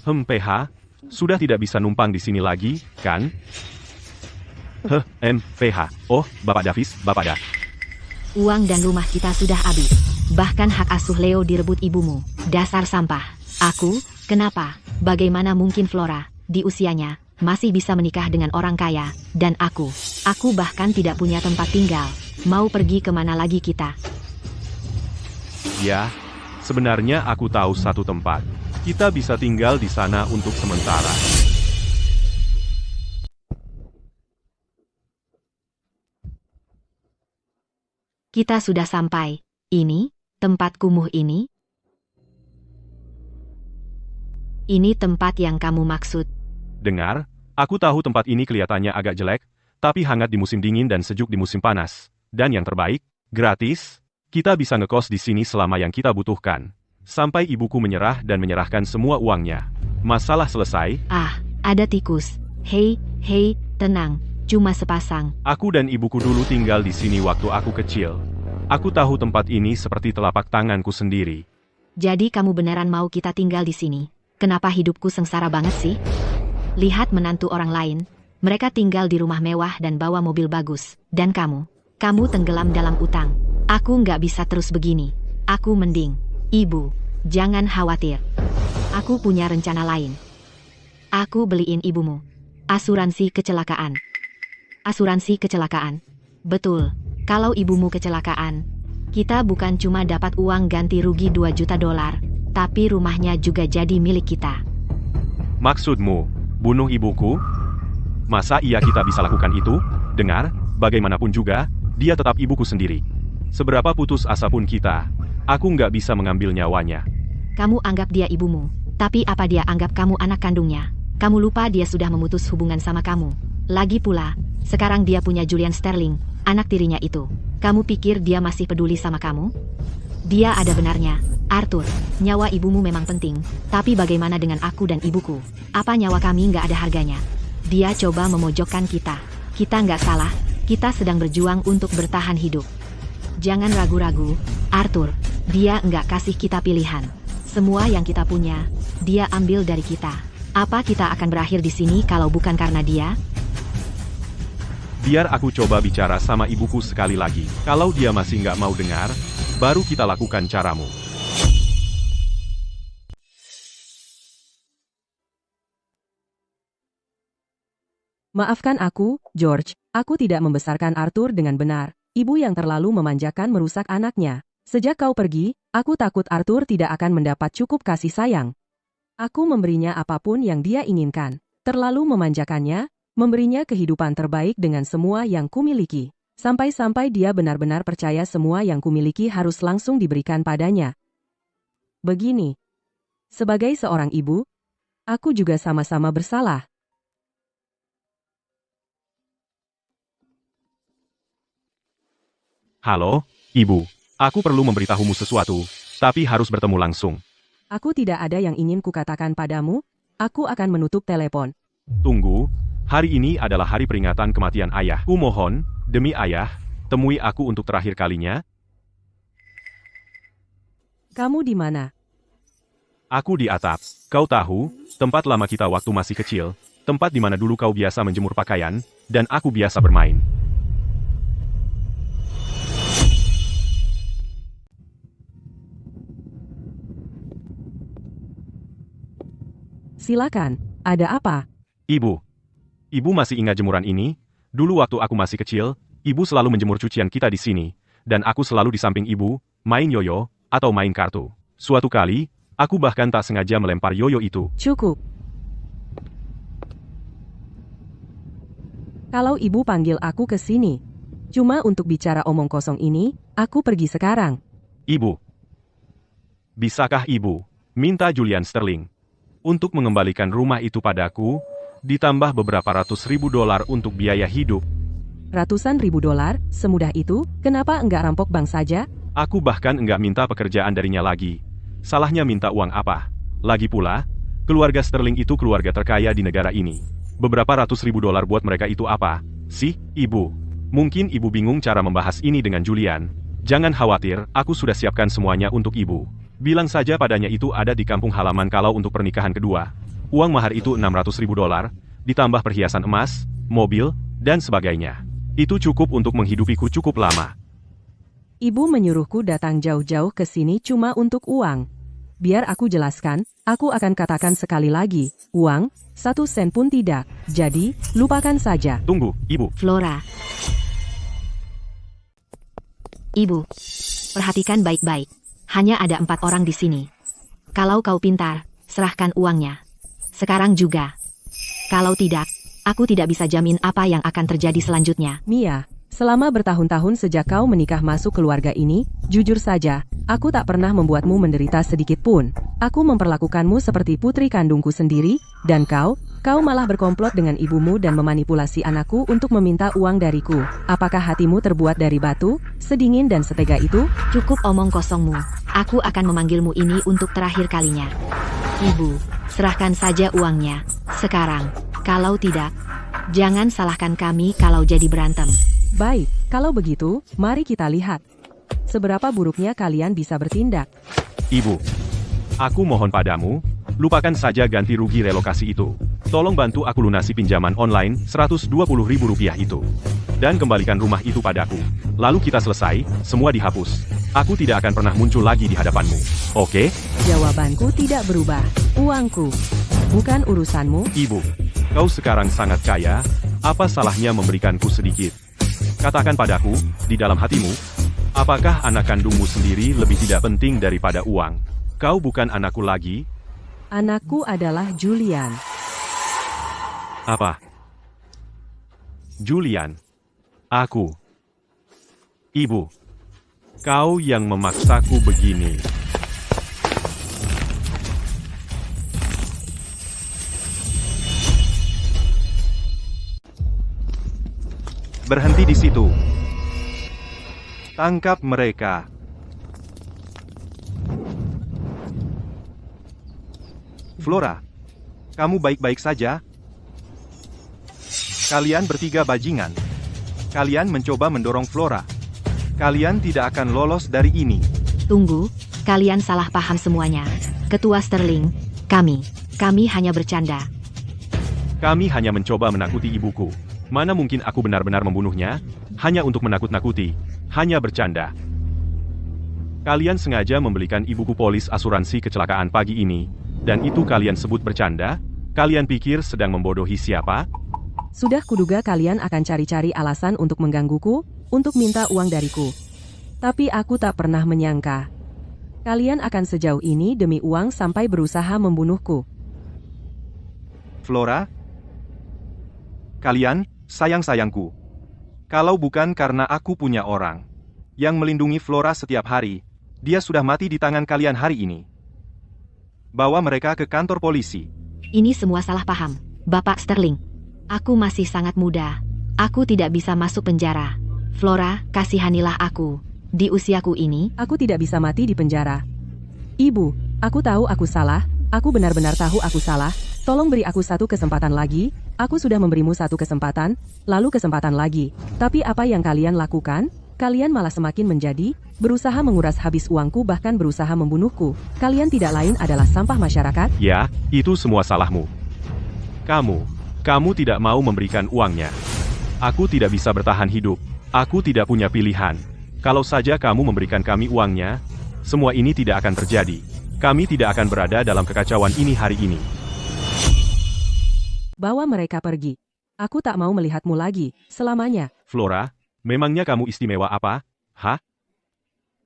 PH, sudah tidak bisa numpang di sini lagi, kan? PH. Oh, Bapak Davis, Bapak Da. Uang dan rumah kita sudah habis. Bahkan hak asuh Leo direbut ibumu. Dasar sampah. Aku, kenapa? Bagaimana mungkin Flora, di usianya, masih bisa menikah dengan orang kaya? Dan aku bahkan tidak punya tempat tinggal. Mau pergi kemana lagi kita? Ya, sebenarnya aku tahu satu tempat. Kita bisa tinggal di sana untuk sementara. Kita sudah sampai. Ini, tempat kumuh ini? Ini tempat yang kamu maksud. Dengar, aku tahu tempat ini kelihatannya agak jelek, tapi hangat di musim dingin dan sejuk di musim panas. Dan yang terbaik, gratis. Kita bisa ngekos di sini selama yang kita butuhkan. Sampai ibuku menyerah dan menyerahkan semua uangnya. Masalah selesai. Ah, ada tikus. Hei, tenang. Cuma sepasang. Aku dan ibuku dulu tinggal di sini waktu aku kecil. Aku tahu tempat ini seperti telapak tanganku sendiri. Jadi kamu beneran mau kita tinggal di sini? Kenapa hidupku sengsara banget sih? Lihat menantu orang lain. Mereka tinggal di rumah mewah dan bawa mobil bagus. Dan kamu tenggelam dalam utang. Aku nggak bisa terus begini. Aku mending. Ibu, jangan khawatir. Aku punya rencana lain. Aku beliin ibumu asuransi kecelakaan. Asuransi kecelakaan. Betul, kalau ibumu kecelakaan, kita bukan cuma dapat uang ganti rugi 2 juta dolar, tapi rumahnya juga jadi milik kita. Maksudmu, bunuh ibuku? Masa iya kita bisa lakukan itu? Dengar, bagaimanapun juga, dia tetap ibuku sendiri. Seberapa putus asa pun kita, aku nggak bisa mengambil nyawanya. Kamu anggap dia ibumu, tapi apa dia anggap kamu anak kandungnya? Kamu lupa dia sudah memutus hubungan sama kamu. Lagi pula, sekarang dia punya Julian Sterling, anak tirinya itu. Kamu pikir dia masih peduli sama kamu? Dia ada benarnya. Arthur, nyawa ibumu memang penting, tapi bagaimana dengan aku dan ibuku? Apa nyawa kami nggak ada harganya? Dia coba memojokkan kita. Kita nggak salah, kita sedang berjuang untuk bertahan hidup. Jangan ragu-ragu, Arthur, dia nggak kasih kita pilihan. Semua yang kita punya, dia ambil dari kita. Apa kita akan berakhir di sini kalau bukan karena dia? Biar aku coba bicara sama ibuku sekali lagi. Kalau dia masih nggak mau dengar, baru kita lakukan caramu. Maafkan aku, George. Aku tidak membesarkan Arthur dengan benar. Ibu yang terlalu memanjakan merusak anaknya. Sejak kau pergi, aku takut Arthur tidak akan mendapat cukup kasih sayang. Aku memberinya apapun yang dia inginkan. Terlalu memanjakannya, memberinya kehidupan terbaik dengan semua yang kumiliki. Sampai-sampai dia benar-benar percaya semua yang kumiliki harus langsung diberikan padanya. Begini. Sebagai seorang ibu, aku juga sama-sama bersalah. Halo, Ibu. Aku perlu memberitahumu sesuatu, tapi harus bertemu langsung. Aku tidak ada yang ingin kukatakan padamu. Aku akan menutup telepon. Tunggu, hari ini adalah hari peringatan kematian ayah. Ku mohon, demi ayah, temui aku untuk terakhir kalinya. Kamu di mana? Aku di atap. Kau tahu, tempat lama kita waktu masih kecil, tempat di mana dulu kau biasa menjemur pakaian, dan aku biasa bermain. Silakan, ada apa? Ibu. Ibu masih ingat jemuran ini? Dulu waktu aku masih kecil, ibu selalu menjemur cucian kita di sini, dan aku selalu di samping ibu, main yoyo, atau main kartu. Suatu kali, aku bahkan tak sengaja melempar yoyo itu. Cukup. Kalau ibu panggil aku ke sini, cuma untuk bicara omong kosong ini, aku pergi sekarang. Ibu. Bisakah ibu minta Julian Sterling untuk mengembalikan rumah itu padaku, ditambah beberapa ratus ribu dolar untuk biaya hidup? Ratusan ribu dolar, semudah itu? Kenapa enggak rampok bank saja? Aku bahkan enggak minta pekerjaan darinya lagi. Salahnya minta uang apa? Lagi pula, keluarga Sterling itu keluarga terkaya di negara ini. Beberapa ratus ribu dolar buat mereka itu apa? Sih, ibu. Mungkin ibu bingung cara membahas ini dengan Julian. Jangan khawatir, aku sudah siapkan semuanya untuk ibu. Bilang saja padanya itu ada di kampung halaman kalau untuk pernikahan kedua. Uang mahar itu 600 ribu dolar, ditambah perhiasan emas, mobil, dan sebagainya. Itu cukup untuk menghidupiku cukup lama. Ibu menyuruhku datang jauh-jauh ke sini cuma untuk uang. Biar aku jelaskan, aku akan katakan sekali lagi, uang, 1 sen pun tidak. Jadi, lupakan saja. Tunggu, Ibu. Flora. Ibu, perhatikan baik-baik. Hanya ada 4 orang di sini. Kalau kau pintar, serahkan uangnya. Sekarang juga. Kalau tidak, aku tidak bisa jamin apa yang akan terjadi selanjutnya. Mia, selama bertahun-tahun sejak kau menikah masuk keluarga ini, jujur saja, aku tak pernah membuatmu menderita sedikit pun. Aku memperlakukanmu seperti putri kandungku sendiri, dan kau malah berkomplot dengan ibumu dan memanipulasi anakku untuk meminta uang dariku. Apakah hatimu terbuat dari batu, sedingin dan setega itu? Cukup omong kosongmu. Aku akan memanggilmu ini untuk terakhir kalinya. Ibu, serahkan saja uangnya. Sekarang, kalau tidak, jangan salahkan kami kalau jadi berantem. Baik, kalau begitu, mari kita lihat. Seberapa buruknya kalian bisa bertindak. Ibu, aku mohon padamu, lupakan saja ganti rugi relokasi itu. Tolong bantu aku lunasi pinjaman online Rp120.000 itu. Dan kembalikan rumah itu padaku. Lalu kita selesai, semua dihapus. Aku tidak akan pernah muncul lagi di hadapanmu. Oke? Jawabanku tidak berubah. Uangku, bukan urusanmu. Ibu, kau sekarang sangat kaya, apa salahnya memberikanku sedikit? Katakan padaku, di dalam hatimu, apakah anak kandungmu sendiri lebih tidak penting daripada uang? Kau bukan anakku lagi? Anakku adalah Julian. Apa? Julian. Aku. Ibu. Kau yang memaksaku begini. Berhenti di situ. Tangkap mereka. Flora, kamu baik-baik saja? Kalian bertiga bajingan. Kalian mencoba mendorong Flora. Kalian tidak akan lolos dari ini. Tunggu, kalian salah paham semuanya. Ketua Sterling, kami hanya bercanda. Kami hanya mencoba menakuti ibuku. Mana mungkin aku benar-benar membunuhnya? Hanya untuk menakut-nakuti. Hanya bercanda. Kalian sengaja membelikan ibuku polis asuransi kecelakaan pagi ini. Dan itu kalian sebut bercanda? Kalian pikir sedang membodohi siapa? Sudah kuduga kalian akan cari-cari alasan untuk menggangguku, untuk minta uang dariku. Tapi aku tak pernah menyangka. Kalian akan sejauh ini demi uang sampai berusaha membunuhku. Flora, kalian, sayang-sayangku. Kalau bukan karena aku punya orang yang melindungi Flora setiap hari, dia sudah mati di tangan kalian hari ini. Bawa mereka ke kantor polisi. Ini semua salah paham, Bapak Sterling. Aku masih sangat muda. Aku tidak bisa masuk penjara. Flora, kasihanilah aku. Di usiaku ini, Aku tidak bisa mati di penjara. Ibu, aku tahu aku salah. Aku benar-benar tahu aku salah. Tolong beri aku 1 kesempatan lagi. Aku sudah memberimu 1 kesempatan, lalu kesempatan lagi. Tapi apa yang kalian lakukan? Kalian malah semakin menjadi, berusaha menguras habis uangku bahkan berusaha membunuhku. Kalian tidak lain adalah sampah masyarakat? Ya, itu semua salahmu. Kamu tidak mau memberikan uangnya. Aku tidak bisa bertahan hidup. Aku tidak punya pilihan. Kalau saja kamu memberikan kami uangnya, semua ini tidak akan terjadi. Kami tidak akan berada dalam kekacauan ini hari ini. Bawa mereka pergi. Aku tak mau melihatmu lagi, selamanya. Flora, memangnya kamu istimewa apa? Hah?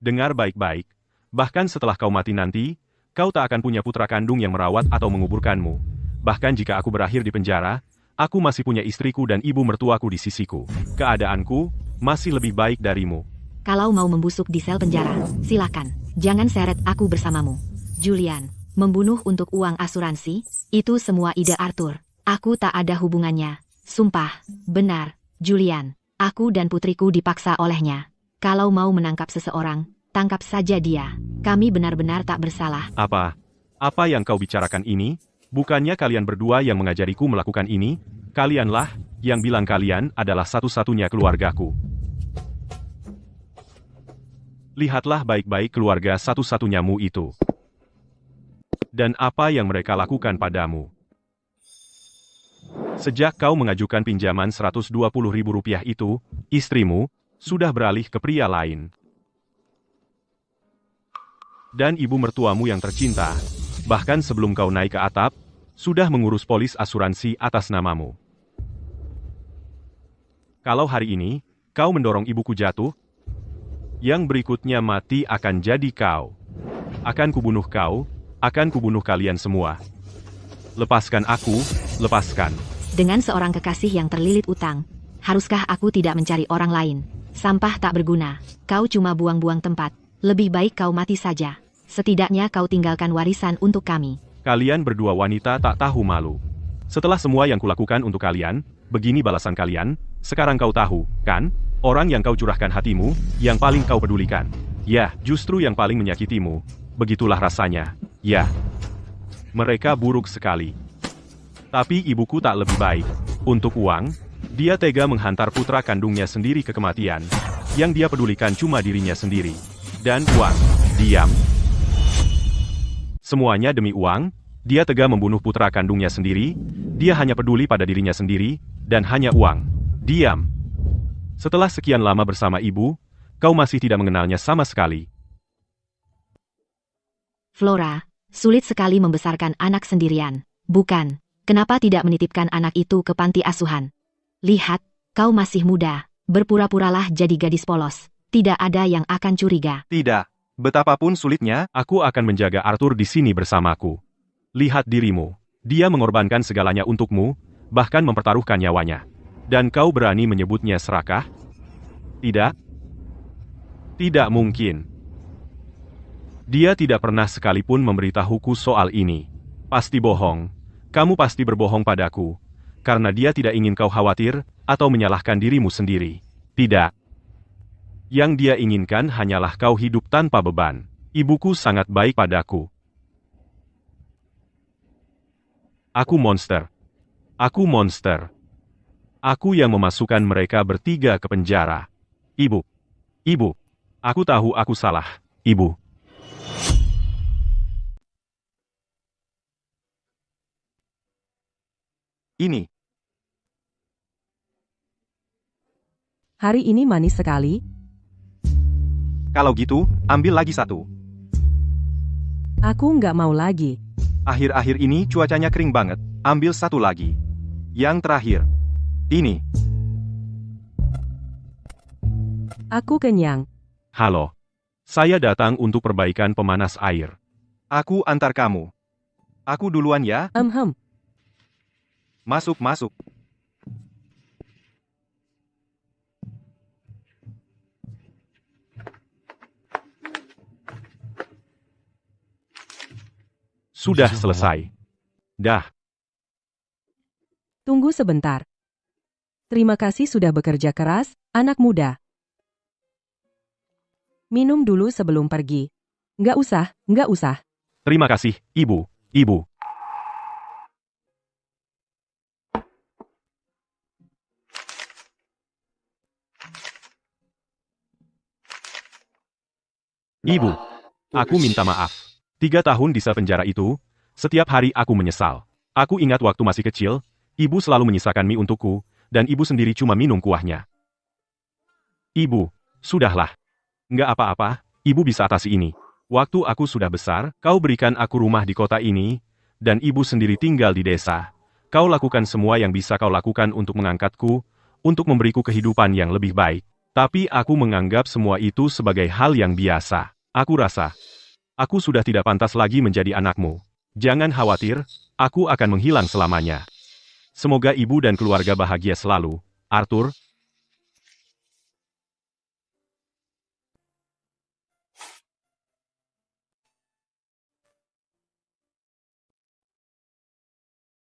Dengar baik-baik. Bahkan setelah kau mati nanti, kau tak akan punya putra kandung yang merawat atau menguburkanmu. Bahkan jika aku berakhir di penjara, aku masih punya istriku dan ibu mertuaku di sisiku. Keadaanku masih lebih baik darimu. kalau mau membusuk di sel penjara, silakan. Jangan seret aku bersamamu. Julian, membunuh untuk uang asuransi, itu semua ide Arthur. Aku tak ada hubungannya. Sumpah, benar, Julian. Aku dan putriku dipaksa olehnya. Kalau mau menangkap seseorang, tangkap saja dia. Kami benar-benar tak bersalah. Apa yang kau bicarakan ini? Bukannya kalian berdua yang mengajariku melakukan ini? Kalianlah yang bilang kalian adalah satu-satunya keluargaku. Lihatlah baik-baik keluarga satu-satunyamu itu. Dan apa yang mereka lakukan padamu. Sejak kau mengajukan pinjaman Rp120.000 itu, istrimu sudah beralih ke pria lain. Dan ibu mertuamu yang tercinta, bahkan sebelum kau naik ke atap, sudah mengurus polis asuransi atas namamu. Kalau hari ini, kau mendorong ibuku jatuh, yang berikutnya mati akan jadi kau. Akan kubunuh kau, akan kubunuh kalian semua. Lepaskan aku, lepaskan. Dengan seorang kekasih yang terlilit utang, haruskah aku tidak mencari orang lain? Sampah tak berguna, kau cuma buang-buang tempat. Lebih baik kau mati saja. Setidaknya kau tinggalkan warisan untuk kami. Kalian berdua wanita tak tahu malu. Setelah semua yang kulakukan untuk kalian, begini balasan kalian, sekarang kau tahu, kan? Orang yang kau curahkan hatimu, yang paling kau pedulikan. Ya, justru yang paling menyakitimu. Begitulah rasanya. Ya. Mereka buruk sekali. Tapi ibuku tak lebih baik. Untuk uang, dia tega menghantar putra kandungnya sendiri ke kematian. Yang dia pedulikan cuma dirinya sendiri. Dan uang. Diam. Semuanya demi uang, dia tega membunuh putra kandungnya sendiri, dia hanya peduli pada dirinya sendiri, dan hanya uang. Diam. Setelah sekian lama bersama ibu, kau masih tidak mengenalnya sama sekali. Flora, sulit sekali membesarkan anak sendirian. Bukan, kenapa tidak menitipkan anak itu ke panti asuhan? Lihat, kau masih muda, berpura-puralah jadi gadis polos. Tidak ada yang akan curiga. Tidak. Betapapun sulitnya, Aku akan menjaga Arthur di sini bersamaku. Lihat dirimu. Dia mengorbankan segalanya untukmu, bahkan mempertaruhkan nyawanya. Dan kau berani menyebutnya serakah? Tidak? Tidak mungkin. Dia tidak pernah sekalipun memberitahuku soal ini. Pasti bohong. Kamu pasti berbohong padaku. Karena dia tidak ingin kau khawatir, atau menyalahkan dirimu sendiri. Tidak. Yang dia inginkan hanyalah kau hidup tanpa beban. Ibuku sangat baik padaku. Aku monster. Aku monster. Aku yang memasukkan mereka bertiga ke penjara. Ibu. Ibu. Aku tahu aku salah. Ibu. ini. Hari ini manis sekali. Kalau gitu, ambil lagi satu. Aku nggak mau lagi. Akhir-akhir ini cuacanya kering banget. Ambil satu lagi. Yang terakhir. Ini. Aku kenyang. Halo. Saya datang untuk perbaikan pemanas air. Aku antar kamu. Aku duluan ya. Masuk, masuk. Sudah selesai. Dah. Tunggu sebentar. Terima kasih sudah bekerja keras, anak muda. Minum dulu sebelum pergi. Nggak usah, nggak usah. Terima kasih, Ibu. Ibu. Ibu. Aku minta maaf. 3 tahun di sel penjara itu, setiap hari aku menyesal. Aku ingat waktu masih kecil, ibu selalu menyisakan mie untukku, dan ibu sendiri cuma minum kuahnya. Ibu, sudahlah. Nggak apa-apa, ibu bisa atasi ini. Waktu aku sudah besar, kau berikan aku rumah di kota ini, dan ibu sendiri tinggal di desa. Kau lakukan semua yang bisa kau lakukan untuk mengangkatku, untuk memberiku kehidupan yang lebih baik. Tapi aku menganggap semua itu sebagai hal yang biasa. Aku rasa, aku sudah tidak pantas lagi menjadi anakmu. Jangan khawatir, aku akan menghilang selamanya. Semoga ibu dan keluarga bahagia selalu. Arthur,